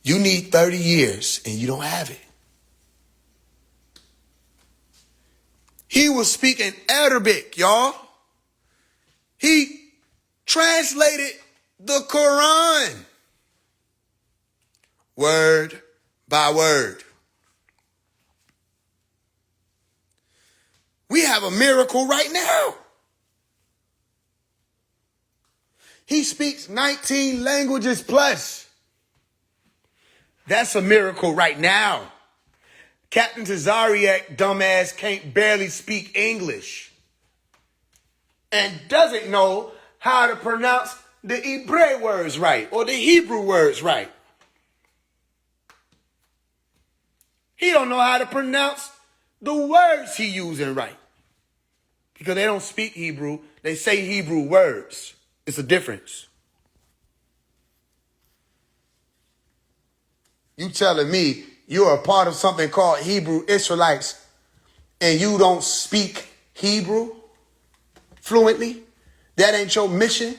You need 30 years and you don't have it. He was speaking Arabic, y'all. He translated the Quran word by word. We have a miracle right now. He speaks 19 languages plus. That's a miracle right now. Captain Tazariak, dumbass, can't barely speak English and doesn't know how to pronounce the Hebrew words right or the Hebrew words right. He don't know how to pronounce the words he using right because they don't speak Hebrew. They say Hebrew words. It's a difference. You telling me you're a part of something called Hebrew Israelites and you don't speak Hebrew fluently? That ain't your mission?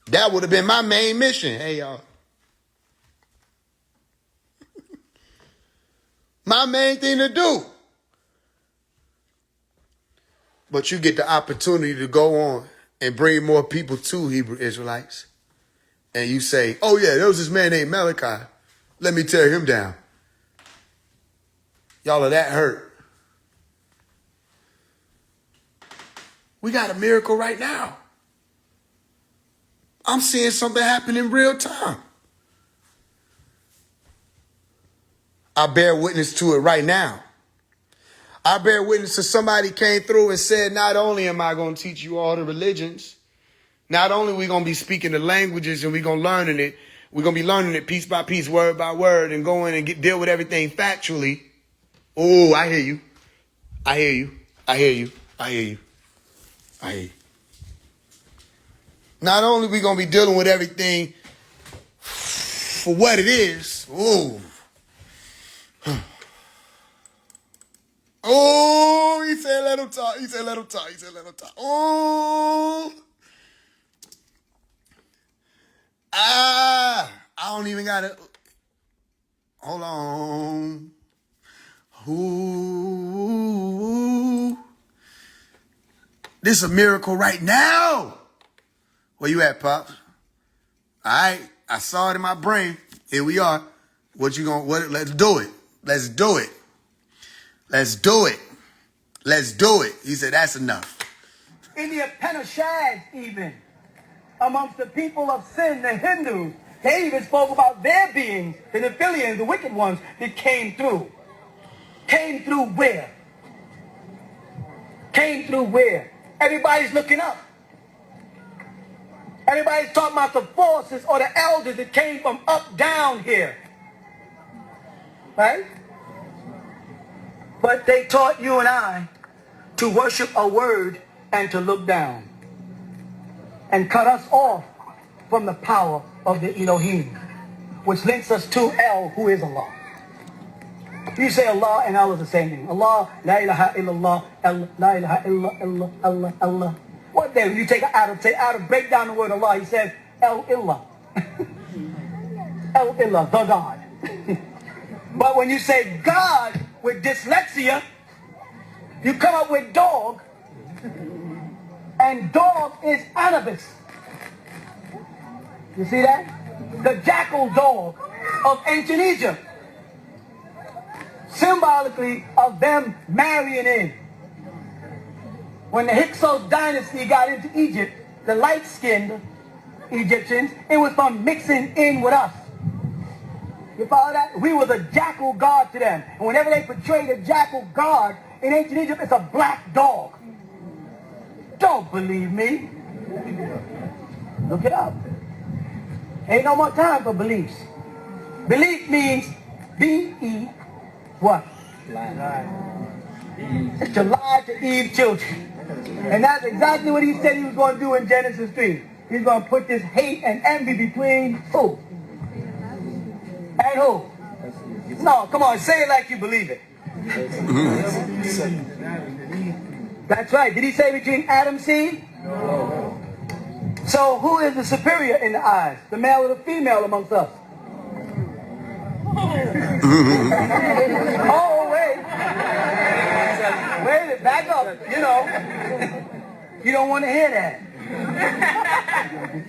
That would have been my main mission. Hey, y'all. My main thing to do. But you get the opportunity to go on and bring more people to Hebrew Israelites. And you say, oh yeah, there was this man named Malachi. Let me tear him down. Y'all are that hurt. We got a miracle right now. I'm seeing something happen in real time. I bear witness to it right now. I bear witness to somebody came through and said, not only am I going to teach you all the religions, not only are we going to be speaking the languages and we're going to learning it, we're going to be learning it piece by piece, word by word, and going and deal with everything factually. Oh, I hear you. I hear you. I hear you. I hear you. I hear you. Not only are we going to be dealing with everything for what it is. Ooh. Oh, he said let him talk. He said let him talk. He said let him talk. Oh. I don't even got to. Hold on. Ooh. This is a miracle right now. Where you at, Pops? All right. I saw it in my brain. Here we are. What you gonna, let's do it. Let's do it. Let's do it. Let's do it. He said, that's enough. In the Upanishads even, amongst the people of sin, the Hindus, they even spoke about their beings, the Nephilims, the wicked ones, that came through. Came through where? Came through where? Everybody's looking up. Everybody's talking about the forces or the elders that came from up down here. Right? But they taught you and I to worship a word and to look down. And cut us off from the power of the Elohim, which links us to El, who is Allah. You say Allah and Allah is the same thing. Allah, la ilaha illallah, la ilaha illallah, Allah, Allah. What then? You take Adam, break down the word Allah. He says, El Illah. El Illah, the God. But when you say God with dyslexia, you come up with dog, and dog is Anubis. You see that? The jackal dog of ancient Egypt. Symbolically of them marrying in. When the Hyksos dynasty got into Egypt, the light-skinned Egyptians, it was from mixing in with us. You follow that? We were the jackal god to them. And whenever they portrayed a jackal god in ancient Egypt, it's a black dog. Don't believe me. Look it up. Ain't no more time for beliefs. Belief means B-E what? Lie. It's to lie to Eve's children. And that's exactly what he said he was going to do in Genesis 3. He's going to put this hate and envy between who? And who? No, come on, say it like you believe it. That's right. Did he say between Adam's seed? No. So who is the superior in the eyes? The male or the female amongst us? Oh, wait. Wait, back up. You know. You don't want to hear that.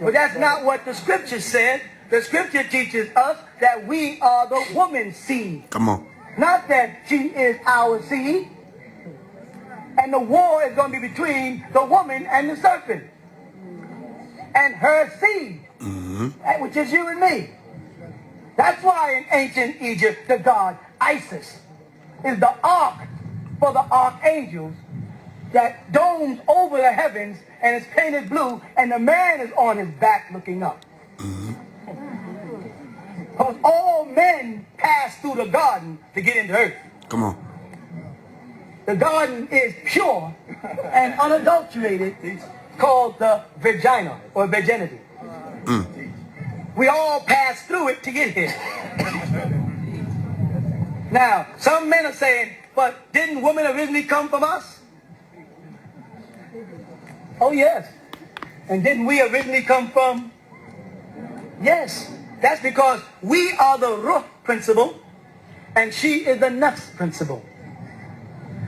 But that's not what the scripture said. The scripture teaches us that we are the woman's seed. Come on. Not that she is our seed. And the war is going to be between the woman and the serpent. And her seed. Which is you and me. That's why in ancient Egypt, the god Isis is the ark for the archangels that domes over the heavens and is painted blue, and the man is on his back looking up. Because all men pass through the garden to get into earth. Come on. The garden is pure and unadulterated, called the vagina or virginity. We all pass through it to get here. Now, some men are saying, but didn't women originally come from us? Oh, yes. And didn't we originally come from? Yes. That's because we are the ruh principle and she is the nafs principle.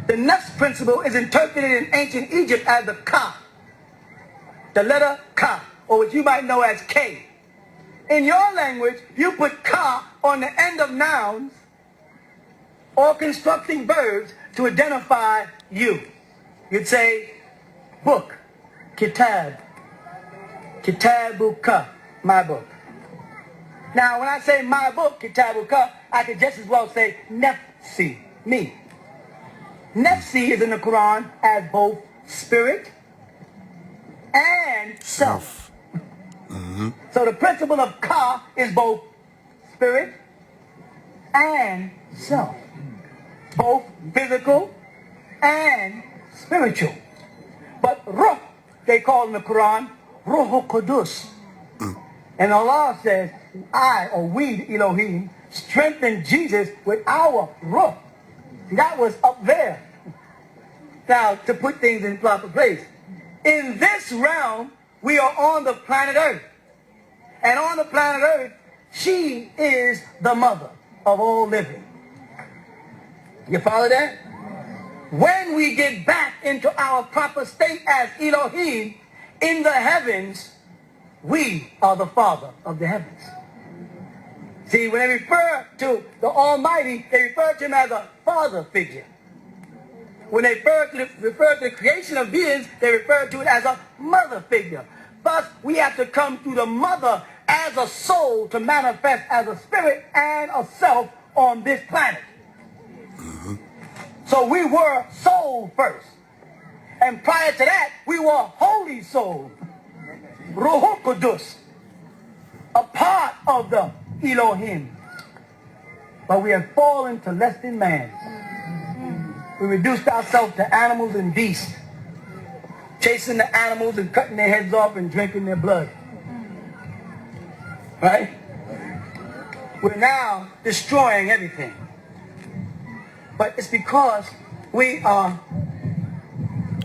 The nafs principle is interpreted in ancient Egypt as the ka, the letter ka, or what you might know as K. In your language, you put ka on the end of nouns or constructing verbs to identify you. You'd say book, kitab, kitabuka, my book. Now, when I say my book, kitabuka, I could just as well say nefsi, me. Nefsi is in the Quran as both spirit and self. So the principle of ka is both spirit and self. Both physical and spiritual. But ruh, they call in the Quran, Ruh Qudus. And Allah says, I, or we, the Elohim, strengthened Jesus with our ruh. That was up there. Now, to put things in proper place. In this realm, we are on the planet Earth. And on the planet Earth, she is the mother of all living. You follow that? When we get back into our proper state as Elohim in the heavens, we are the Father of the heavens. See, when they refer to the Almighty, they refer to him as a father figure. When they refer to the creation of beings, they refer to it as a mother figure. Thus, we have to come through the mother as a soul to manifest as a spirit and a self on this planet. So we were soul first. And prior to that, we were holy soul. Ruh Qudus. A part of the Elohim. But we have fallen to less than man. We reduced ourselves to animals and beasts. Chasing the animals and cutting their heads off and drinking their blood. Right? We're now destroying everything. But it's because we are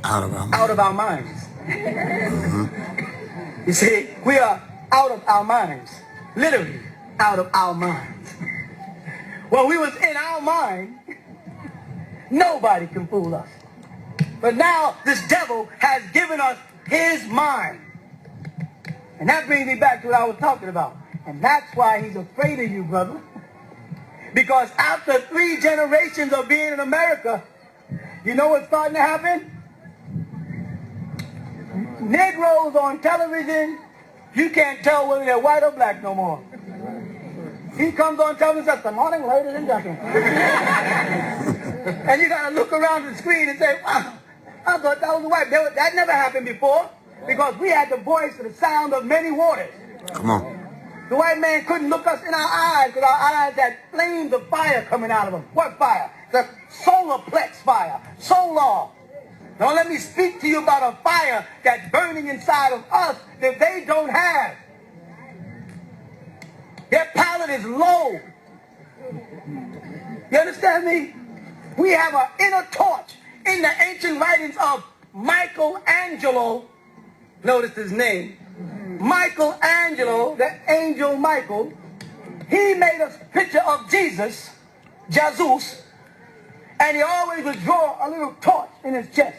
out of our minds. You see, we are out of our minds. Literally out of our minds. When we was in our mind, nobody can fool us. But now this devil has given us his mind. And that brings me back to what I was talking about. And that's why he's afraid of you, brother. Because after 3 generations of being in America, you know what's starting to happen? Negroes on television, you can't tell whether they're white or black no more. He comes on television and says, "Good morning, ladies and gentlemen." And you got to look around the screen and say, "Wow, I thought that was white." That never happened before because we had the voice of the sound of many waters. Come on. The white man couldn't look us in our eyes because our eyes had flames of fire coming out of them. What fire? The solar plex fire. Solar. Don't let me speak to you about a fire that's burning inside of us that they don't have. Their palate is low. You understand me? We have an inner torch in the ancient writings of Michelangelo. Notice his name. Michelangelo, the angel Michael, he made a picture of Jesus, Jesus, and he always would draw a little torch in his chest,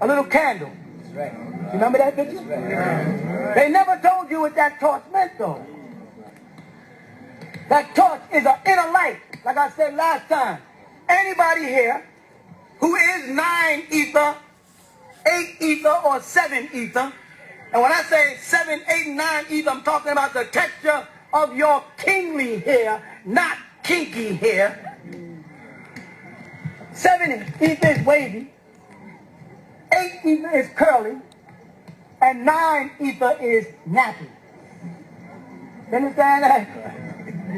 a little candle. Right. You remember that picture? Right. They never told you what that torch meant, though. That torch is an inner light, like I said last time. Anybody here who is 9 ether, 8 ether, or 7 ether, and when I say 7, 8, and 9 ether, I'm talking about the texture of your kingly hair, not kinky hair. 7 ether is wavy, 8 ether is curly, and 9 ether is nappy. You understand that?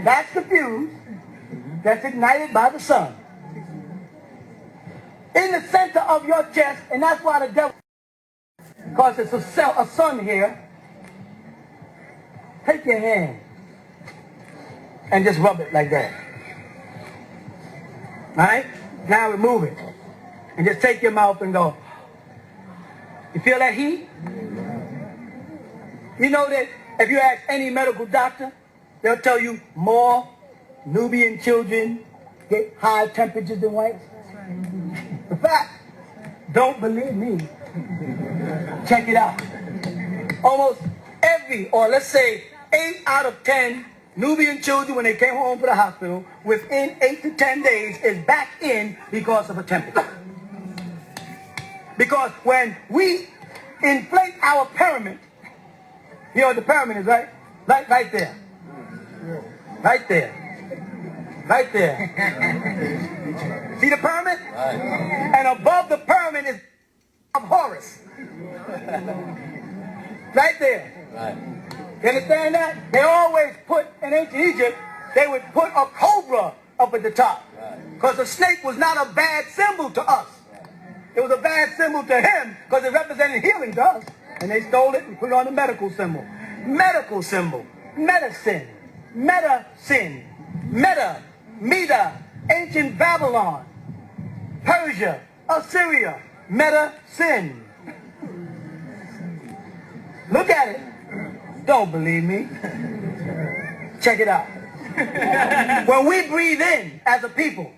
That's the fuse that's ignited by the sun. In the center of your chest, and that's why the devil, because it's a sun here, take your hand and just rub it like that. All right? Now remove it. And just take your mouth and go. You feel that heat? You know that if you ask any medical doctor, they'll tell you more Nubian children get higher temperatures than whites. In fact, don't believe me. Check it out. Almost every, or let's say 8 out of 10 Nubian children, when they came home from the hospital, within 8 to 10 days is back in because of a temperature. Because when we inflate our pyramid, you know what the pyramid is, right? Right there. Right there. Right there. See the pyramid? And above the pyramid is of Horus. Right there. You understand that? They always put, in ancient Egypt, they would put a cobra up at the top. Because the snake was not a bad symbol to us. It was a bad symbol to him because it represented healing to us. And they stole it and put it on the medical symbol. Medical symbol. Medicine. Medicine. Meda. Ancient Babylon. Persia. Assyria. Medicine. Look at it. Don't believe me. Check it out. When we breathe in as a people,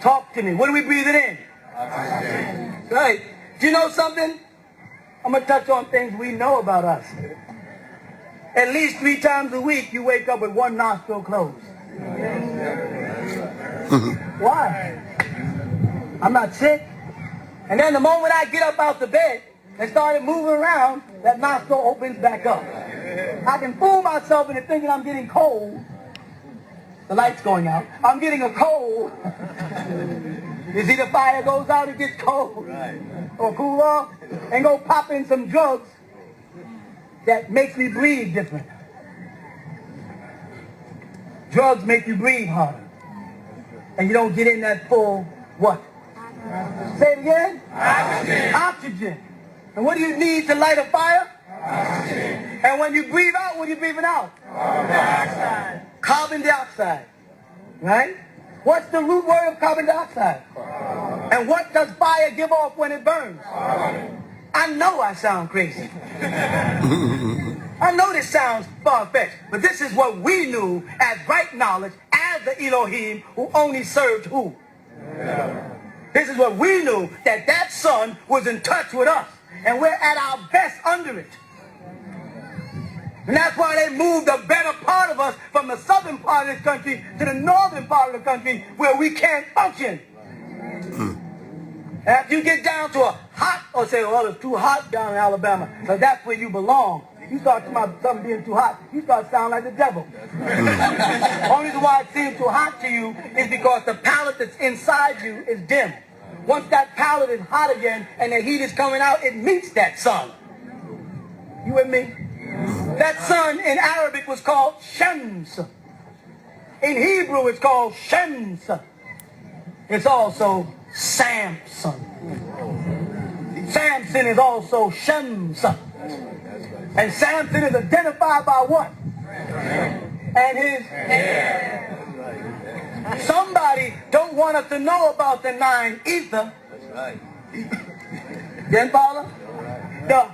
talk to me. What are we breathing in? Right. Do you know something? I'm going to touch on things we know about us. At least 3 times a week, you wake up with one nostril closed. Why? I'm not sick. And then the moment I get up out the bed and started moving around, that nostril opens back up. I can fool myself into thinking I'm getting cold. The light's going out. I'm getting a cold. You see the fire goes out, it gets cold. Or cool off. And go pop in some drugs that makes me breathe different. Drugs make you breathe harder. And you don't get in that full, what? Say it again? Oxygen. And what do you need to light a fire? Oxygen. And when you breathe out, what are you breathing out? Carbon dioxide. Right? What's the root word of carbon dioxide? And what does fire give off when it burns? I know I sound crazy. I know this sounds far-fetched, but this is what we knew as right knowledge as the Elohim who only served who? This is what we knew, that sun was in touch with us, and we're at our best under it. And that's why they moved the better part of us from the southern part of this country to the northern part of the country where we can't function. And if you get down to a hot, or say, well, it's too hot down in Alabama, so that's where you belong. You start talking about something being too hot, you start sounding like the devil. Only reason why it seems too hot to you is because the palate that's inside you is dim. Once that palate is hot again and the heat is coming out, it meets that sun. You with me? That sun in Arabic was called Shams. In Hebrew it's called Shams. It's also Samson. Samson is also Shams. And Samson is identified by what? And his hair. Somebody don't want us to know about the 9 ether. That's right. Then follow? The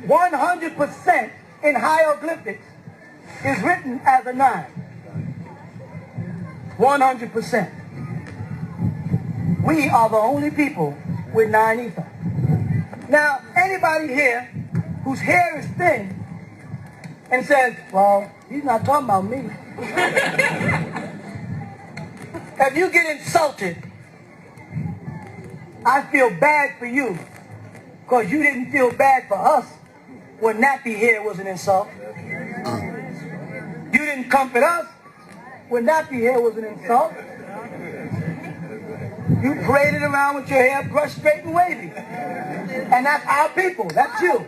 100% in hieroglyphics is written as a 9. 100%. We are the only people with 9 ether. Now, anybody here whose hair is thin and says, well, he's not talking about me. If you get insulted, I feel bad for you because you didn't feel bad for us when nappy hair was an insult. You didn't comfort us when nappy hair was an insult. You paraded around with your hair brushed straight and wavy. And that's our people. That's you.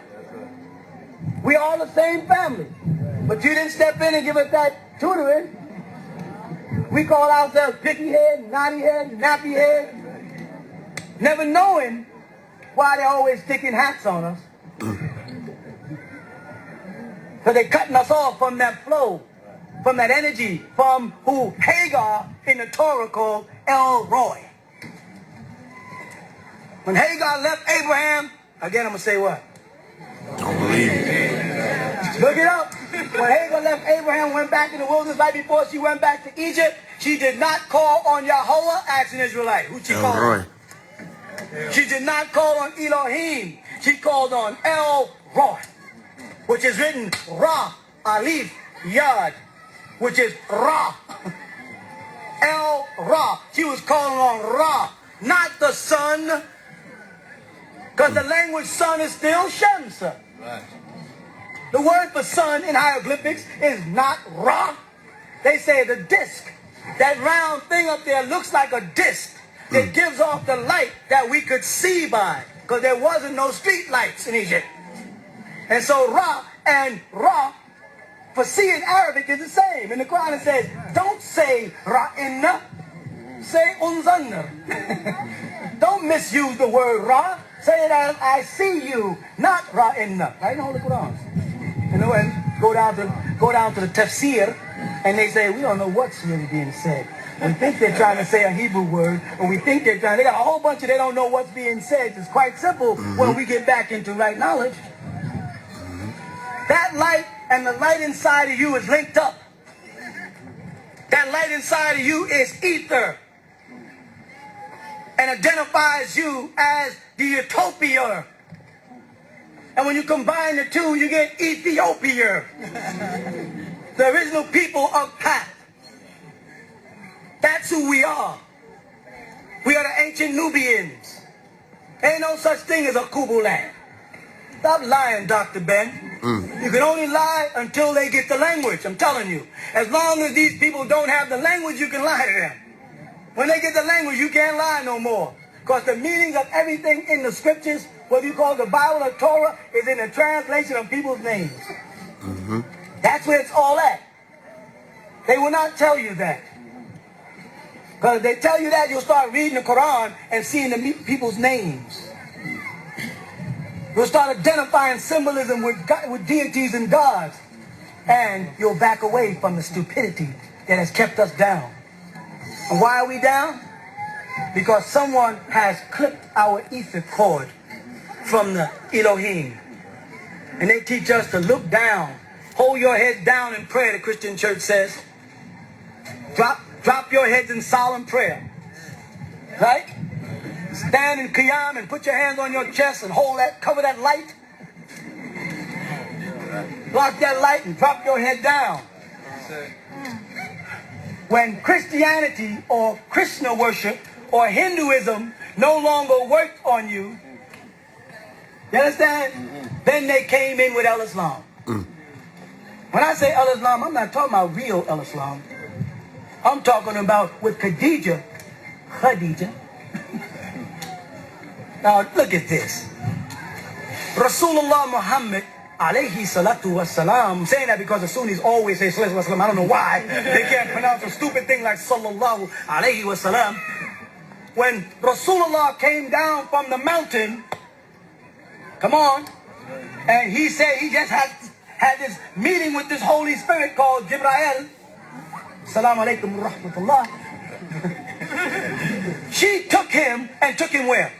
We all the same family. But you didn't step in and give us that tutoring. We call ourselves picky head, naughty head, nappy head. Never knowing why they're always sticking hats on us. So they're cutting us off from that flow, from that energy, from who Hagar in the Torah called El Roy. When Hagar left Abraham, again I'm going to say what? Don't believe it. Look it up. When Hagar left Abraham, went back in the wilderness right before she went back to Egypt, she did not call on Yahweh as an Israelite. Who she called on? She did not call on Elohim. She called on El Roy, which is written Ra, Alif, Yad, which is Ra. El Ra. She was calling on Ra, not the sun. Because the language sun is still Shamsa. Right. The word for sun in hieroglyphics is not Ra. They say the disk That round thing up there looks like a disc. It gives off the light that we could see by, because there wasn't no street lights in Egypt. And so Ra and Ra, for see in Arabic, is the same. In the Quran it says, don't say Ra'inna, say Unzanna. Don't misuse the word Ra. Say it as I see you, not Ra'inna. Right in the Holy Quran. And then go down to the tafsir, and they say, we don't know what's really being said. We think they're trying to say a Hebrew word, or we think they got a whole bunch of, they don't know what's being said. It's quite simple when we get back into right knowledge. That light and the light inside of you is linked up. That light inside of you is ether and identifies you as the utopia. And when you combine the two, you get Ethiopia, the original people of Path. That's who we are. We are the ancient Nubians. Ain't no such thing as a Kubu land. Stop lying, Dr. Ben. You can only lie until they get the language, I'm telling you. As long as these people don't have the language, you can lie to them. When they get the language, you can't lie no more. Because the meanings of everything in the scriptures, whether you call it the Bible or Torah, is in the translation of people's names. That's where it's all at. They will not tell you that. Because if they tell you that, you'll start reading the Quran and seeing the people's names. You'll start identifying symbolism with deities and gods. And you'll back away from the stupidity that has kept us down. And why are we down? Because someone has clipped our ether cord from the Elohim. And they teach us to look down. Hold your head down in prayer, the Christian church says. Drop your heads in solemn prayer. Right? Stand in qiyam and put your hands on your chest and hold that, cover that light. Block that light and drop your head down. When Christianity or Krishna worship or Hinduism no longer worked on you, you understand? Then they came in with Al-Islam. When I say Al-Islam, I'm not talking about real Al-Islam. I'm talking about with Khadija. Now look at this. Rasulullah Muhammad alayhi salatu wassalam. I'm saying that because the Sunnis always say salatu wassalam. I don't know why. They can't pronounce a stupid thing like sallallahu alayhi wasallam. When Rasulullah came down from the mountain, come on, and he said he just had this meeting with this Holy Spirit called Jibreel. Assalamu alaikum wa rahmatullah. She took him and took him where?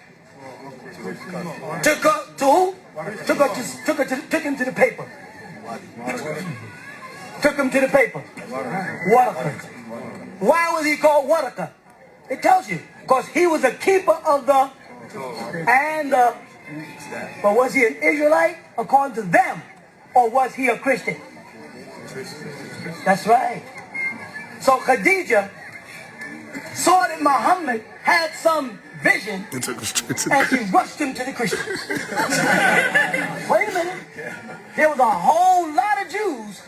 Took her to who? Took him to the paper. Took him to the paper. Waraka. Why was he called Waraka? It tells you. Because he was a keeper of the but was he an Israelite according to them? Or was he a Christian? That's right. So Khadija saw that Muhammad had some vision and she rushed him to the Christians. Wait a minute. There was a whole lot of Jews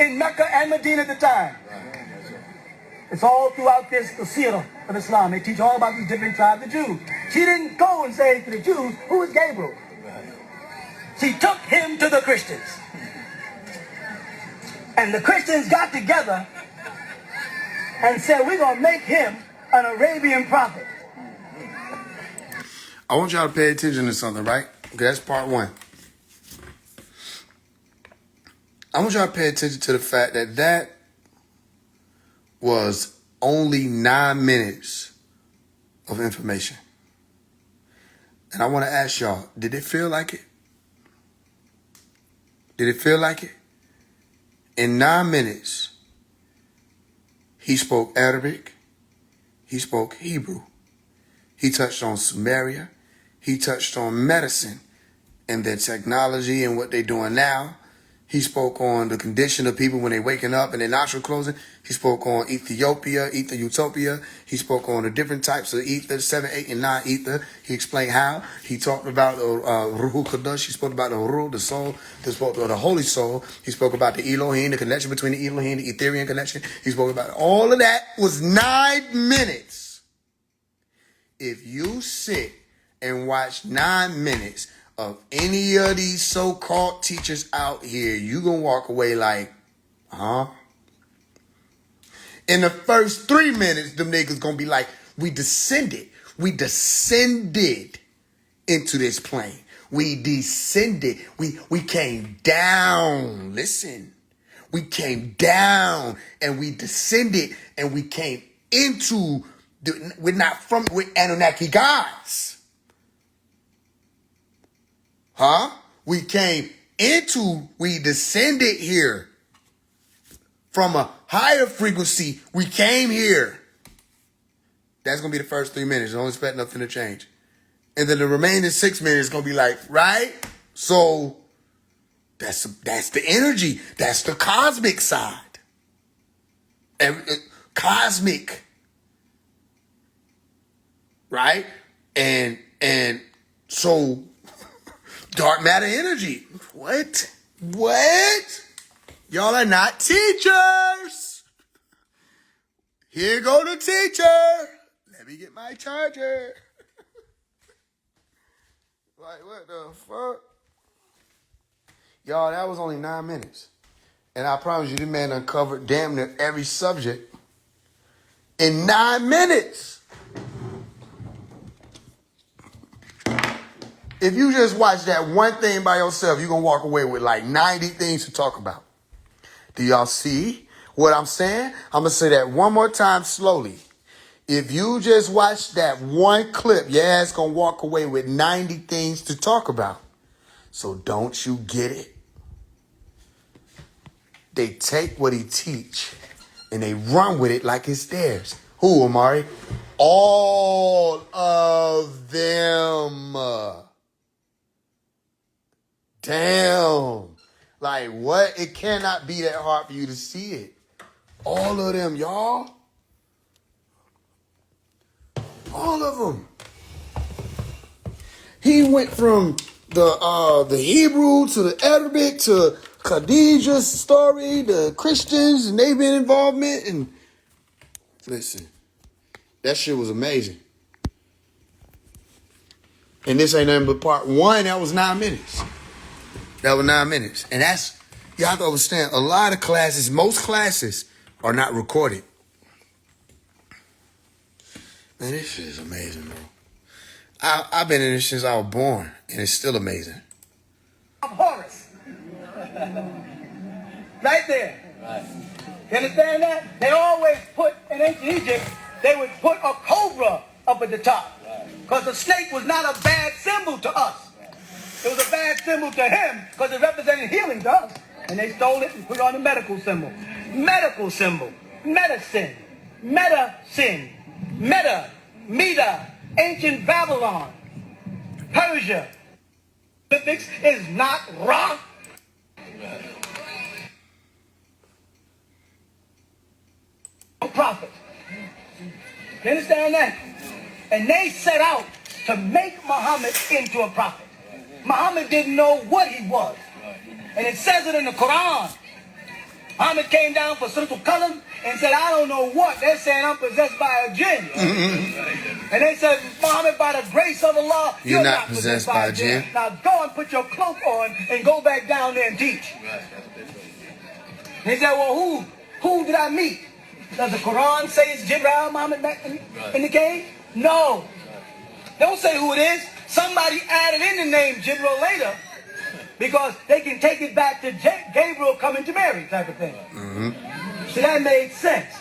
in Mecca and Medina at the time. It's all throughout the seerah of Islam. They teach all about these different tribes of Jews. She didn't go and say to the Jews, who is Gabriel? She took him to the Christians. And the Christians got together and said, we're going to make him an Arabian prophet. I want y'all to pay attention to something, right? Okay, that's part one. I want y'all to pay attention to the fact that that was only 9 minutes of information. And I want to ask y'all, did it feel like it? Did it feel like it? In 9 minutes, he spoke Arabic. He spoke Hebrew. He touched on Sumeria. He touched on medicine and their technology and what they're doing now. He spoke on the condition of people when they waking up and their nostril closing. He spoke on Ethiopia, ether utopia. He spoke on the different types of ether, 7, 8, and 9 ether. He explained how. He talked about Ruhu Kadosh. He spoke about the Ruh, the soul. He spoke about the holy soul. He spoke about the Elohim, the connection between the Elohim, the Etherian connection. He spoke about all of that. Was 9 minutes. If you sit and watch 9 minutes of any of these so-called teachers out here, you gonna walk away like, huh? In the first 3 minutes, them niggas gonna be like, we descended into this plane. We descended. We came down. Listen, we came down and we descended and we came into. We're Anunnaki gods. Huh? We descended here from a higher frequency. We came here. That's going to be the first 3 minutes. Don't expect nothing to change. And then the remaining 6 minutes is going to be like, right? So that's the energy. That's the cosmic side. Cosmic. Right? And so dark matter energy. What? Y'all are not teachers. Here go the teacher. Let me get my charger. Like, what the fuck? Y'all, that was only 9 minutes. And I promise you, this man uncovered damn near every subject in 9 minutes. If you just watch that one thing by yourself, you're going to walk away with like 90 things to talk about. Do y'all see what I'm saying? I'm going to say that one more time slowly. If you just watch that one clip, your ass going to walk away with 90 things to talk about. So don't you get it? They take what he teach and they run with it like it's theirs. Who, Amari? All of them. Damn. Like, what? It cannot be that hard for you to see it. All of them, y'all. All of them. He went from the Hebrew to the Arabic to Khadijah's story, the Christians and they've been involvement. And listen, that shit was amazing. And this ain't nothing but part 1. That was 9 minutes. That was 9 minutes. And that's, you have to understand, a lot of classes, most classes are not recorded. Man, this shit is amazing, bro. I've been in this since I was born, and it's still amazing. Horus. Right there. Right. You understand that? They always put, in ancient Egypt, they would put a cobra up at the top. Because the snake was not a bad symbol to us. It was a bad symbol to him because it represented healing to us. And they stole it and put it on the medical symbol. Medical symbol. Medicine. Meta-sin. Meta. Ancient Babylon. Persia. Olympics is not Ra. Prophet. You understand that? And they set out to make Muhammad into a prophet. Muhammad didn't know what he was. And it says it in the Quran. Muhammad came down for Surah Al-Qalam and said, I don't know what. They're saying I'm possessed by a jinn. And they said, Muhammad, by the grace of Allah, you're not possessed by a jinn. Now go and put your cloak on and go back down there and teach. And he said, well, who did I meet? Does the Quran say it's Jibril Muhammad back in the cave? No. Don't say who it is. Somebody added in the name Jibril later because they can take it back to Gabriel coming to Mary type of thing. So that made sense.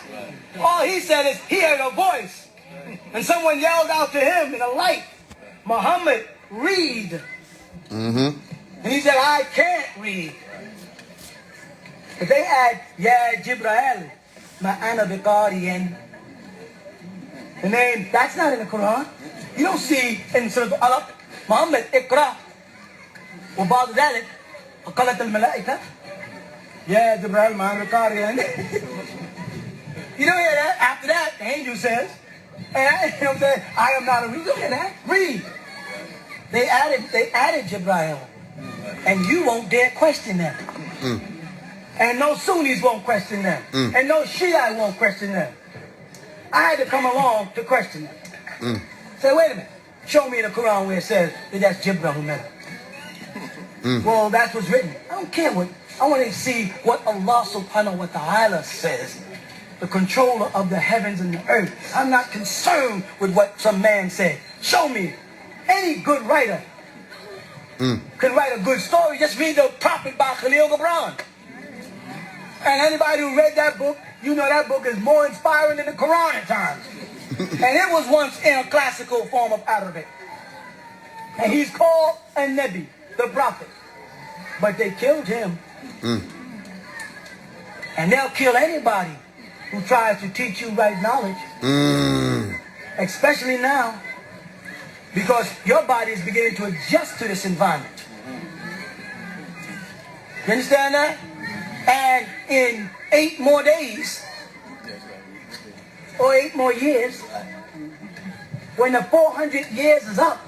All he said is he heard a voice and someone yelled out to him in a light, Muhammad, read. And he said, I can't read. But they add, Ya Jibril, ma'ana biqariyan. The name, that's not in the Quran. You don't see in Surah Al-Alaq, Muhammad, Iqra. وبعد ذلك قالت الملائكة Yeah, Jibril, man, Riccardian. You don't hear that? After that, the angel says, and you know what I'm saying? I am not a reader. You don't hear that? Read. They added Jibril. And you won't dare question them. And no Sunnis won't question them. And no Shiite won't question them. I had to come along to question them. Say, wait a minute. Show me in the Quran where it says that that's Jibril who met him. Well, that's what's written. I don't care what. I want to see what Allah subhanahu wa ta'ala says. The controller of the heavens and the earth. I'm not concerned with what some man said. Show me. Any good writer can write a good story. Just read the Prophet by Khalil Gibran. And anybody who read that book, you know that book is more inspiring than the Quran at times. And it was once in a classical form of Arabic. And he's called a Nabi, the prophet. But they killed him. And they'll kill anybody who tries to teach you right knowledge. Especially now. Because your body is beginning to adjust to this environment. You understand that? And in 8 more days, or 8 more years, when the 400 years is up,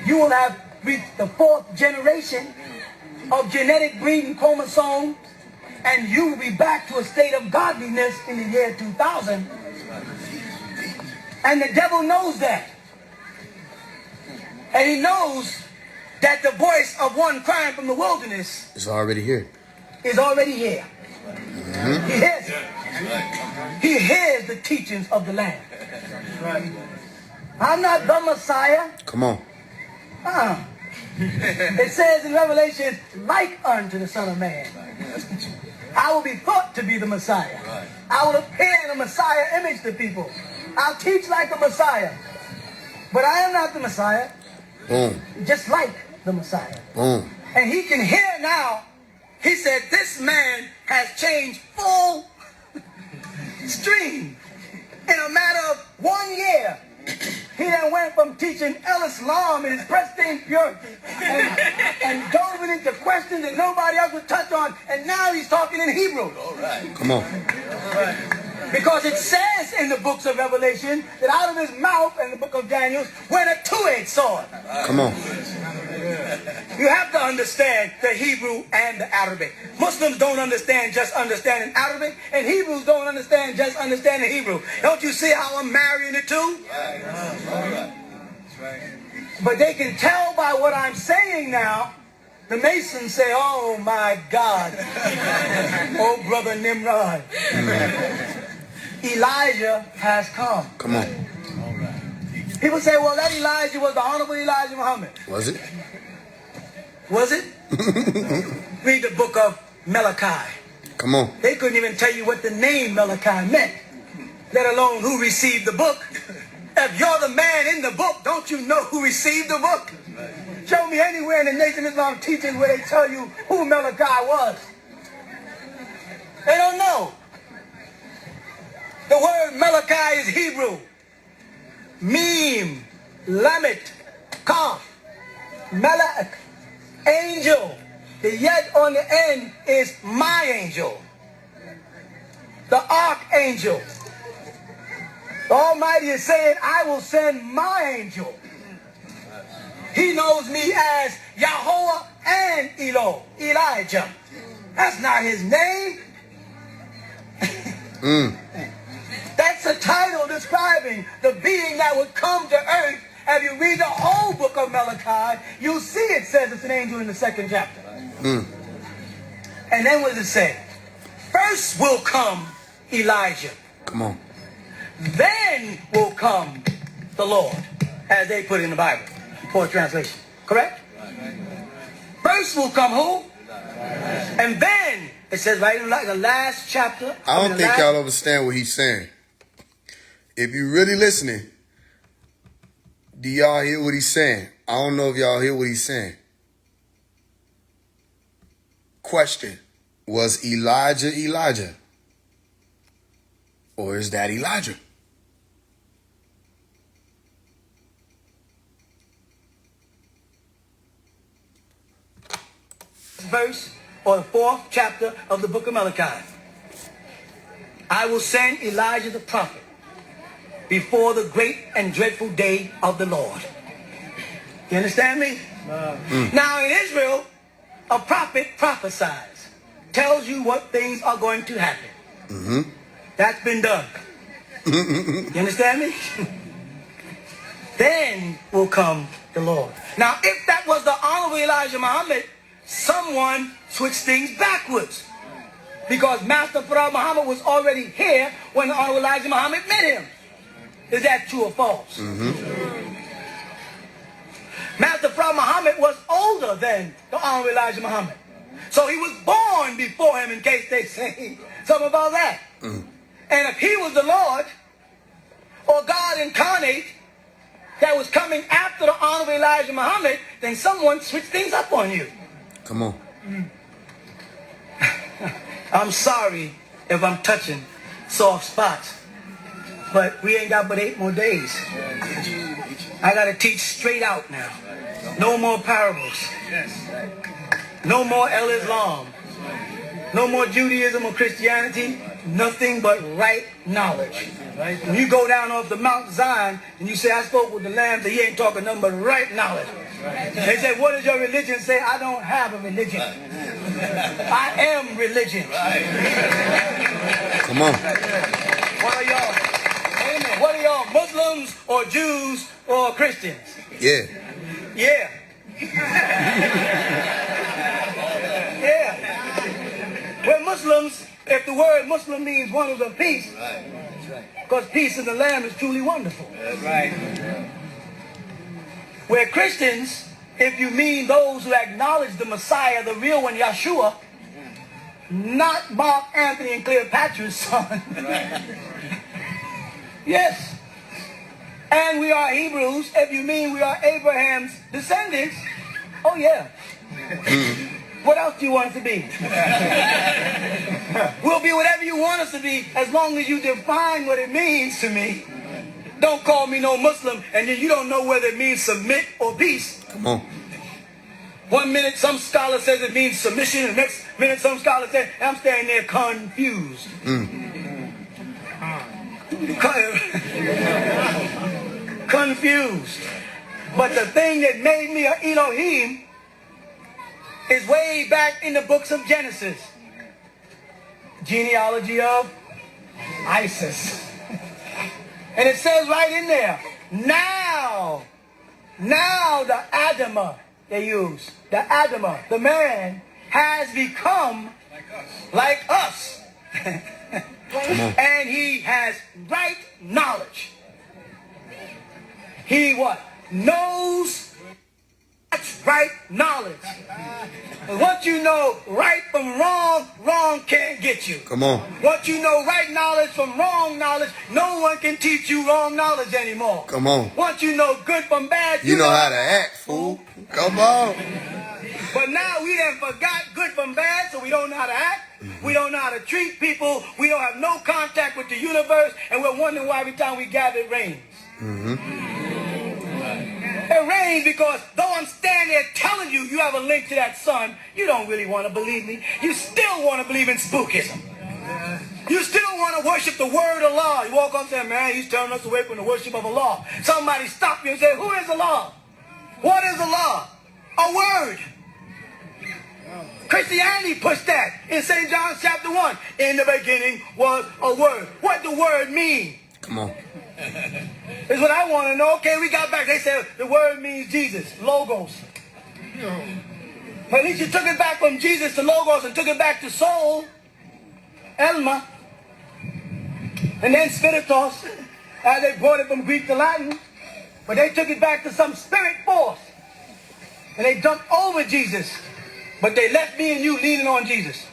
you will have reached the 4th generation of genetic breeding chromosomes, and you will be back to a state of godliness in the year 2000. And the devil knows that. And he knows that the voice of one crying from the wilderness It's already here. is already here. He hears it. He hears the teachings of the land. I'm not the Messiah. Come on. It says in Revelation, like unto the Son of Man. I will be thought to be the Messiah. I will appear in a Messiah image to people. I'll teach like the Messiah. But I am not the Messiah. Boom. Just like the Messiah. Boom. And he can hear now. He said, this man has changed full stream. In a matter of 1 year, he then went from teaching Islam in his pristine purity and dove into questions that nobody else would touch on. And now he's talking in Hebrew. All right. Come on. Because it says in the books of Revelation that out of his mouth in the book of Daniel went a two-edged sword. Come on. You have to understand the Hebrew and the Arabic. Muslims don't understand just understanding Arabic, and Hebrews don't understand just understanding Hebrew. Don't you see how I'm marrying the two? But they can tell by what I'm saying now. The Masons say, oh my God. Oh, brother Nimrod. Elijah has come. Come on. People say, well, that Elijah was the Honorable Elijah Muhammad. Was it? Was it? Read the book of Malachi. Come on. They couldn't even tell you what the name Malachi meant, let alone who received the book. If you're the man in the book, don't you know who received the book? Show me anywhere in the Nation of Islam teaching where they tell you who Malachi was. They don't know. The word Malachi is Hebrew. Mim, Lamet, Kaf, Malak, angel. The yet on the end is my angel. The archangel. The Almighty is saying, I will send my angel. He knows me as Yahweh and Elijah. That's not his name. That's a title describing the being that would come to earth. If you read the whole book of Malachi, you'll see it says it's an angel in the 2nd chapter. And then what does it say? First will come Elijah. Come on. Then will come the Lord, as they put it in the Bible for translation. Correct? First will come who? And then it says right in the last chapter. I don't think y'all understand what he's saying. If you really listening, do y'all hear what he's saying? I don't know if y'all hear what he's saying. Question. Was Elijah Elijah? Or is that Elijah? Verse or the 4th chapter of the book of Malachi. I will send Elijah the prophet before the great and dreadful day of the Lord. You understand me? Now in Israel, a prophet prophesies, tells you what things are going to happen. That's been done. You understand me? Then will come the Lord. Now if that was the honorable Elijah Muhammad, someone switched things backwards. Because Master Prophet Muhammad was already here when the honorable Elijah Muhammad met him. Is that true or false? Master Prophet Muhammad was older than the honorable Elijah Muhammad. So he was born before him, in case they say something about that. And if he was the Lord or God incarnate that was coming after the honorable Elijah Muhammad, then someone switched things up on you. Come on. I'm sorry if I'm touching soft spots, but we ain't got but 8 more days. I got to teach straight out now. No more parables. No more El-Islam. No more Judaism or Christianity. Nothing but right knowledge. When you go down off the Mount Zion and you say, I spoke with the Lamb, he ain't talking nothing but right knowledge. They say, what does your religion say? I don't have a religion. I am religion. Come on. What are y'all? Amen. What are y'all, Muslims or Jews or Christians? Yeah. Yeah. Yeah. We're Muslims, if the word Muslim means one of the peace, because peace in the Lamb is truly wonderful. That's right. We're Christians, if you mean those who acknowledge the Messiah, the real one, Yeshua, not Mark Anthony and Cleopatra's son. Yes. And we are Hebrews, if you mean we are Abraham's descendants. Oh yeah. What else do you want us to be? We'll be whatever you want us to be, as long as you define what it means to me. Don't call me no Muslim, and then you don't know whether it means submit or peace. Come on. One minute some scholar says it means submission, and the next minute some scholar says, I'm standing there confused. Confused. But the thing that made me an Elohim is way back in the books of Genesis. Genealogy of Isis. And it says right in there, now the Adamah they use, the Adamah, the man, has become like us. And he has right knowledge. He what? Knows right knowledge. And once you know right from wrong, wrong can't get you. Come on. Once you know right knowledge from wrong knowledge, no one can teach you wrong knowledge anymore. Come on. Once you know good from bad, You know how to act, fool. Come on. But now we done forgot good from bad, so we don't know how to act. We don't know how to treat people. We don't have no contact with the universe, and we're wondering why every time we gather it rains. It rains because though I'm standing there telling you you have a link to that sun, you don't really want to believe me. You still want to believe in spookism. You still want to worship the word of Allah. You walk up and say, man, he's turning us away from the worship of Allah. Somebody stop you and say, who is Allah? What is Allah? A word. Christianity pushed that in St. John chapter 1. In the beginning was a word. What the word mean? Come on. Is what I want to know. Okay, we got back. They said the word means Jesus, logos. But at least you took it back from Jesus to logos and took it back to soul, Elma, and then spiritos, as they brought it from Greek to Latin. But they took it back to some spirit force. And they jumped over Jesus. But they left me and you leaning on Jesus.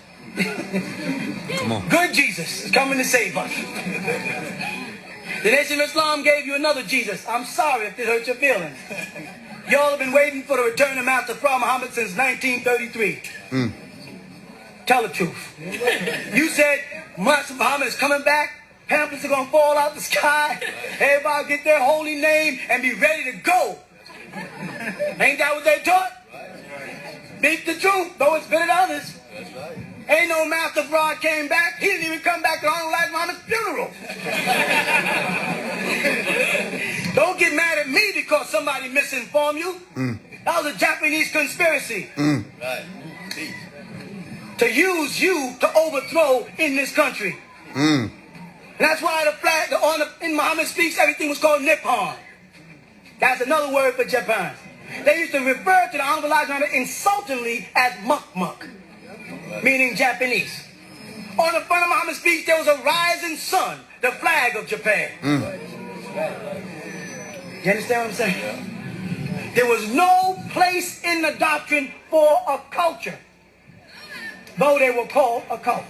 Come on. Good Jesus is coming to save us. The Nation of Islam gave you another Jesus. I'm sorry if it hurt your feelings. Y'all have been waiting for the return of Master Prophet Muhammad since 1933. Tell the truth. You said Master Muhammad is coming back. Pamphlets are going to fall out the sky. Everybody get their holy name and be ready to go. Ain't that what they taught? Speak the truth, though it's been at others. Ain't no Master Fraud came back. He didn't even come back to Honorable Elijah Muhammad's funeral. Don't get mad at me because somebody misinformed you. That was a Japanese conspiracy. To use you to overthrow in this country. And that's why the flag, in Muhammad speaks, everything was called Nippon. That's another word for Japan. They used to refer to the Honorable Elijah Muhammad insultingly as Muk-Muk, meaning Japanese. On the front of Muhammad's speech, there was a rising sun, the flag of Japan. You understand what I'm saying? There was no place in the doctrine for a culture, though they were called a cult.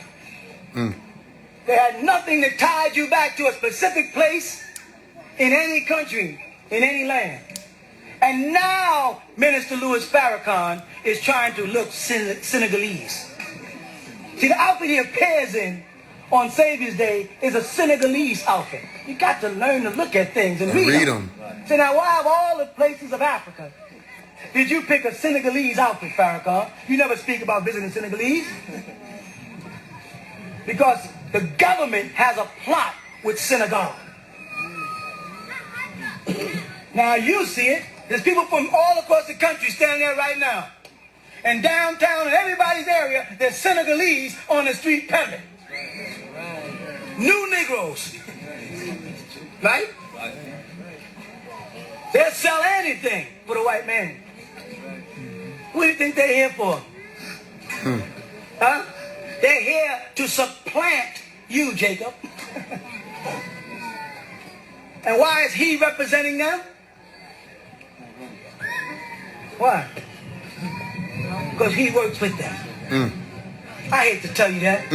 They had nothing that tied you back to a specific place in any country, in any land. And now Minister Louis Farrakhan is trying to look Senegalese. See, the outfit he appears in on Savior's Day is a Senegalese outfit. You got to learn to look at things and read them. So now, why of all the places of Africa did you pick a Senegalese outfit, Farrakhan? You never speak about visiting Senegalese. Because the government has a plot with Senegal. Now you see it. There's people from all across the country standing there right now. And downtown in everybody's area, there's Senegalese on the street peddling. New Negroes. Right? They'll sell anything for the white man. What do you think they're here for? Huh? They're here to supplant you, Jacob. And why is he representing them? Why? Because he works with them. I hate to tell you that.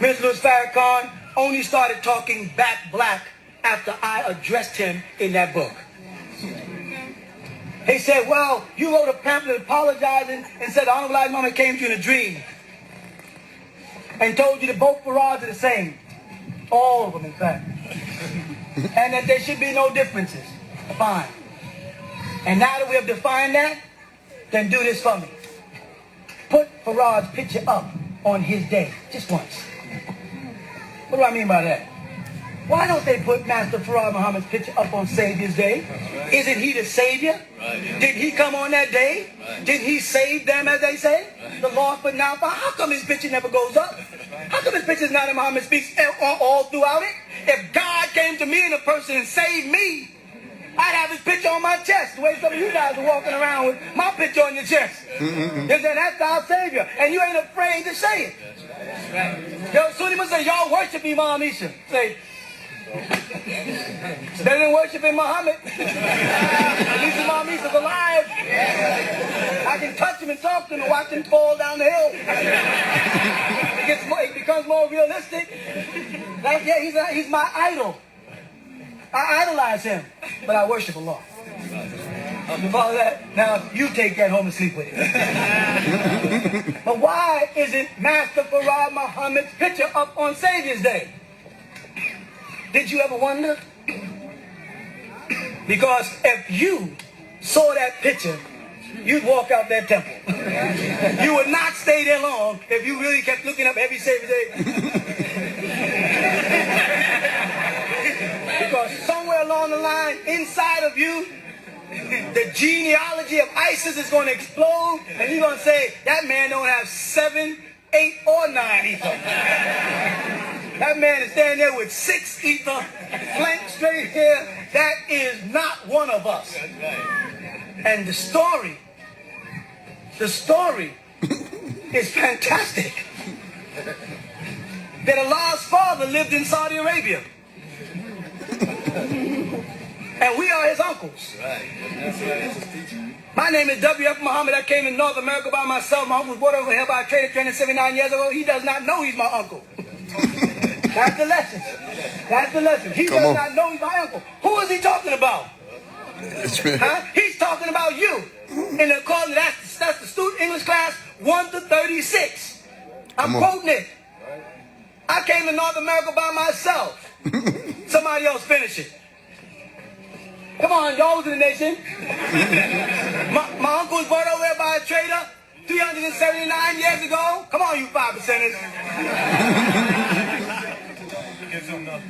Mr. Louis Farrakhan only started talking back black after I addressed him in that book. He said, well, you wrote a pamphlet apologizing and said the Honorable Elijah Muhammad came to you in a dream and told you that both Farads are the same. All of them, in fact. And that there should be no differences. Fine. And now that we have defined that, then do this for me. Put Farad's picture up on his day, just once. What do I mean by that? Why don't they put Master Farad Muhammad's picture up on Savior's Day? Isn't he the Savior? Didn't he come on that day? Didn't he save them, as they say? The lost but now found. How come his picture never goes up? How come his picture's not in Muhammad speaks all throughout it? If God came to me in a person and saved me, I'd have his picture on my chest, the way some of you guys are walking around with my picture on your chest. That's our Savior. And you ain't afraid to say it. Yo, Sunni must say, y'all worship Imam Isa. Say, better than worshiping Muhammad. At least Imam Isa's alive. I can touch him and talk to him and watch him fall down the hill. It becomes more realistic. Like, yeah, he's my idol. I idolize him, but I worship Allah. You follow that? Now, you take that home and sleep with it. But why isn't Master Farad Muhammad's picture up on Savior's Day? Did you ever wonder? Because if you saw that picture, you'd walk out that temple. You would not stay there long if you really kept looking up every Savior's Day. Because somewhere along the line, inside of you, the genealogy of ISIS is going to explode, and you're going to say, that man don't have 7, 8, or 9 ether. That man is standing there with 6 ether, flank straight here. That is not one of us. And the story is fantastic. That Allah's father lived in Saudi Arabia. And we are his uncles. My name is W.F. Muhammad. I came in North America by myself. My uncle was brought over here by a trader 79 years ago. He does not know he's my uncle. That's the lesson. That's the lesson. He does not know he's my uncle. Who is he talking about? Huh? He's talking about you. In the course, that's the student English class 1 to 36. I'm quoting it. I came to North America by myself. Somebody else finish it. Come on, y'all was in the nation. My uncle was brought over here by a trader. 379 years ago? Come on, you 5%ers.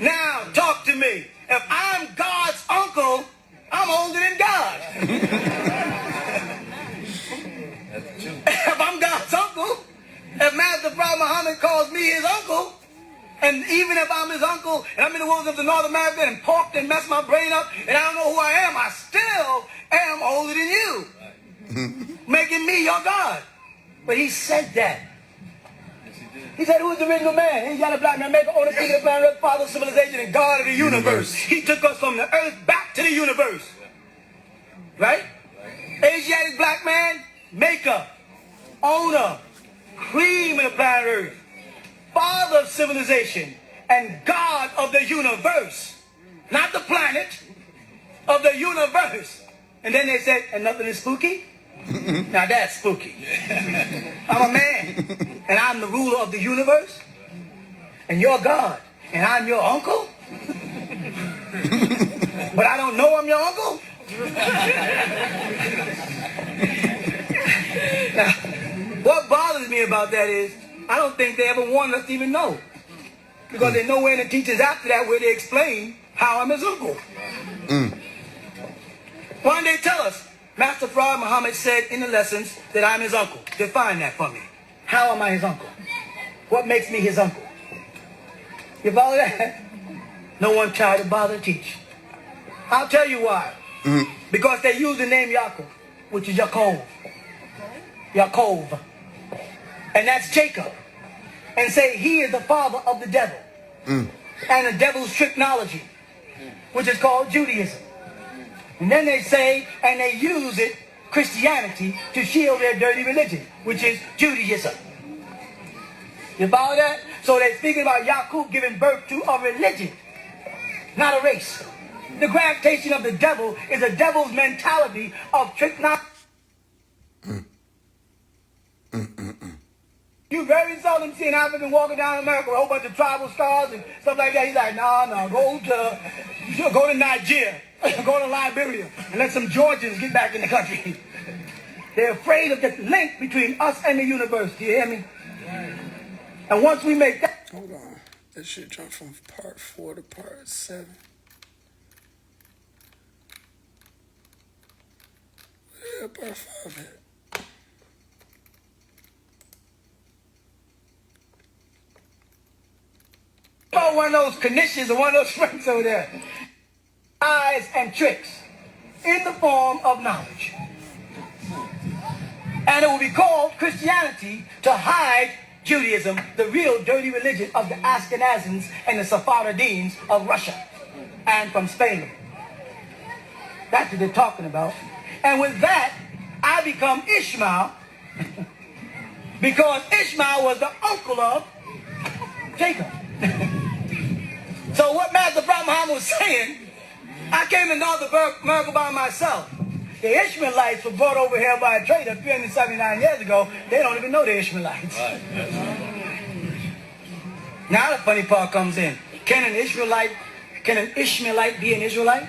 Now, talk to me. If I'm God's uncle, I'm older than God. If I'm God's uncle, if Master Prophet Muhammad calls me his uncle, and even if I'm his uncle, and I'm in the wilderness of the North America and porked and messed my brain up, and I don't know who I am, I still am older than you. Making me your God. But he said that. He said, who's the original man? He's got a black man, maker, owner, king of the planet, Earth, father of civilization, and God of the universe. He took us from the earth back to the universe. Right? Asiatic black man, maker, owner, cream of the planet Earth, father of civilization, and God of the universe. Not the planet, of the universe. And then they said, and nothing is spooky? Now that's spooky. I'm a man, and I'm the ruler of the universe, and you're God, and I'm your uncle? But I don't know I'm your uncle? Now, what bothers me about that is, I don't think they ever wanted us to even know. Because there's nowhere in the teachings after that where they explain how I'm his uncle. Why don't they tell us? Master Prophet Muhammad said in the lessons that I'm his uncle. Define that for me. How am I his uncle? What makes me his uncle? You follow that? No one tried to bother to teach. I'll tell you why. Because they use the name Yaakov, which is Yaakov. Yaakov. And that's Jacob. And say he is the father of the devil. And the devil's technology, which is called Judaism. And then they say, and they use it, Christianity, to shield their dirty religion, which is Judaism. You follow that? So they're speaking about Yaakov giving birth to a religion, not a race. The gravitation of the devil is a devil's mentality of tricknology. You very seldom see an African walking down America with a whole bunch of tribal stars and stuff like that. He's like, no, go to Nigeria, go to Liberia, and let some Georgians get back in the country. They're afraid of the link between us and the universe. Do you hear me? And once we make that... Hold on. That shit jumped from part 4 to part 7. Yeah, part 5 hit. About one of those conditions or one of those strengths over there. Lies and tricks in the form of knowledge. And it will be called Christianity to hide Judaism, the real dirty religion of the Ashkenazim and the Sephardims of Russia and from Spain. That's what they're talking about. And with that, I become Ishmael because Ishmael was the uncle of Jacob. So what Master Prophet Muhammad was saying, I came to North America by myself. The Ishmaelites were brought over here by a trader 379 years ago. They don't even know the Ishmaelites. Right. Now the funny part comes in. Can an Ishmaelite be an Israelite?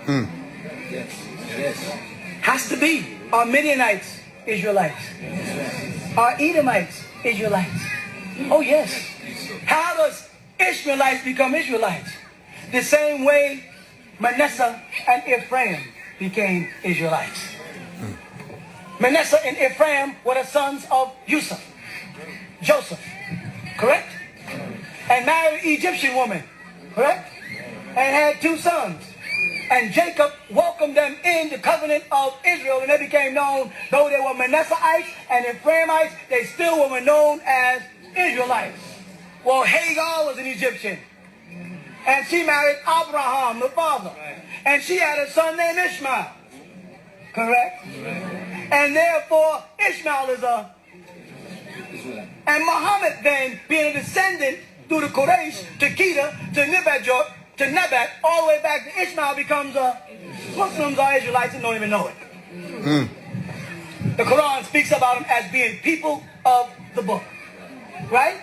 Yes. Has to be. Are Midianites Israelites? Are Edomites Israelites? Oh yes. How does Ishmaelites become Israelites? The same way Manasseh and Ephraim became Israelites. Manasseh and Ephraim were the sons of Joseph, correct? And married an Egyptian woman, correct? And had 2 sons. And Jacob welcomed them in the covenant of Israel, and they became known, though they were Manasseites and Ephraimites, they still were known as Israelites. Well, Hagar was an Egyptian, and she married Abraham, the father, and she had a son named Ishmael, correct? And therefore, Ishmael is a... And Muhammad then, being a descendant through the Quraysh, to Kedah, to Nebat, all the way back to Ishmael becomes a... Muslims are Israelites and don't even know it. The Quran speaks about them as being people of the book, right?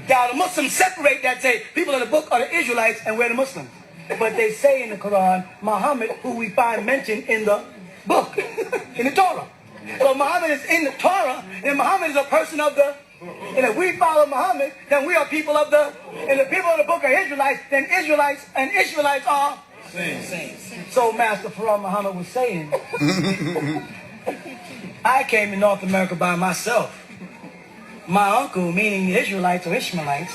Now the Muslims separate that, say people of the book are the Israelites and we're the Muslims. But they say in the Quran, Muhammad, who we find mentioned in the book, in the Torah, So Muhammad is in the Torah, and Muhammad is a person of the, and if we follow Muhammad, then we are people of the, and the people of the book are Israelites, then Israelites and Israelites are saints. So Master Farah Muhammad was saying, I came to North America by myself. My uncle, meaning the Israelites or Ishmaelites,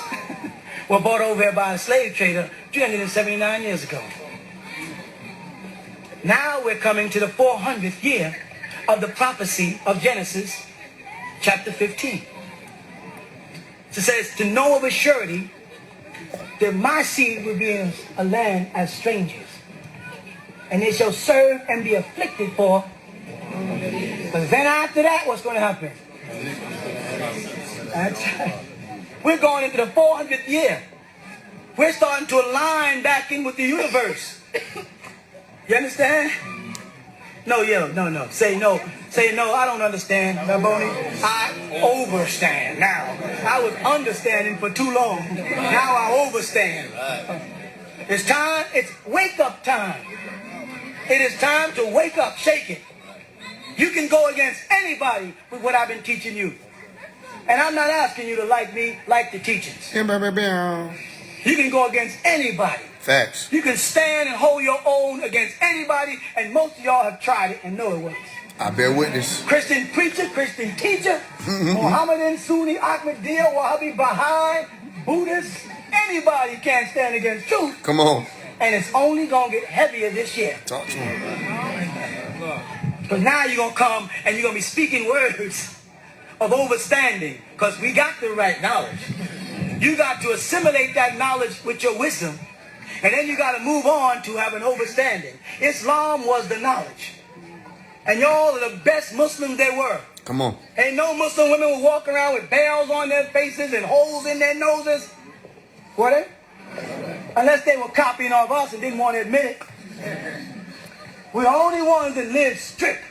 were brought over here by a slave trader 379 years ago. Now we're coming to the 400th year of the prophecy of Genesis chapter 15. So it says, to know of a surety that my seed will be in a land as strangers, and they shall serve and be afflicted for. But then after that, what's going to happen? That's right. We're going into the 400th year. We're starting to align back in with the universe. You understand? No, no. Say no. Say no, I don't understand, Raboni. I overstand now. I was understanding for too long. Now I overstand. It's time. It's wake up time. It is time to wake up. Shake it. You can go against anybody with what I've been teaching you. And I'm not asking you to like me, like the teachings. You can go against anybody. Facts. You can stand and hold your own against anybody, and most of y'all have tried it and know it works. I bear witness. Christian preacher, Christian teacher, Mohammedan, Sunni, Ahmadiyya, Wahhabi, Baha'i, Buddhist, anybody can't stand against truth. Come on. And it's only going to get heavier this year. Talk to him. But now you're going to come and you're going to be speaking words of overstanding, because we got the right knowledge. You got to assimilate that knowledge with your wisdom, and then you got to move on to have an overstanding. Islam was the knowledge, and y'all are the best Muslims there were. Come on. Ain't no Muslim women will walk around with veils on their faces and holes in their noses. Were they? Unless they were copying off us and didn't want to admit it. We're the only ones that live strict.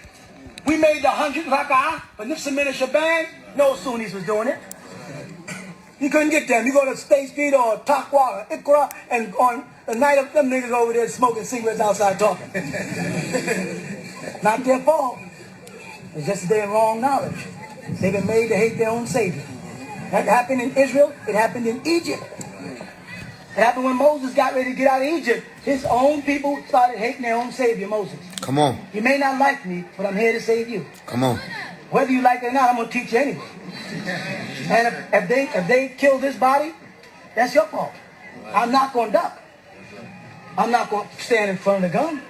We made the 100 rak'ah, but Nifsamin and Shaban, no Sunnis was doing it. You couldn't get them. You go to State Street or Taqwa or Ikra, and on the night of them niggas over there smoking cigarettes outside talking. Not their fault. It's just their wrong knowledge. They've been made to hate their own Savior. That happened in Israel. It happened in Egypt. It happened when Moses got ready to get out of Egypt. His own people started hating their own Savior, Moses. Come on. You may not like me, but I'm here to save you. Come on. Whether you like it or not, I'm going to teach you anyway. And if they kill this body, that's your fault. I'm not going to duck. I'm not going to stand in front of the gun,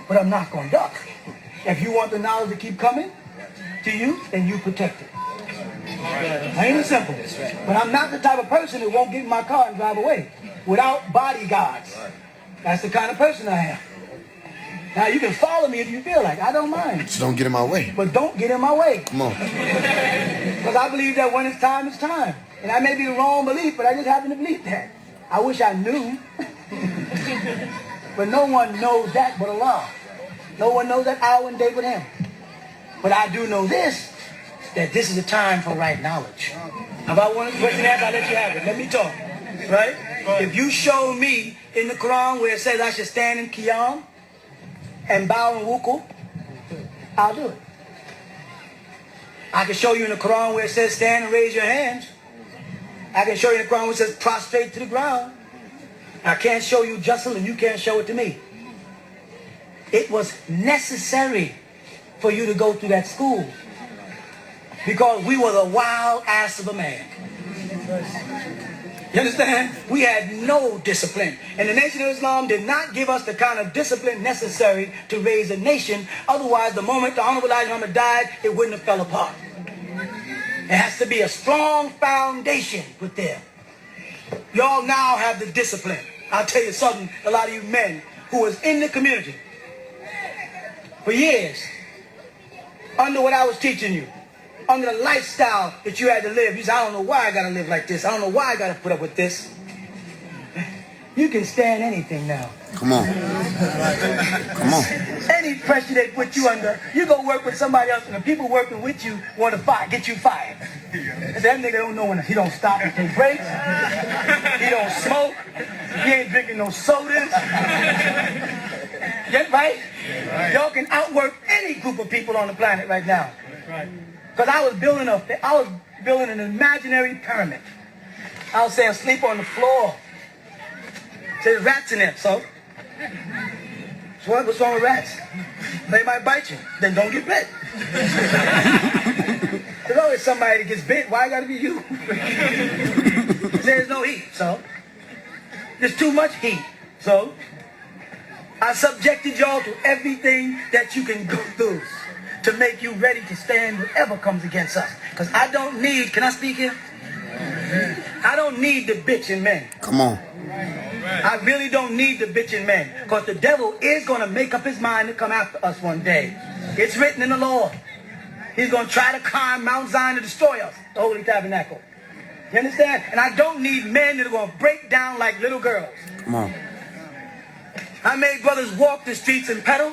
but I'm not going to duck. If you want the knowledge to keep coming to you, then you protect it. Plain and simple. But I'm not the type of person that won't get in my car and drive away without bodyguards. That's the kind of person I am. Now, you can follow me if you feel like. I don't mind. Just don't get in my way. But don't get in my way. Come on. Because I believe that when it's time, it's time. And that may be the wrong belief, but I just happen to believe that. I wish I knew. But no one knows that but Allah. No one knows that hour and day but Him. But I do know this, that this is the time for right knowledge. If I want a question asked, I'll let you have it. Let me talk. Right? If you show me in the Quran where it says I should stand in Qiyam and bow in Wuku, I'll do it. I can show you in the Quran where it says stand and raise your hands. I can show you in the Quran where it says prostrate to the ground. I can't show you Justin and you can't show it to me. It was necessary for you to go through that school because we were the wild ass of a man. You understand? We had no discipline. And the Nation of Islam did not give us the kind of discipline necessary to raise a nation. Otherwise, the moment the Honorable Elijah Muhammad died, it wouldn't have fell apart. There has to be a strong foundation with them. Y'all now have the discipline. I'll tell you something, a lot of you men who was in the community for years, under what I was teaching you, under the lifestyle that you had to live. You said, I don't know why I got to live like this. I don't know why I got to put up with this. You can stand anything now. Come on. Come on. Any pressure they put you under, you go work with somebody else, and the people working with you want to get you fired. And that nigga don't know when he don't stop and take breaks. He don't smoke. He ain't drinking no sodas. Get right? Y'all can outwork any group of people on the planet right now. Because I was building an imaginary pyramid. I was saying sleep on the floor. There's rats in there, so. What's wrong with rats? They might bite you. Then don't get bit. There's always somebody that gets bit. Why gotta be you? There's no heat, so. There's too much heat, so. I subjected y'all to everything that you can go through to make you ready to stand whatever comes against us. Because I don't need, can I speak here? I don't need the bitching men. Come on. I really don't need the bitching men. Because the devil is going to make up his mind to come after us one day. It's written in the law. He's going to try to climb Mount Zion to destroy us, the Holy Tabernacle. You understand? And I don't need men that are going to break down like little girls. Come on. I made brothers walk the streets and pedal.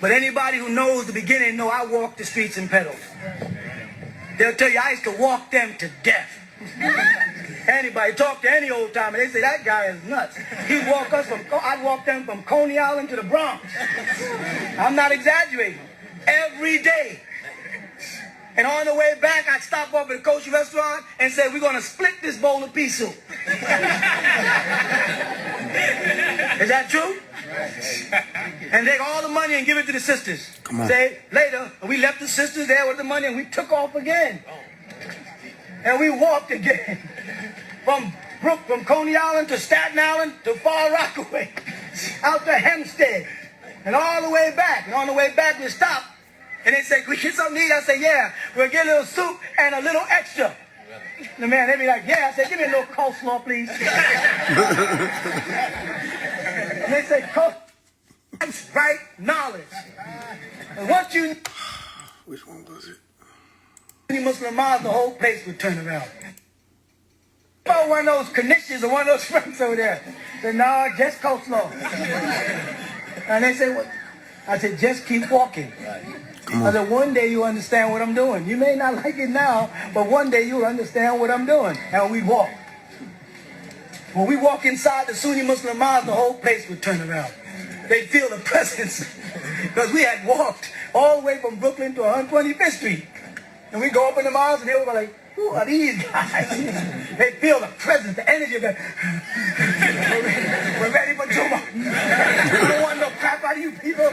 But anybody who knows the beginning know I walk the streets and pedal. They'll tell you I used to walk them to death. Anybody talk to any old timer, they say that guy is nuts. I'd walk them from Coney Island to the Bronx. I'm not exaggerating. Every day. And on the way back, I'd stop off at a kosher restaurant and say, we're going to split this bowl of pea soup. Is that true? And take all the money and give it to the sisters. Come on. Say, later, we left the sisters there with the money and we took off again. And we walked again. From Coney Island to Staten Island to Far Rockaway. Out to Hempstead. And all the way back. And on the way back, we stopped. And they said, can we get something to eat? I said, yeah. We'll get a little soup and a little extra. The man, they'd be like, yeah. I said, give me a little coleslaw, please. And they say, that's right knowledge. And once you... Which one was it? You must remind the whole place would turn around. Oh, one of those connections or one of those friends over there. I said, no, just coleslaw. And they said, what? I said, just keep walking. I said, one day you'll understand what I'm doing. You may not like it now, but one day you'll understand what I'm doing. And we walk. When we walk inside the Sunni Muslim mosque, the whole place would turn around. They'd feel the presence. Because we had walked all the way from Brooklyn to 125th Street. And we go up in the mosque and they were like, who are these guys? They feel the presence, the energy of that. We're ready for Juma. I don't want no crap out of you people.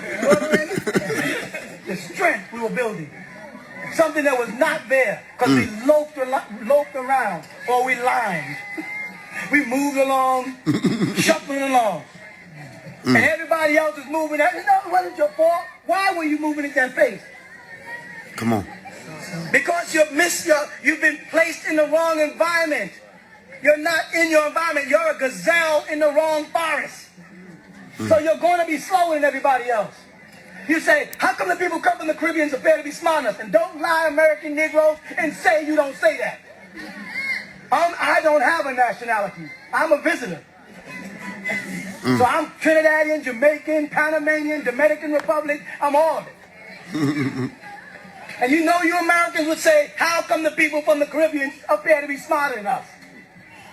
The strength we were building. Something that was not there. Because we loped around or we lined. We moved along, shuffling along. And everybody else is moving. It wasn't your fault. Why were you moving at that pace? Come on. Because you've been placed in the wrong environment. You're not in your environment. You're a gazelle in the wrong forest. So you're going to be slower than everybody else. You say, how come the people who come from the Caribbean appear to be smart enough? And don't lie, American Negroes, and say you don't say that. I don't have a nationality. I'm a visitor. So I'm Trinidadian, Jamaican, Panamanian, Dominican Republic. I'm all of it. And you know you Americans would say, how come the people from the Caribbean appear to be smarter than us?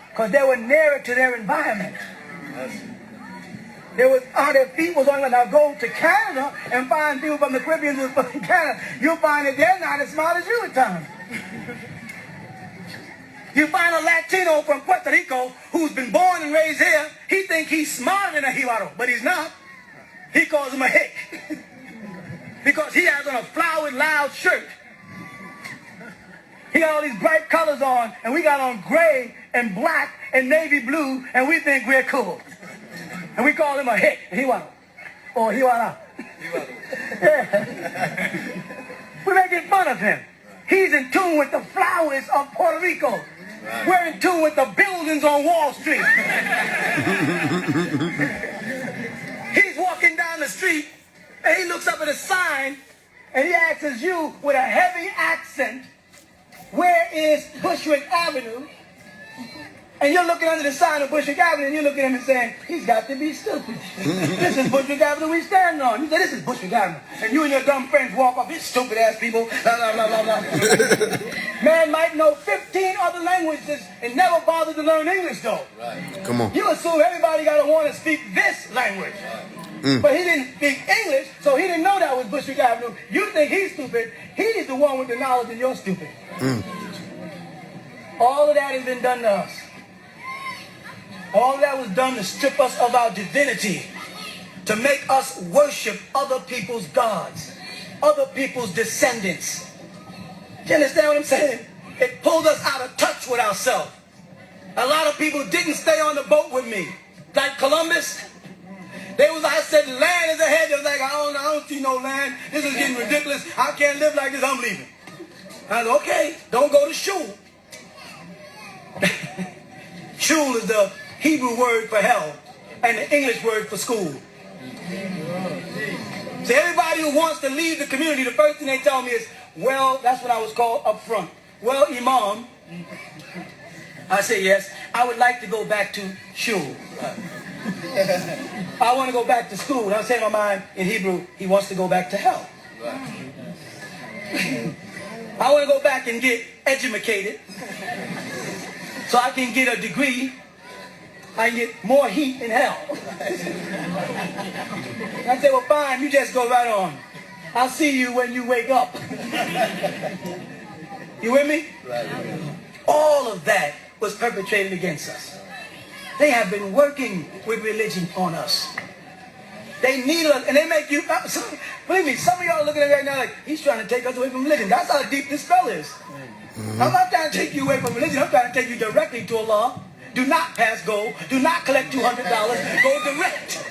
Because they were nearer to their environment. Their feet was on. Now go to Canada and find people from the Caribbean who are from Canada. You'll find that they're not as smart as you at times. You find a Latino from Puerto Rico who's been born and raised here. He thinks he's smarter than a Jibaro, but he's not. He calls him a hick. Because he has on a flowered, loud shirt. He got all these bright colors on, and we got on gray and black and navy blue, and we think we're cool. And we call him a hick, Jiwaro. Or Jiwara. Yeah. We're making fun of him. He's in tune with the flowers of Puerto Rico. Right. We're in tune with the buildings on Wall Street. He's walking down the street, and he looks up at a sign, and he asks you with a heavy accent, where is Bushwick Avenue? And you're looking under the sign of Bushwick Avenue, and you're looking at him and saying, he's got to be stupid. This is Bushwick Avenue we standing on. You say, this is Bushwick Avenue. And you and your dumb friends walk up, these stupid-ass people, blah, blah, blah, blah, blah. Man might know 15 other languages and never bother to learn English, though. Right. Come on. You assume everybody got to want to speak this language. But he didn't speak English, so he didn't know that was Bushwick Avenue. You think he's stupid. He's the one with the knowledge and you're stupid. All of that has been done to us. All of that was done to strip us of our divinity, to make us worship other people's gods, other people's descendants. You understand what I'm saying? It pulled us out of touch with ourselves. A lot of people didn't stay on the boat with me. Like Columbus, I said, land is ahead. They was like, I don't see no land. This is getting ridiculous. I can't live like this. I'm leaving. I said, okay, don't go to shul. Shul is the Hebrew word for hell and the English word for school. So everybody who wants to leave the community, the first thing they tell me is, well, that's what I was called up front. Well, Imam, I say, yes, I would like to go back to shul. I want to go back to school. I say in my mind, in Hebrew, he wants to go back to hell. I want to go back and get educated so I can get a degree. I can get more heat in hell. I say, well, fine, you just go right on. I'll see you when you wake up. You with me? All of that was perpetrated against us. They have been working with religion on us. They needle us, and they make you, believe me, some of y'all are looking at me right now like, he's trying to take us away from religion. That's how deep this spell is. I'm not trying to take you away from religion. I'm trying to take you directly to Allah. Do not pass go. Do not collect $200. Go direct.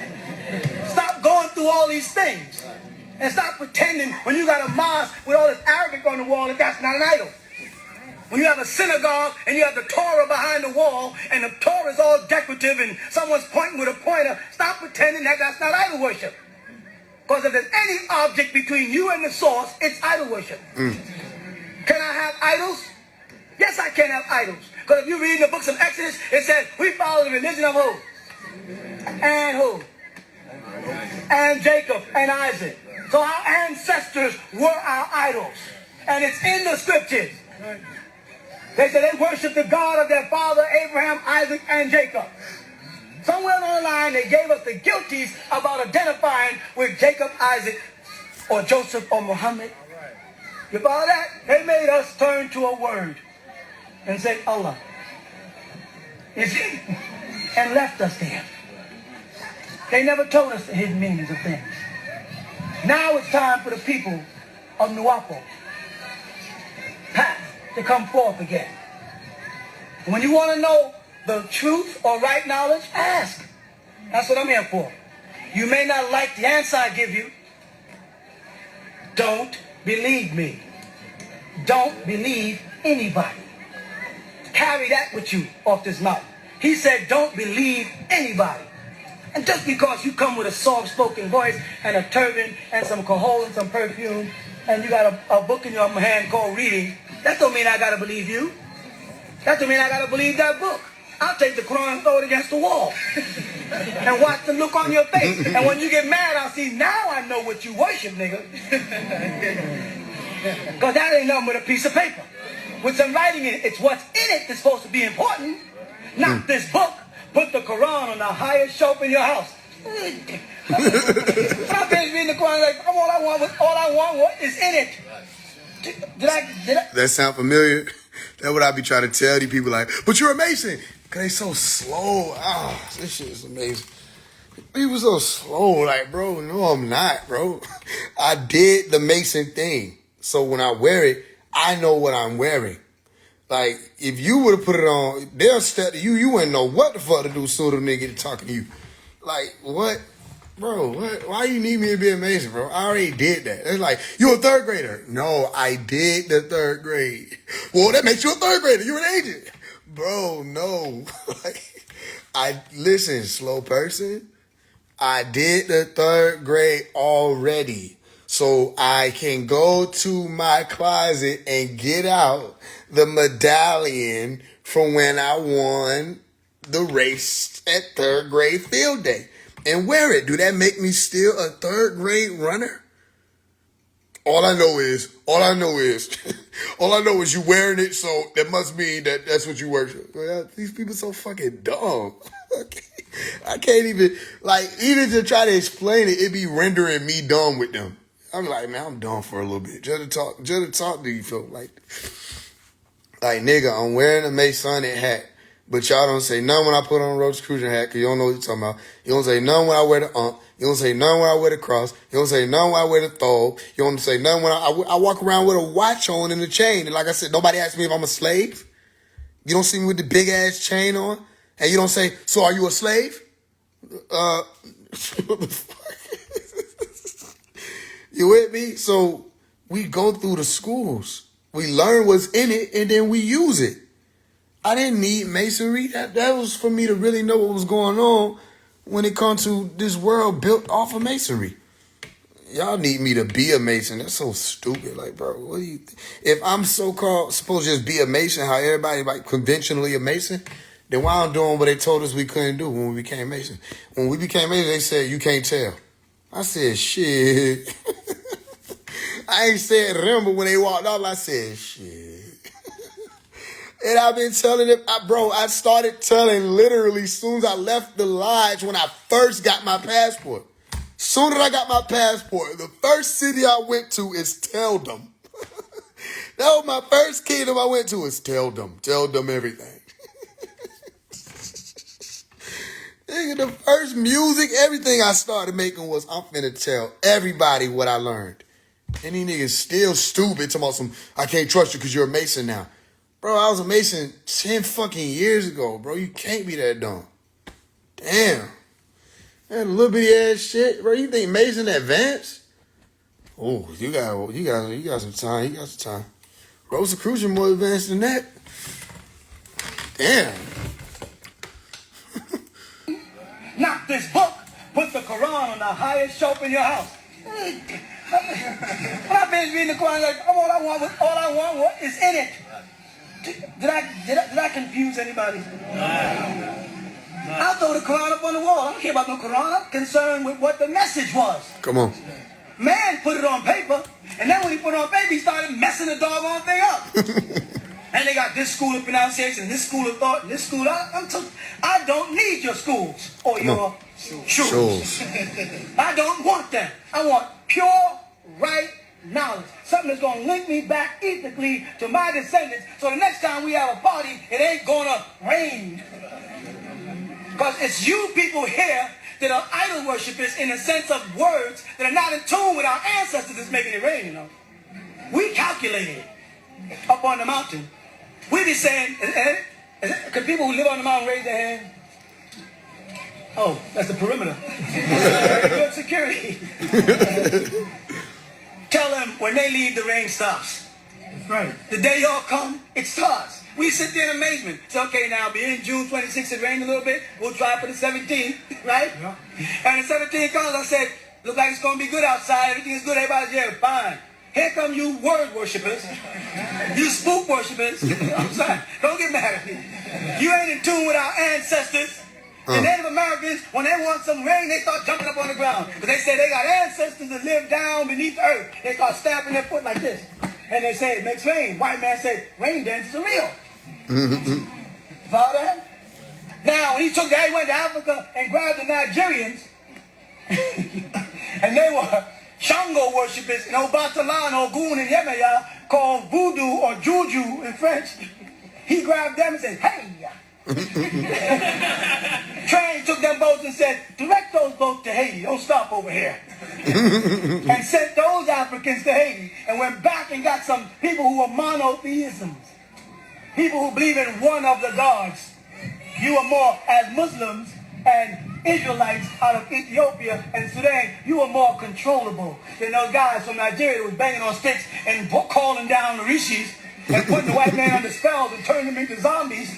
Stop going through all these things. And stop pretending when you got a mosque with all this Arabic on the wall that that's not an idol. When you have a synagogue and you have the Torah behind the wall and the Torah is all decorative and someone's pointing with a pointer, stop pretending that that's not idol worship. Because if there's any object between you and the source, it's idol worship. Can I have idols? Yes, I can have idols. Because if you read the books of Exodus, it says we follow the religion of who? And who? And Jacob and Isaac. So our ancestors were our idols. And it's in the scriptures. They said they worshiped the God of their father, Abraham, Isaac, and Jacob. Somewhere along the line, they gave us the guilties about identifying with Jacob, Isaac, or Joseph, or Muhammad. You follow that? They made us turn to a word and say, Allah. You see? And left us there. They never told us the hidden meanings of things. Now it's time for the people of Nuapo to come forth again. When you want to know the truth or right knowledge, ask. That's what I'm here for. You may not like the answer I give you. Don't believe me. Don't believe anybody. Carry that with you off this mountain. He said, don't believe anybody. And just because you come with a soft-spoken voice and a turban and some alcohol and some perfume and you got a book in your hand called reading, that don't mean I got to believe you. That don't mean I got to believe that book. I'll take the Quran and throw it against the wall and watch the look on your face. And when you get mad, I'll see, now I know what you worship, nigga. Because that ain't nothing but a piece of paper with some writing in it. It's what's in it that's supposed to be important, not this book. Put the Quran on the highest shelf in your house. I finished reading the Quran like, all I want is in it. Did I? That sound familiar? That's what I be trying to tell these people, like, but you're a Mason. Because they so slow. Ah, this shit is amazing. People so slow. Like, bro, no, I'm not, bro. I did the Mason thing. So when I wear it, I know what I'm wearing. Like, if you would have put it on, they'll step to you. You wouldn't know what the fuck to do soon as they get to talking to you. Like, what? Bro, what? Why you need me to be a Mason, bro? I already did that. It's like, you a third grader. No, I did the third grade. Well, that makes you a third grader. You're an agent. Bro, no. Listen, slow person. I did the third grade already. So I can go to my closet and get out the medallion from when I won the race at third grade field day and wear it. Do that make me still a third grade runner? All I know is you wearing it, so that must mean that's what you worship. Well, these people so fucking dumb. Okay. I can't even, like, even to try to explain it, it be rendering me dumb with them. I'm like, man, I'm dumb for a little bit. Just to talk to you, feel like nigga, I'm wearing a Masonic hat, but y'all don't say none when I put on a Rosicrucian hat, because you don't know what you're talking about. You don't say none when I wear the You don't say none when I wear the cross. You don't say none when I wear the thobe. You don't say none when I walk around with a watch on and a chain. And like I said, nobody asks me if I'm a slave. You don't see me with the big ass chain on. And you don't say, so are you a slave? What the fuck? You with me? So we go through the schools. We learn what's in it and then we use it. I didn't need masonry. That was for me to really know what was going on when it comes to this world built off of masonry. Y'all need me to be a mason. That's so stupid. Like, bro, what do you if I'm so-called supposed to just be a mason, how everybody like conventionally a mason, then why I'm doing what they told us we couldn't do when we became mason? When we became mason, they said, you can't tell. I said, shit. I ain't said them, but when they walked off, I said, shit. And I've been telling them, I started telling literally as soon as I left the lodge when I first got my passport. Soon as I got my passport, the first city I went to is Teldum. That was my first kingdom I went to is Teldum. Teldum everything. Nigga, the first music, everything I started making was, I'm finna tell everybody what I learned. And these niggas still stupid talking about some, I can't trust you because you're a Mason now. Bro, I was a Mason 10 fucking years ago, bro. You can't be that dumb. Damn. That little bitty ass shit, bro. You think Mason advanced? Oh, you got some time. You got some time. Rosicrucian more advanced than that. Damn. Not this book. Put the Quran on the highest shelf in your house. When I finished reading the Quran, like, all I want is in it. Did I confuse anybody? I'll throw the Quran up on the wall. I don't care about no Quran. I'm concerned with what the message was. Come on. Man put it on paper, and then when he put it on paper, he started messing the doggone thing up. And they got this school of pronunciation, this school of thought, and this school. I don't need your schools or your schools. I don't want them. I want pure, right knowledge. Something that's going to link me back ethically to my descendants, so the next time we have a party, it ain't going to rain. Because it's you people here that are idol worshippers in the sense of words that are not in tune with our ancestors that's making it rain, you know. We calculated up on the mountain. We be saying, could people who live on the mountain raise their hand? Oh, that's the perimeter. Good security. Tell them when they leave, the rain stops. That's right. The day y'all come, it starts. We sit there in amazement. It's okay now, be in June 26th, it rained a little bit. We'll try for the 17th, right? Yeah. And the 17th comes, I said, look like it's going to be good outside. Everything is good. Everybody's here. Fine. Here come you word worshippers. You spook worshippers. I'm sorry. Don't get mad at me. You ain't in tune with our ancestors. The Native Americans, when they want some rain, they start jumping up on the ground. Because they say they got ancestors that live down beneath the earth. They start stamping their foot like this. And they say it makes rain. White man said, rain dances are real. Follow that? Now, when he went to Africa and grabbed the Nigerians, and they were Shango worshippers in Obatalan, Ogun, and Yemaya, called voodoo or juju in French. He grabbed them and said, hey! Train took them boats and said, direct those boats to Haiti. Don't stop over here. And sent those Africans to Haiti and went back and got some people who were monotheisms. People who believe in one of the gods. You are more, as Muslims and Israelites out of Ethiopia and Sudan, you are more controllable than those guys from Nigeria who was banging on sticks and calling down the rishis and putting the white man under spells and turning them into zombies.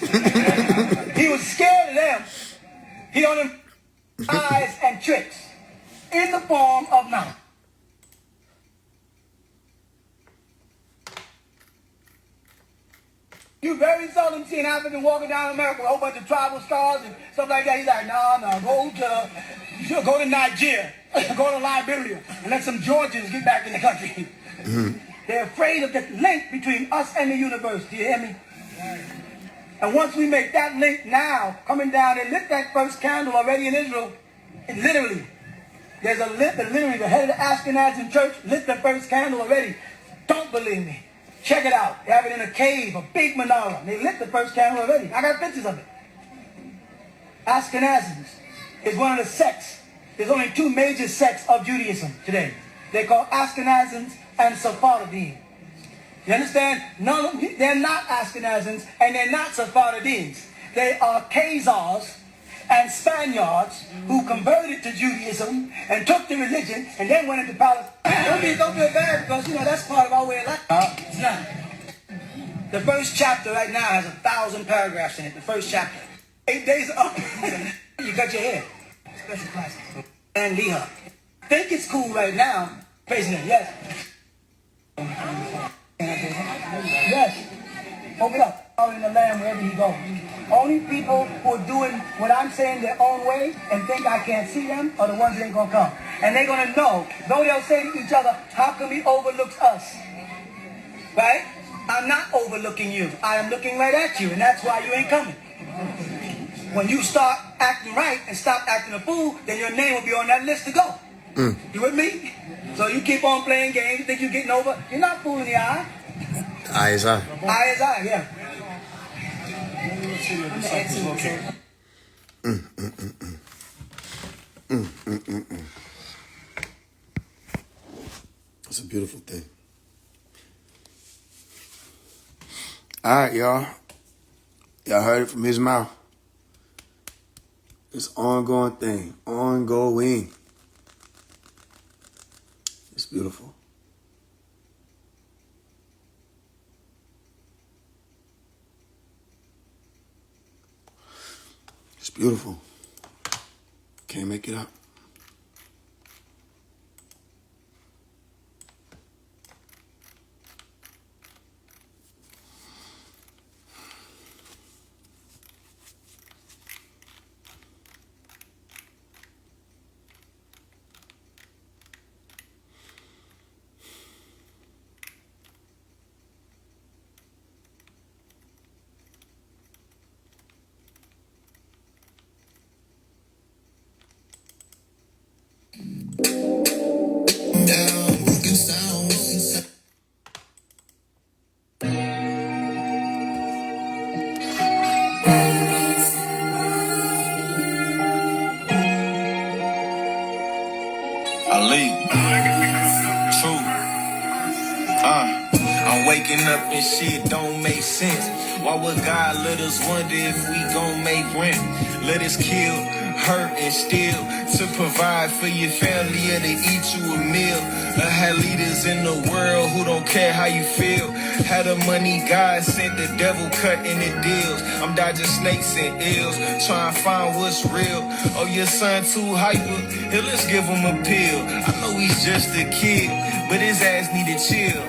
He was scared of them. He on them eyes and tricks in the form of knowledge. You very seldom see an African walking down America with a whole bunch of tribal scars and stuff like that. He's like, no, go to Nigeria, go to Liberia, and let some Georgians get back in the country. They're afraid of the link between us and the universe. Do you hear me? And once we make that link now, coming down, they lit that first candle already in Israel. It literally, there's literally the head of the Ashkenazi church lit the first candle already. Don't believe me. Check it out. They have it in a cave, a big menorah. They lit the first candle already. I got pictures of it. Ashkenazis is one of the sects. There's only two major sects of Judaism today. They're called Ashkenazis and Sephardim. You understand? They're not Ashkenazis and they're not Sephardims. They are Khazars and Spaniards who converted to Judaism and took the religion and then went into Palestine. Don't feel bad because, that's part of our way of life. It's not. The first chapter right now has 1,000 paragraphs in it. The first chapter. 8 days up. You cut your hair. Special classes. And Leah. Think it's cool right now. President, yes. Yes. Open up. Out in the land wherever you go. Only people who are doing what I'm saying their own way and think I can't see them are the ones that ain't gonna come. And they're gonna know, though they'll say to each other, how come he overlooks us? Right? I'm not overlooking you. I am looking right at you, and that's why you ain't coming. When you start acting right and stop acting a fool, then your name will be on that list to go. You with me? So you keep on playing games, you think you're getting over. You're not fooling the eye. Eye is eye. Eye is eye, yeah. It's a beautiful thing. All right, y'all. Y'all heard it from his mouth. It's ongoing thing. Ongoing. It's beautiful. It's beautiful. Can't make it up. I'm waking up and shit don't make sense. Why would God let us wonder if we gon' make rent? Let us kill, hurt, and steal to provide for your family or to eat you a meal. I had leaders in the world who don't care how you feel. Had the money God sent, the devil cutting the deals. I'm dodging snakes and ills, trying to find what's real. Oh, your son too hyper? Here, let's give him a pill. I know he's just a kid, but his ass need to chill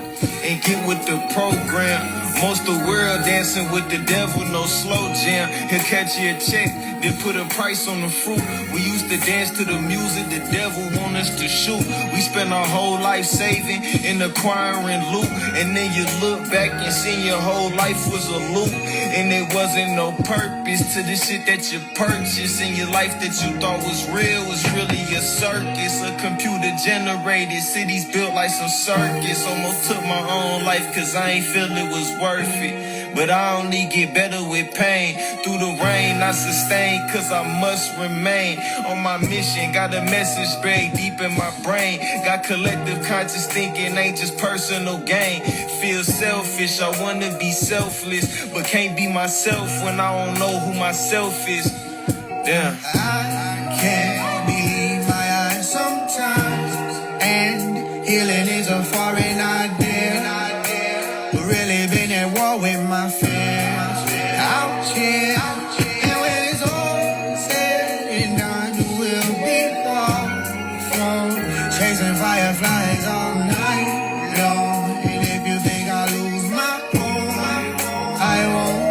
and get with the program. Most of the world dancing with the devil, no slow jam. He'll catch you a check, then put a price on the fruit. We used to dance to the music the devil want us to shoot. We spent our whole life saving and acquiring loot, and then you look back and see your whole life was a loop, and there wasn't no purpose to the shit that you purchased, and your life that you thought was real was really a circus. A computer generated cities built like some circus. Almost took my own life cause I ain't feel it was worth it. But I only get better with pain. Through the rain I sustain cause I must remain on my mission. Got a message buried deep in my brain. Got collective conscious thinking, ain't just personal gain. Feel selfish, I wanna be selfless, but can't be myself when I don't know who myself is. Damn. I can't believe my eyes sometimes, and healing is a foreign idea. Really been at war with my fears out here. And when it's all said and done, you will be far from chasing fireflies all night long. And if you think I lose my home, I won't.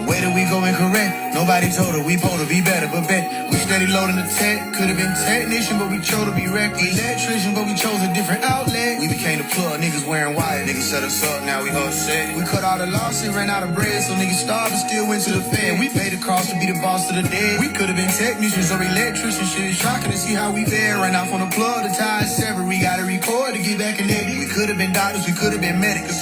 Where do we go incorrect. Nobody told her we supposed to be better, but bet we steady loading the tech. Could have been technician, but we chose to be wrecked. Electrician, but we chose a different outlet. We became the plug, niggas wearing wire. Niggas set us up, now we upset. We cut all the losses, ran out of bread, so niggas starved and still went to the Fed. We paid the cost to be the boss of the dead. We could have been technicians or electricians. Shit is shocking to see how we fare. Ran off on the plug, the ties severed. We gotta record to get back in there. We could have been doctors, we could have been medics.